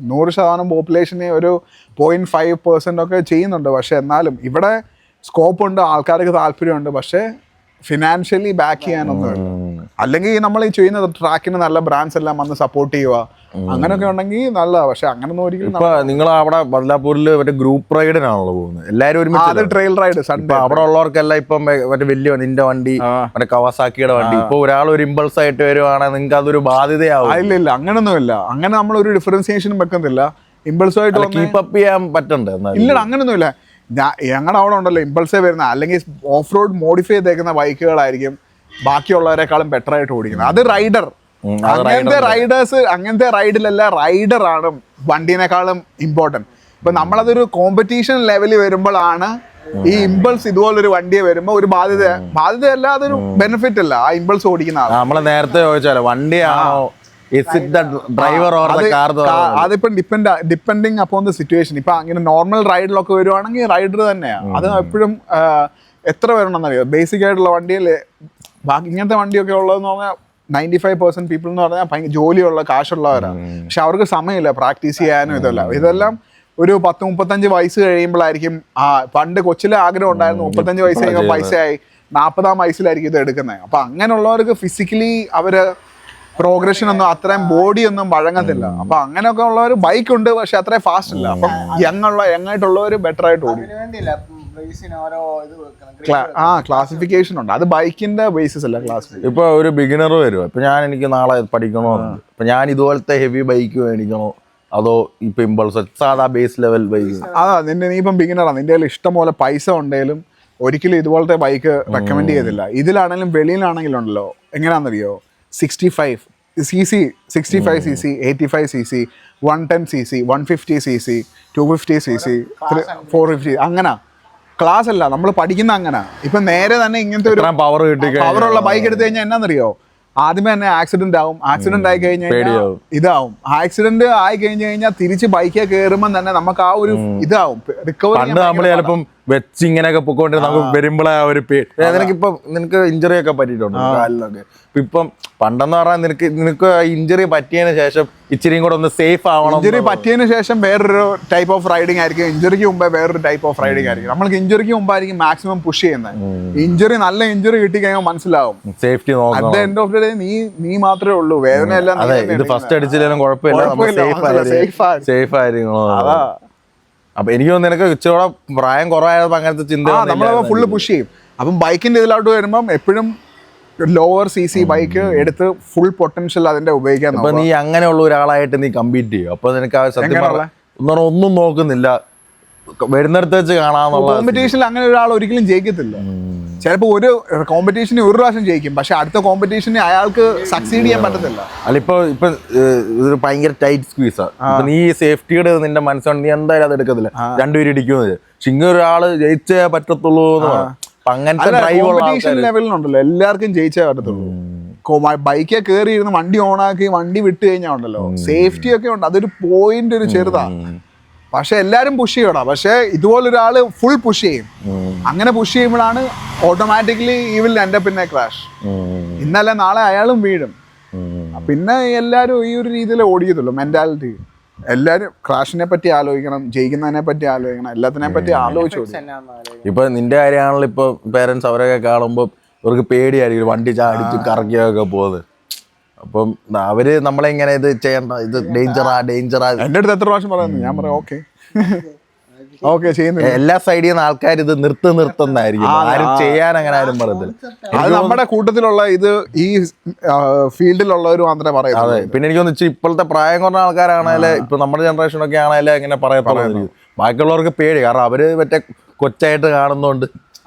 Speaker 2: 100% പോപ്പുലേഷനെ ഒരു 0.5% ഒക്കെ ചെയ്യുന്നുണ്ട്. പക്ഷെ എന്നാലും ഇവിടെ സ്കോപ്പ് ഉണ്ട്, ആൾക്കാർക്ക് താല്പര്യമുണ്ട്. പക്ഷെ ഫിനാൻഷ്യലി ബാക്ക് ചെയ്യാനൊന്നും. അല്ലെങ്കിൽ നമ്മൾ ഈ ചെയ്യുന്ന ട്രാക്കിന് നല്ല ബ്രാൻഡ്സ് എല്ലാം വന്ന് സപ്പോർട്ട് ചെയ്യുക, അങ്ങനെയൊക്കെ ഉണ്ടെങ്കിൽ നല്ലതാണ്. പക്ഷെ അങ്ങനൊന്നും ഒരിക്കലും.
Speaker 1: നിങ്ങൾ അവിടെ ബദ്ലാപൂരിൽ മറ്റേ ഗ്രൂപ്പ് റൈഡിനാണല്ലോ പോകുന്നത് എല്ലാവരും ഒരുമിച്ച്?
Speaker 2: ട്രെയിൽ റൈഡ്
Speaker 1: അവിടെ ഉള്ളവർക്കെല്ലാം ഇപ്പം മറ്റേ വലിയ നിന്റെ വണ്ടി, മറ്റേ കവാസാക്കിയുടെ വണ്ടി, ഇപ്പൊ ഒരാൾ ഒരു ഇമ്പൾസ് ആയിട്ട് വരുവാണെങ്കിൽ നിങ്ങൾക്ക് അതൊരു ബാധ്യതയാവും.
Speaker 2: ഇല്ല അങ്ങനൊന്നുമില്ല. അങ്ങനെ നമ്മൾ ഒരു ഡിഫറൻസിയേഷനും വെക്കുന്നില്ല. ഇമ്പൾസ് ആയിട്ട്
Speaker 1: കീപ്പ് അപ്പ് ചെയ്യാൻ പറ്റണ്ടേ?
Speaker 2: ഇല്ല, അങ്ങനൊന്നുമില്ല. ഞങ്ങളുടെ അവിടെ ഉണ്ടല്ലോ ഇമ്പൾസേ വരുന്ന, അല്ലെങ്കിൽ ഓഫ് റോഡ് മോഡിഫൈ ചെയ്തേക്കുന്ന ബൈക്കുകളായിരിക്കും ബാക്കിയുള്ളവരെക്കാളും ബെറ്റർ ആയിട്ട് ഓടിക്കുന്നത്. അത് റൈഡർ, അങ്ങനത്തെ റൈഡിലല്ല, റൈഡറാണ് വണ്ടീനേക്കാളും ഇമ്പോർട്ടൻറ്റ്. ഇപ്പൊ നമ്മളതൊരു കോമ്പറ്റീഷൻ ലെവലിൽ വരുമ്പോഴാണ് ഈ ഇമ്പൾസ് ഇതുപോലൊരു വണ്ടിയെ വരുമ്പോ ഒരു ബാധ്യതയല്ല, അതൊരു ബെനിഫിറ്റ് അല്ല ആ ഇമ്പൾസ് ഓടിക്കുന്ന ആൾ.
Speaker 1: നമ്മള് നേരത്തെ ചോദിച്ചാലോ വണ്ടിയാണോ ഡ്രൈവർ ഓർ കാർ?
Speaker 2: അതിപ്പോ ഡിപ്പെൻഡിങ് അപ്പോൺ ദ സിറ്റുവേഷൻ. ഇപ്പൊ അങ്ങനെ നോർമൽ റൈഡിലൊക്കെ വരുവാണെങ്കിൽ റൈഡർ തന്നെയാണ്. അത് എപ്പോഴും എത്ര വരണമെന്നറിയാം. ബേസിക് ആയിട്ടുള്ള വണ്ടിയിൽ ബാക്കി ഇങ്ങനത്തെ വണ്ടിയൊക്കെ ഉള്ളതെന്ന് പറഞ്ഞാൽ 95% പീപ്പിൾ എന്ന് പറഞ്ഞാൽ ഭയങ്കര ജോലിയുള്ള കാശുള്ളവരാണ്. പക്ഷെ അവർക്ക് സമയമില്ല പ്രാക്ടീസ് ചെയ്യാനും. ഇതെല്ലാം ഒരു 10-35 വയസ്സ് കഴിയുമ്പോഴായിരിക്കും. പണ്ട് കൊച്ചിലെ ആഗ്രഹം ഉണ്ടായിരുന്നു, 35 വയസ്സ് കഴിയുമ്പോൾ പൈസയായി, 40-ആം വയസ്സിലായിരിക്കും ഇത് എടുക്കുന്നത്. അപ്പൊ അങ്ങനെയുള്ളവർക്ക് ഫിസിക്കലി അവര് പ്രോഗ്രഷൻ ഒന്നും അത്രയും ബോഡി ഒന്നും വഴങ്ങത്തില്ല. അപ്പൊ അങ്ങനെയൊക്കെ ഉള്ളവർ ബൈക്ക് ഉണ്ട്, പക്ഷെ അത്രയും ഫാസ്റ്റ് ഇല്ല. അപ്പം യങ്ങായിട്ടുള്ളവർ ബെറ്റർ ആയിട്ട് ഓടിക്കും. ക്ലാസിഫിക്കേഷൻ ഉണ്ട്, അത് ബൈക്കിന്റെ ബേസിസ് അല്ല ക്ലാസിഫിക്കേഷൻ.
Speaker 1: ഇപ്പൊ ഒരു ബിഗിനർ വരും, ഇപ്പൊ എനിക്ക് നാളെ പഠിക്കണമെന്നുണ്ട്, ഇപ്പൊ ഞാൻ ഇതുപോലത്തെ ഹെവി ബൈക്ക് മേടിക്കണോ അതോ ഇപ്പൊ ഇമ്പൾസ് സാധാ ബേസ് ലെവൽ ബൈക്ക്?
Speaker 2: അതാ നീ ഇപ്പം ബിഗിനറാണ്, നിന്റെ കയ്യിൽ ഇഷ്ടം പോലെ പൈസ ഉണ്ടെങ്കിലും ഒരിക്കലും ഇതുപോലത്തെ ബൈക്ക് റെക്കമെൻഡ് ചെയ്തില്ല. ഇതിലാണെങ്കിലും വെളിയിലാണെങ്കിലും ഉണ്ടല്ലോ, എങ്ങനെയാണെന്നറിയോ, 65 cc, 65 cc, 85 cc, 110 cc, 150 cc, 250 cc, 450, അങ്ങനെ ക്ലാസ് അല്ല നമ്മൾ പഠിക്കുന്ന. അങ്ങനെ ഇപ്പൊ നേരെ തന്നെ ഇങ്ങനത്തെ ഒരു പവറുള്ള ബൈക്ക് എടുത്തു കഴിഞ്ഞാൽ എന്നാന്നറിയോ, ആദ്യമേ തന്നെ ആക്സിഡന്റ് ആവും. ആക്സിഡന്റ് ആയി കഴിഞ്ഞാൽ ഇതാവും. ആക്സിഡന്റ് ആയി കഴിഞ്ഞു കഴിഞ്ഞാൽ തിരിച്ച് ബൈക്കേ കയറുമ്പോൾ തന്നെ നമുക്ക് ആ ഒരു ഇതാവും റിക്കവറി.
Speaker 1: നമ്മള് ചിലപ്പം വെച്ച് ഇങ്ങനെയൊക്കെ പൊക്കോണ്ട് നമുക്ക് വരുമ്പോഴേ ഒരു നിനക്ക് ഇഞ്ചറി ഒക്കെ പറ്റിയിട്ടുണ്ട് കാലിലൊക്കെ. ഇപ്പം പണ്ടെന്ന് പറഞ്ഞാൽ നിനക്ക് ഇഞ്ചറി പറ്റിയതിന് ശേഷം ഇച്ചിരിയും കൂടെ ഒന്ന് സേഫ് ആവണം.
Speaker 2: ഇഞ്ചറി പറ്റിയതിന് ശേഷം വേറൊരു ടൈപ്പ് ഓഫ് റൈഡിങ് ആയിരിക്കും, ഇഞ്ചറിക്ക് മുമ്പേ വേറൊരു ടൈപ്പ് ഓഫ് റൈഡിങ് ആയിരിക്കും. നമ്മൾക്ക് ഇഞ്ചറിക്ക് മുമ്പായിരിക്കും മാക്സിമം പുഷ് ചെയ്യുന്നത്. ഇഞ്ചറി നല്ല ഇഞ്ചറി കിട്ടി കഴിയുമ്പോൾ മനസ്സിലാവും
Speaker 1: സേഫ്റ്റി നോക്കണം.
Speaker 2: At the end of the day നീ മാത്രമേ ഉള്ളൂ, വേദന എല്ലാം.
Speaker 1: ഇത് ഫസ്റ്റ് അടിച്ചില്ലെങ്കിലും കുഴപ്പമില്ല, സേഫ് ആയിരിക്കും.
Speaker 2: അതാ
Speaker 1: അപ്പൊ എനിക്ക് തോന്നുന്നു നിനക്ക് ഇച്ചിരി പ്രായം കുറവായപ്പോ അങ്ങനത്തെ ചിന്ത
Speaker 2: നമ്മൾ ഫുള്ള് പുഷ് ചെയ്യും. അപ്പം ബൈക്കിന്റെ ഇതിലോട്ട് വരുമ്പം എപ്പോഴും ലോവർ CC ബൈക്ക് എടുത്ത് ഫുൾ പൊട്ടൻഷ്യൽ അതിന്റെ ഉപയോഗിക്കാൻ.
Speaker 1: അപ്പൊ നീ അങ്ങനെയുള്ള ഒരാളായിട്ട് നീ കമ്പീറ്റ് ചെയ്യും. അപ്പൊ നിനക്ക് സത്യം പറഞ്ഞാൽ ഒന്നും നോക്കുന്നില്ല, വരുന്നിടത്ത് വെച്ച് കാണാന്നുള്ള.
Speaker 2: കോമ്പറ്റീഷനിൽ അങ്ങനെ ഒരാൾ ഒരിക്കലും ജയിക്കത്തില്ല. ചിലപ്പോൾ ഒരു കോമ്പറ്റീഷന് ഒരു പ്രാവശ്യം ജയിക്കും, പക്ഷെ അടുത്ത കോമ്പറ്റീഷന് അയാൾക്ക് സക്സീഡ് ചെയ്യാൻ പറ്റത്തില്ല.
Speaker 1: അല്ല ഇപ്പൊ ഇതൊരു ഭയങ്കര ടൈറ്റ് സ്ക്വീസാ. നീ സേഫ്റ്റിയുടെ നിന്റെ മനസ്സുകൊണ്ട് നീ എന്തായാലും അത് എടുക്കത്തില്ല, രണ്ടുപേരും ഇടിക്കുന്നത്. പക്ഷെ ഇങ്ങനെ ഒരാള് ജയിച്ചേ പറ്റത്തുള്ളൂ എന്ന് പറയാം. അങ്ങനത്തെ
Speaker 2: കോമ്പറ്റീഷൻ ലെവലിനുണ്ടല്ലോ എല്ലാവർക്കും ജയിച്ചേ പറ്റത്തുള്ളൂ. ബൈക്കെ കയറി ഇരുന്ന് വണ്ടി ഓണാക്കി വണ്ടി വിട്ട് കഴിഞ്ഞാൽ ഉണ്ടല്ലോ സേഫ്റ്റി ഒക്കെ ഉണ്ട്, അതൊരു പോയിന്റ് ഒരു ചെറുതാണ്. പക്ഷെ എല്ലാരും പുഷ് ചെയ്യണം. പക്ഷെ ഇതുപോലൊരാള് ഫുൾ പുഷ് ചെയ്യും. അങ്ങനെ പുഷ് ചെയ്യുമ്പോഴാണ് ഓട്ടോമാറ്റിക്കലി ഈ will end up in A crash. ഇന്നലെ നാളെ അയാളും വീഴും. പിന്നെ എല്ലാരും ഈ ഒരു രീതിയിൽ ഓടിക്കത്തുള്ളൂ. മെന്റാലിറ്റി എല്ലാരും ക്രാഷിനെ പറ്റി ആലോചിക്കണം, ജയിക്കുന്നതിനെ പറ്റി ആലോചിക്കണം, എല്ലാത്തിനെ പറ്റി ആലോചിച്ചു.
Speaker 1: ഇപ്പൊ നിന്റെ കാര്യമാണല്ലോ, ഇപ്പൊ പേരൻസ് അവരൊക്കെ കാണുമ്പോ ഇവർക്ക് പേടിയായിരിക്കും വണ്ടി ചാടിച്ച് കറക്കിയൊക്കെ പോകുന്നത്. അപ്പം അവര് നമ്മളെ ഇങ്ങനെ ഇത് ചെയ്യണ്ട, ഇത് ഡേഞ്ചറാ.
Speaker 2: എന്റെ അടുത്ത് എത്ര പ്രാവശ്യം പറയുന്നു, ഞാൻ പറയാം ഓക്കെ ചെയ്യുന്നു.
Speaker 1: എല്ലാ സൈഡിൽ നിന്ന് ആൾക്കാർ ഇത് നിർത്തുന്നായിരിക്കും, ആരും ചെയ്യാൻ അങ്ങനെ ആരും പറയത്തില്ല.
Speaker 2: അത് നമ്മുടെ കൂട്ടത്തിലുള്ള ഇത് ഈ ഫീൽഡിലുള്ളവർ മാത്രമേ പറയൂ.
Speaker 1: അതെ, പിന്നെ എനിക്ക് തോന്നുന്നു ഇപ്പോഴത്തെ പ്രായം കുറഞ്ഞ ആൾക്കാരാണേലെ, ഇപ്പൊ നമ്മുടെ ജനറേഷനൊക്കെ ആണേലെ അങ്ങനെ പറയത്തുള്ളൂ. ബാക്കിയുള്ളവർക്ക് പേടി, കാരണം അവര് മറ്റേ കൊച്ചായിട്ട് കാണുന്നോണ്ട്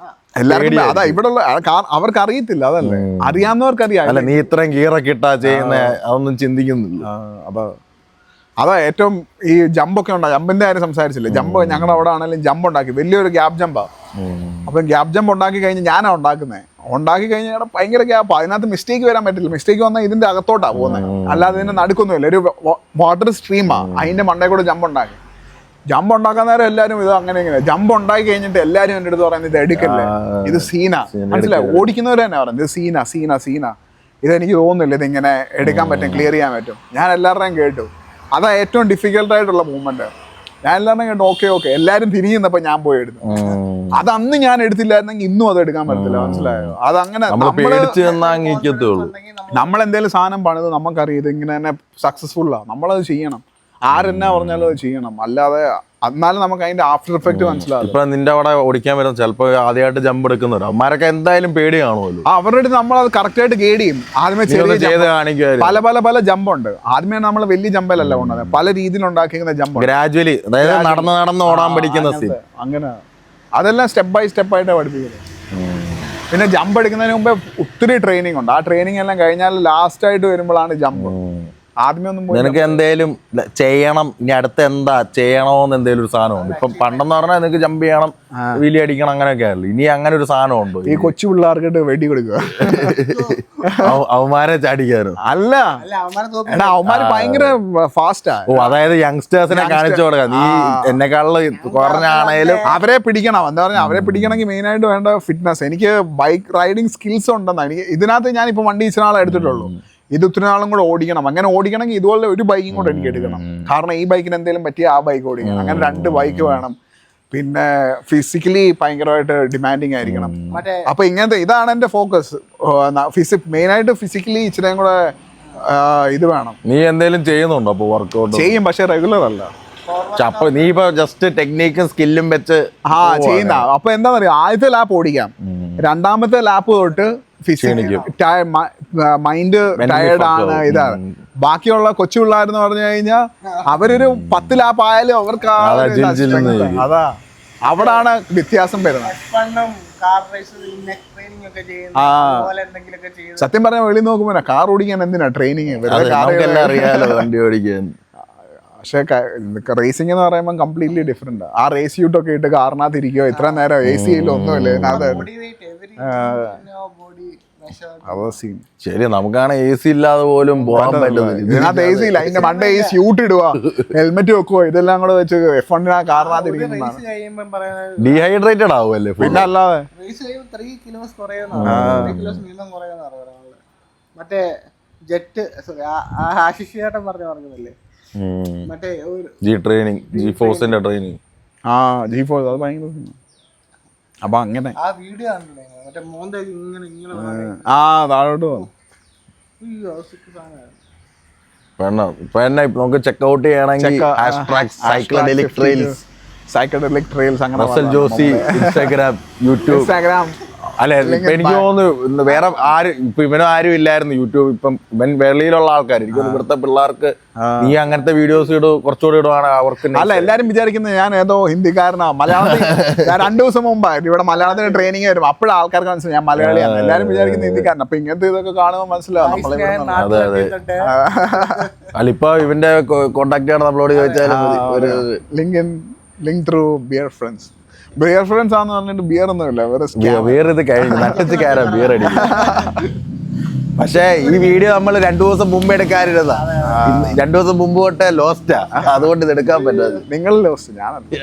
Speaker 2: എല്ലാവർക്കും. അതാ ഇവിടെ ഉള്ള അവർക്ക് അറിയത്തില്ല, അതല്ലേ, അറിയാവുന്നവർക്ക് അറിയാം.
Speaker 1: അല്ല നീ ഇത്രയും ഗിയറൊക്കെ ഇട്ടാ ചെയ്യുന്ന അതൊന്നും ചിന്തിക്കുന്നില്ല.
Speaker 2: അതാ ഏറ്റവും ഈ ജമ്പൊക്കെ ഉണ്ടാകും. ജമ്പിന്റെ കാര്യം സംസാരിച്ചില്ലേ, ജമ്പ് ഞങ്ങളുടെ അവിടെ ആണെങ്കിലും ജമ്പ് ഉണ്ടാക്കി, വലിയൊരു ഗ്യാപ്പ് ജമ്പാ. അപ്പം ഗ്യാപ്പ് ജമ്പ് ഉണ്ടാക്കി കഴിഞ്ഞ് ഞാനാണ് ഉണ്ടാക്കി കഴിഞ്ഞാൽ ഭയങ്കര ഗ്യാപ്പ്. അതിനകത്ത് മിസ്റ്റേക്ക് വരാൻ പറ്റില്ല. മിസ്റ്റേക്ക് വന്നാൽ ഇതിന്റെ അകത്തോട്ടാ പോകുന്നത്, അല്ലാതെ ഇതിന്റെ നടുക്കൊന്നുമില്ല. ഒരു വാട്ടർ സ്ട്രീമാ, അതിന്റെ മണ്ടേ കൂടെ ജമ്പ് ഉണ്ടാക്കാൻ നേരം എല്ലാവരും ഇത് അങ്ങനെ ജമ്പ് ഉണ്ടാക്കി കഴിഞ്ഞിട്ട് എല്ലാവരും എൻ്റെ അടുത്ത് പറയുന്നത് ഇത് എടുക്കല്ലേ, ഇത് സീന. മനസ്സിലായി, ഓടിക്കുന്നവർ തന്നെ പറയുന്നത് ഇത് സീന. ഇതെനിക്ക് തോന്നുന്നില്ല ഇതിങ്ങനെ എടുക്കാൻ പറ്റും, ക്ലിയർ ചെയ്യാൻ പറ്റും. ഞാൻ എല്ലാവരുടെയും കേട്ടു. അതാ ഏറ്റവും ഡിഫിക്കൽട്ടായിട്ടുള്ള മൂവ്മെന്റ്. ഞാൻ എല്ലാവരും കേട്ടു ഓക്കെ എല്ലാവരും തിരിഞ്ഞപ്പോൾ ഞാൻ പോയി എടുത്തു. അത് അന്ന് ഞാൻ എടുത്തില്ലായിരുന്നെങ്കിൽ ഇന്നും അത് എടുക്കാൻ പറ്റത്തില്ല. മനസ്സിലായോ? അതങ്ങനെ നമ്മളെന്തെങ്കിലും സാധനം പണിത് നമുക്കറിയാം ഇത് ഇങ്ങനെ തന്നെ സക്സസ്ഫുള്ളാണ്, നമ്മളത് ചെയ്യണം. ആരെന്നാ പറഞ്ഞാലും അത് ചെയ്യണം. അല്ലാതെ എന്നാലും നമുക്ക് അതിന്റെ ആഫ്റ്റർ എഫക്ട് മനസ്സിലാവും.
Speaker 1: ഇപ്പൊ നിന്റെ അവിടെ ഓടിക്കാൻ വരും ചിലപ്പോ ആദ്യമായിട്ട് ജമ്പ് എടുക്കുന്നവർ അവന്മാരൊക്കെ എന്തായാലും പേടി കാണുമല്ലോ.
Speaker 2: അവരുടെ അടുത്ത് നമ്മൾ അത് കറക്റ്റ് ആയിട്ട് ഗൈഡ് ചെയ്യും. ആദ്യമേ പല ജമ്പുണ്ട്. ആദ്യമേ നമ്മൾ വലിയ ജമ്പലല്ല കൊണ്ടത്, പല രീതിയിൽ ഉണ്ടാക്കിയിരിക്കുന്ന ജമ്പ്
Speaker 1: ഗ്രാജുവലി, അതായത് നടന്ന് ഓടാൻ പഠിക്കുന്ന
Speaker 2: അങ്ങനെ. അതെല്ലാം സ്റ്റെപ്പ് ബൈ സ്റ്റെപ്പ് ആയിട്ട് പഠിപ്പിക്കുന്നത്. പിന്നെ ജമ്പ് എടുക്കുന്നതിന് മുമ്പേ ഒത്തിരി ട്രെയിനിങ് ഉണ്ട്. ആ ട്രെയിനിങ് എല്ലാം കഴിഞ്ഞാൽ ലാസ്റ്റ് ആയിട്ട് വരുമ്പോഴാണ് ജമ്പ്.
Speaker 1: നിനക്ക് എന്തേലും ചെയ്യണം, ഇനി അടുത്ത് എന്താ ചെയ്യണോന്ന് എന്തേലും ഒരു സാധനമുണ്ട്. ഇപ്പൊ പണ്ടെന്ന് പറഞ്ഞാൽ നിനക്ക് ജമ്പ് ചെയ്യണം, വീലി അടിക്കണം, അങ്ങനെയൊക്കെ ആണല്ലോ. ഇനി അങ്ങനെ ഒരു സാധനം ഉണ്ടോ?
Speaker 2: ഈ കൊച്ചു പിള്ളേർക്ക് വെടി കൊടുക്കുക,
Speaker 1: അവന്മാരെ ചാടിക്കാരോ?
Speaker 2: അല്ല, അവന്മാര് ഭയങ്കര ഫാസ്റ്റാ.
Speaker 1: അതായത് യങ്സ്റ്റേഴ്സിനെ കാണിച്ചു കൊടുക്കാം. നീ എന്നെക്കാളും കുറഞ്ഞാണേലും
Speaker 2: അവരെ പിടിക്കണം. എന്താ പറഞ്ഞാൽ അവരെ പിടിക്കണമെങ്കിൽ മെയിൻ ആയിട്ട് വേണ്ട ഫിറ്റ്നസ്. എനിക്ക് ബൈക്ക് റൈഡിങ് സ്കിൽസ് ഉണ്ടെന്നാണ് എനിക്ക്. ഇതിനകത്ത് ഞാൻ ഇപ്പൊ വണ്ടി ഇച്ചിരി നാളെ എടുത്തിട്ടുള്ളൂ. ഇത് ഒത്തിരി നാളും കൂടെ ഓടിക്കണം. അങ്ങനെ ഓടിക്കണമെങ്കിൽ ഇതുപോലെ ഒരു ബൈക്കും കൂടെ എനിക്ക് എടുക്കണം. കാരണം ഈ ബൈക്കിന് എന്തെങ്കിലും പറ്റിയ ആ ബൈക്ക് ഓടിക്കണം. അങ്ങനെ 2 ബൈക്ക് വേണം. പിന്നെ ഫിസിക്കലി ഭയങ്കരമായിട്ട് ഡിമാൻഡിങ് ആയിരിക്കണം. അപ്പൊ ഇങ്ങനത്തെ ഇതാണ് എന്റെ ഫോക്കസ്. മെയിനായിട്ട് ഫിസിക്കലി ഇച്ചിരിയും കൂടെ ഇത് വേണം.
Speaker 1: നീ എന്തേലും ചെയ്യുന്നുണ്ടോ അപ്പൊ വർക്കൗട്ട്?
Speaker 2: ചെയ്യും, പക്ഷെ റെഗുലർ അല്ല.
Speaker 1: അപ്പൊ നീ ഇപ്പൊ ജസ്റ്റ് ടെക്നിക്കും സ്കില്ലും വെച്ച്
Speaker 2: ചെയ്യുന്ന. അപ്പൊ എന്താ പറയുക, ആദ്യത്തെ ലാപ്പ് ഓടിക്കാം, രണ്ടാമത്തെ ലാപ്പ് തൊട്ട് മൈൻഡ് ടയർഡ് ആണ്, ഇതാണ്. ബാക്കിയുള്ള കൊച്ചു പിള്ളേരെന്ന് പറഞ്ഞു കഴിഞ്ഞാൽ അവരൊരു 10 ലാപ്പ് ആയാലും അവർക്ക് അതാ അവിടാണ് വ്യത്യാസം വരുന്നത്. സത്യം പറഞ്ഞാൽ വെളി നോക്കുമ്പോ കാർ ഓടിക്കാൻ എന്തിനാ ട്രെയിനിങ്?
Speaker 1: അറിയാലോ വണ്ടി ഓടിക്കാൻ.
Speaker 2: പക്ഷെ റേസിംഗ് എന്ന് പറയുമ്പോൾ കംപ്ലീറ്റ്ലി ഡിഫറെന്റ്. ആ റേസ് സ്യൂട്ട് ഒക്കെ ഇട്ട് കാറിനകത്ത് ഇരിക്കുക, ഇത്ര നേരം AC ഒന്നുമില്ല.
Speaker 1: ശരി, നമുക്കാണ് AC ഇല്ലാതെ പോലും പോകാൻ പറ്റുന്നില്ല.
Speaker 2: ഇതിനകത്ത് AC ഇല്ല, അതിന്റെ മണ്ട ഈ സ്യൂട്ട് ഇടുക, ഹെൽമെറ്റ് വെക്കുക, ഇതെല്ലാം കൂടെ വെച്ച് F1 കാറിനകത്ത് ഇരിക്കുന്നതാണ്.
Speaker 1: ഡീഹൈഡ്രേറ്റഡ് ആവുമല്ലേ?
Speaker 2: പിന്നെ അല്ലാതെ
Speaker 3: മറ്റേ ജെറ്റ് ആശിഷേട്ടൻ പറഞ്ഞില്ലേ മറ്റേ
Speaker 1: ട്രെയിനിങ്, G-Forceന്റെ ട്രെയിനിങ്.
Speaker 2: G-Force അത് ഭയങ്കര. അപ്പൊ അങ്ങനെ
Speaker 3: ആ വീഡിയോ കണ്ടില്ലേ മറ്റേ മോന്ത ഇങ്ങനെ
Speaker 2: താഴോട്ട് പോകും.
Speaker 1: നമുക്ക് ചെക്കൗട്ട് ചെയ്യണമെങ്കിൽ
Speaker 2: സൈക്കഡെലിക് ട്രെയിൽസ് അങ്ങനെ
Speaker 1: റസൽ ജോസി ഇൻസ്റ്റാഗ്രാം, യൂട്യൂബ്. അല്ലെ, ഇപ്പൊ എനിക്ക് തോന്നുന്നു വേറെ ആരും ഇപ്പൊ ഇവനും ആരും ഇല്ലായിരുന്നു യൂട്യൂബ്. ഇപ്പം ഇവൻ വെളിയിലുള്ള ആൾക്കാർ, എനിക്ക് ഇവിടുത്തെ പിള്ളേർക്ക് നീ അങ്ങനത്തെ വീഡിയോസ് കുറച്ചുകൂടി ഇടുവാണ് അവർക്ക്.
Speaker 2: അല്ല, എല്ലാരും വിചാരിക്കുന്നത് ഞാൻ ഏതോ ഹിന്ദിക്കാരനാ. മലയാളത്തിൽ ഞാൻ 2 ദിവസം മുമ്പായിരുന്നു ഇവിടെ മലയാളത്തിന് ട്രെയിനിങ് വരും, അപ്പോഴും ആൾക്കാർക്ക് മനസ്സിലായി ഞാൻ മലയാളിയാണ്. എല്ലാരും വിചാരിക്കുന്നത് ഹിന്ദിക്കാരൻ. അപ്പൊ ഇങ്ങനത്തെ ഇതൊക്കെ കാണുമ്പോൾ മനസ്സിലാവും
Speaker 1: അതെ അതെ. അല്ല, ഇപ്പൊ ഇവന്റെ കോണ്ടാക്ട് ആണ് നമ്മളോട് ചോദിച്ചാലും
Speaker 2: link through beer friends. Beer friends ആണെന്ന് പറഞ്ഞിട്ട് ബിയർ ഒന്നുമില്ല,
Speaker 1: ബിയർ ഇത് കഴിഞ്ഞു നട്ടിച്ച് കയറാം ബിയർ അടിക്കും. പക്ഷെ ഈ വീഡിയോ നമ്മൾ 2 ദിവസം മുമ്പ് എടുക്കാനിരുന്നതാ. 2 ദിവസം മുമ്പ് തൊട്ടേ ലോസ്റ്റാ, അതുകൊണ്ട് ഇത് എടുക്കാൻ പറ്റാതെ.
Speaker 2: നിങ്ങൾ ലോസ്റ്റ്, ഞാനല്ല.